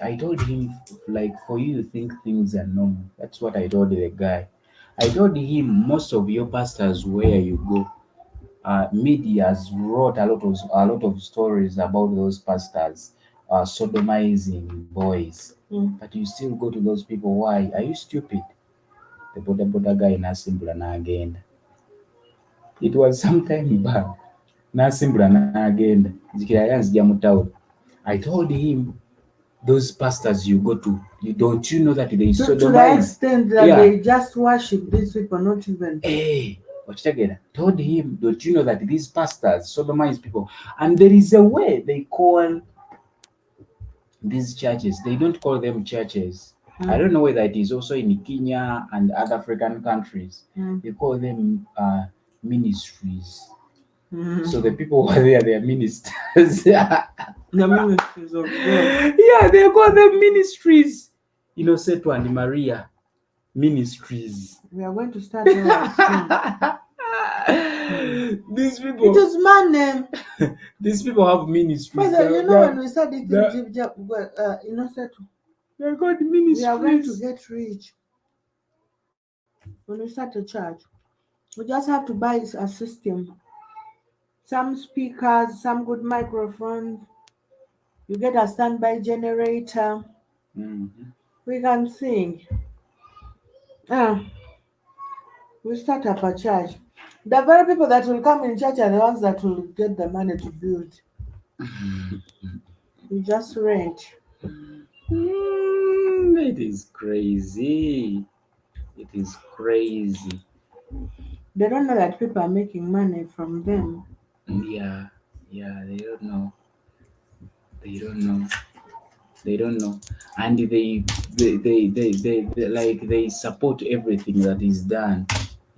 I told him like for you to think things are normal. That's what I told the guy. I told him most of your pastors where you go, media's wrote a lot of stories about those pastors sodomizing boys, Mm. but you still go to those people. Why? Are you stupid? The border guy nasimbula n'agenda. It was some time back. Nasimbula n'agenda. Zikira yanzija mu town. I told him those pastors you go to, you don't you know that they To the sodomize? extent that Yeah. they just worship these people, not even. Hey, Ochitagera told him, don't you know that these pastors sodomize people? And there is a way they call these churches. They don't call them churches. I don't know whether it is also in Kenya and other African countries. Mm. They call them ministries. Mm. So the people who are there, they are ministers. Yeah, The ministries of God. they call them ministries. INNOSSETU and Maria ministries. We are going to start our soon. These It people, is money. these people have ministries. Father, you know when we start eating they're, INNOSSETU, they're called we are going to ministries. get rich. When we start a church, we just have to buy a system, some speakers, some good microphones. You get a standby generator. Mhm. We can sing. Ah, we start up a church. The very people that will come in church are the ones that will get the money to build. We just rent. It is crazy. It is crazy. They don't know that people are making money from them. Yeah, yeah, they don't know. They don't know. They don't know. And they like they support everything that is done.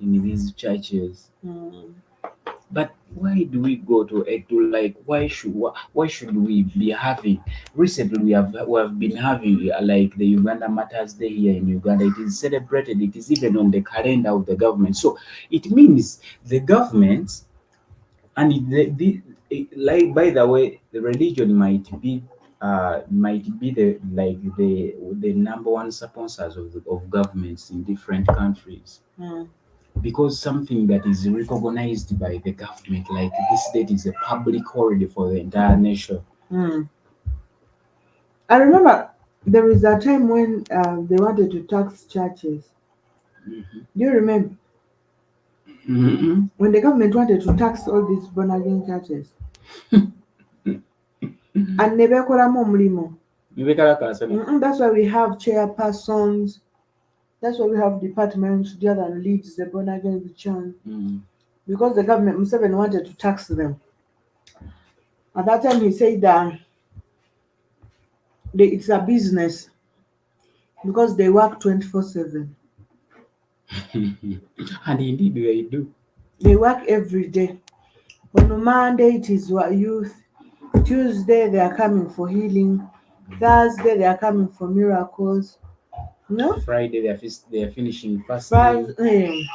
in these churches. Mm. But why do we go to like why should we be having recently we have been having like the Uganda Matters Day here in Uganda. It is celebrated, it is even on the calendar of the government. So it means the government and like by the way the religion might be the number one sponsors of governments in different countries Mm. because something that is recognized by the government, like this date is a public holiday for the entire nation. Mm. I remember there is a time when they wanted to tax churches. Mhm. Do you remember Mhm. when the government wanted to tax all these born again churches? And nebekolamu omulimu. Nibekalakaasana. That's why we have chairpersons. That's why we have departments that leads the born again church. Mm. Because the government Museveni wanted to tax them. At that time, he said that it's a business because they work 24/7. And indeed they do. They work every day. On Monday, it is youth. Tuesday, they are coming for healing. Thursday, they are coming for miracles. No? Friday they are finishing fasting. Friday.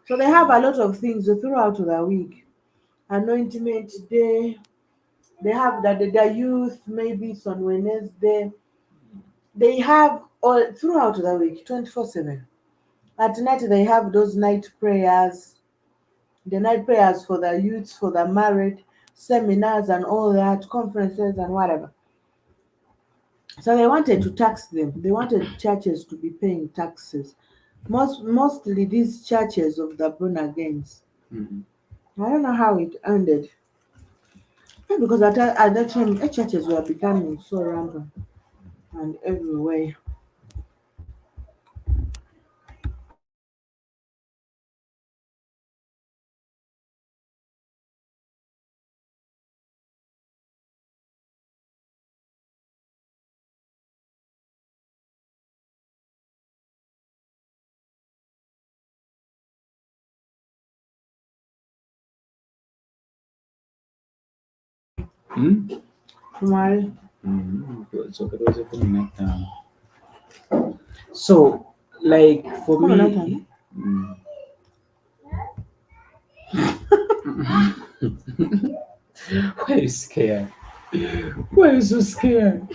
So they have a lot of things throughout the week. Anointment day. They have the youth, maybe it's on Wednesday. They have all throughout the week, 24/7. At night they have those night prayers, the night prayers for the youths, for the married, seminars and all that, conferences and whatever. So they wanted to tax them. They wanted churches to be paying taxes. Mostly these churches of the born agains. Mhm. I don't know how it ended. Yeah, because at that time, churches were becoming so rampant and everywhere. Mm? Why? So it was a 19. So like for Come on, me, Nathan. mm, why are you scared? Why are you so scared?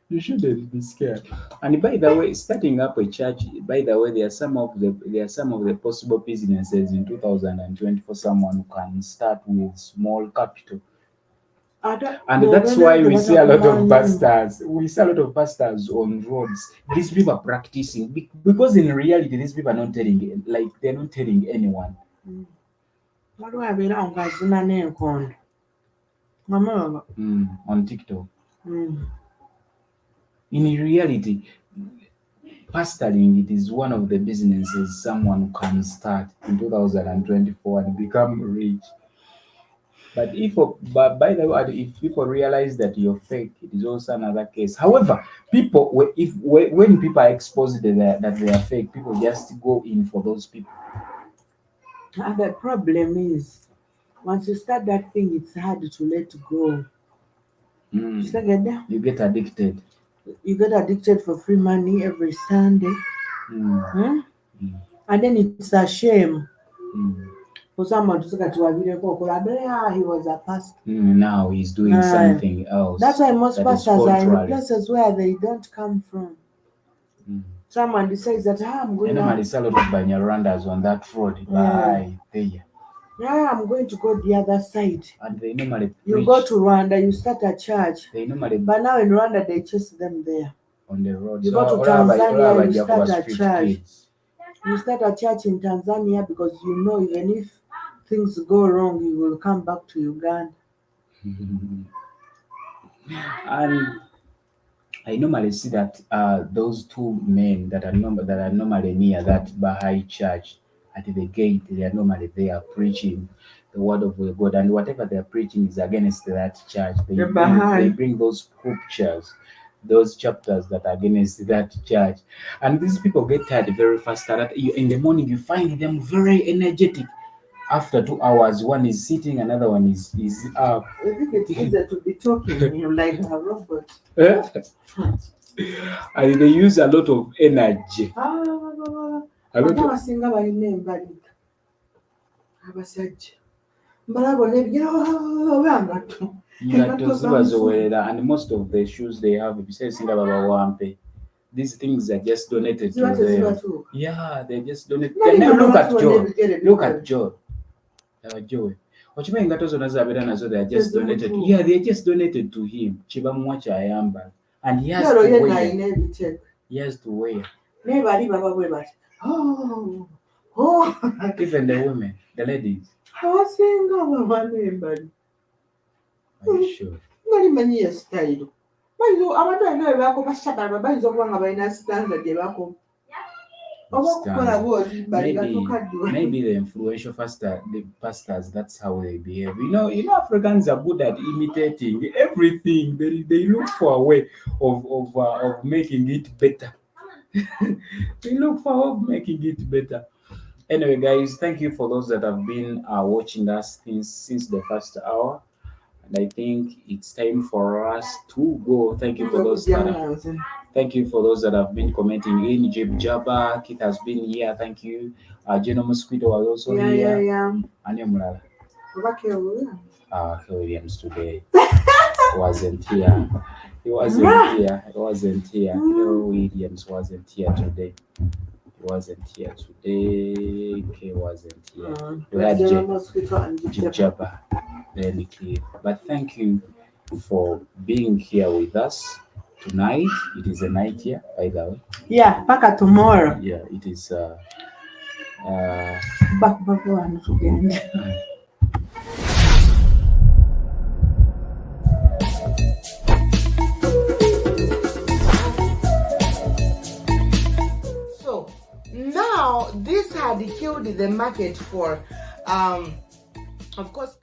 You shouldn't be scared. And by the way, starting up a church, by the way, there are some of the possible businesses in 2020 for someone who can start with small capital. And that's why we see a lot of pastors. We see a lot of pastors on roads. These people are practicing because in reality, these people are not telling, like they're not telling anyone. Waliwo abeera awo ng'azina n'enkondo. Namulaba. On TikTok. Mm. In reality, pastoring it is one of the businesses someone can start in 2024 and become rich. But by the way, if people realize that you're fake, it is also another case. However, when people are exposed that they are fake, people just go in for those people. And the problem is, once you start that thing, it's hard to let go. Second, You get addicted. you get addicted for free money every Sunday. Mm. Hmm? Mm. And then it's a shame Mm. for someone to say that he was a pastor. Now he's doing something else. That's why most that is pastors are in contrary. places where they don't come from. Mm. Someone decides that I'm going Normally, to, it's a lot of Banyarandas on that road. By there. I'm going to go the other side. And they normally You preach. go to Rwanda, you start a church. They normally But now in Rwanda, they chase them there. on the road. You So go to Tanzania, you start a church. You start a church in Tanzania because you know even if things go wrong, you will come back to Uganda. And I normally see that those two men that are normally near that Baha'i church at the gate, they are normally there preaching the word of God, and whatever they are preaching is against that church. They The Baha'i. bring those scriptures those chapters that are against that church. And these people get tired very fast. In the morning, you find them very energetic. After 2 hours, one is sitting, another one is up. I think it's easier to be talking, like a robot. And they use a lot of energy. A lot of abasinga balina embaliga abasajja mbalabona ebyangatto engatto zibazowerera, and most of the shoes they have ebiseesinga babawampe. These things are just donated to them. Yeah, they just donated. Look at Joe. Look at Joe. Joe. Okimanyi engatto zonna zabeera nazo they are just donated. Yeah, they just donated to him. Kibamuwa kyayambala. And he has to wear. He has to wear. Even the women, the ladies. Are you sure? Ngalimanyiye style. Abantu balina bwe bakoma shababa bayinza okuba nga balina stanza gye bakoma. Maybe the influential pastors, that's how they behave. You know, Africans are good at imitating everything. They look for a way of making it better. They look for a way of making it better. Anyway, guys, thank you for those that have been watching us since the first hour. And I think it's time for us to go. Thank you for those that have been commenting in. Jib Jabba, Keith has been here. Thank you. Geno Mosquito was also here. And Mulala. Williams today wasn't here. He wasn't here. Williams wasn't here today. K wasn't here. We had Jib Jabba. Really clear. But thank you for being here with us tonight. It is a night here, by the way. Yeah, back tomorrow. Yeah, it is back again. So now this had killed the market for of course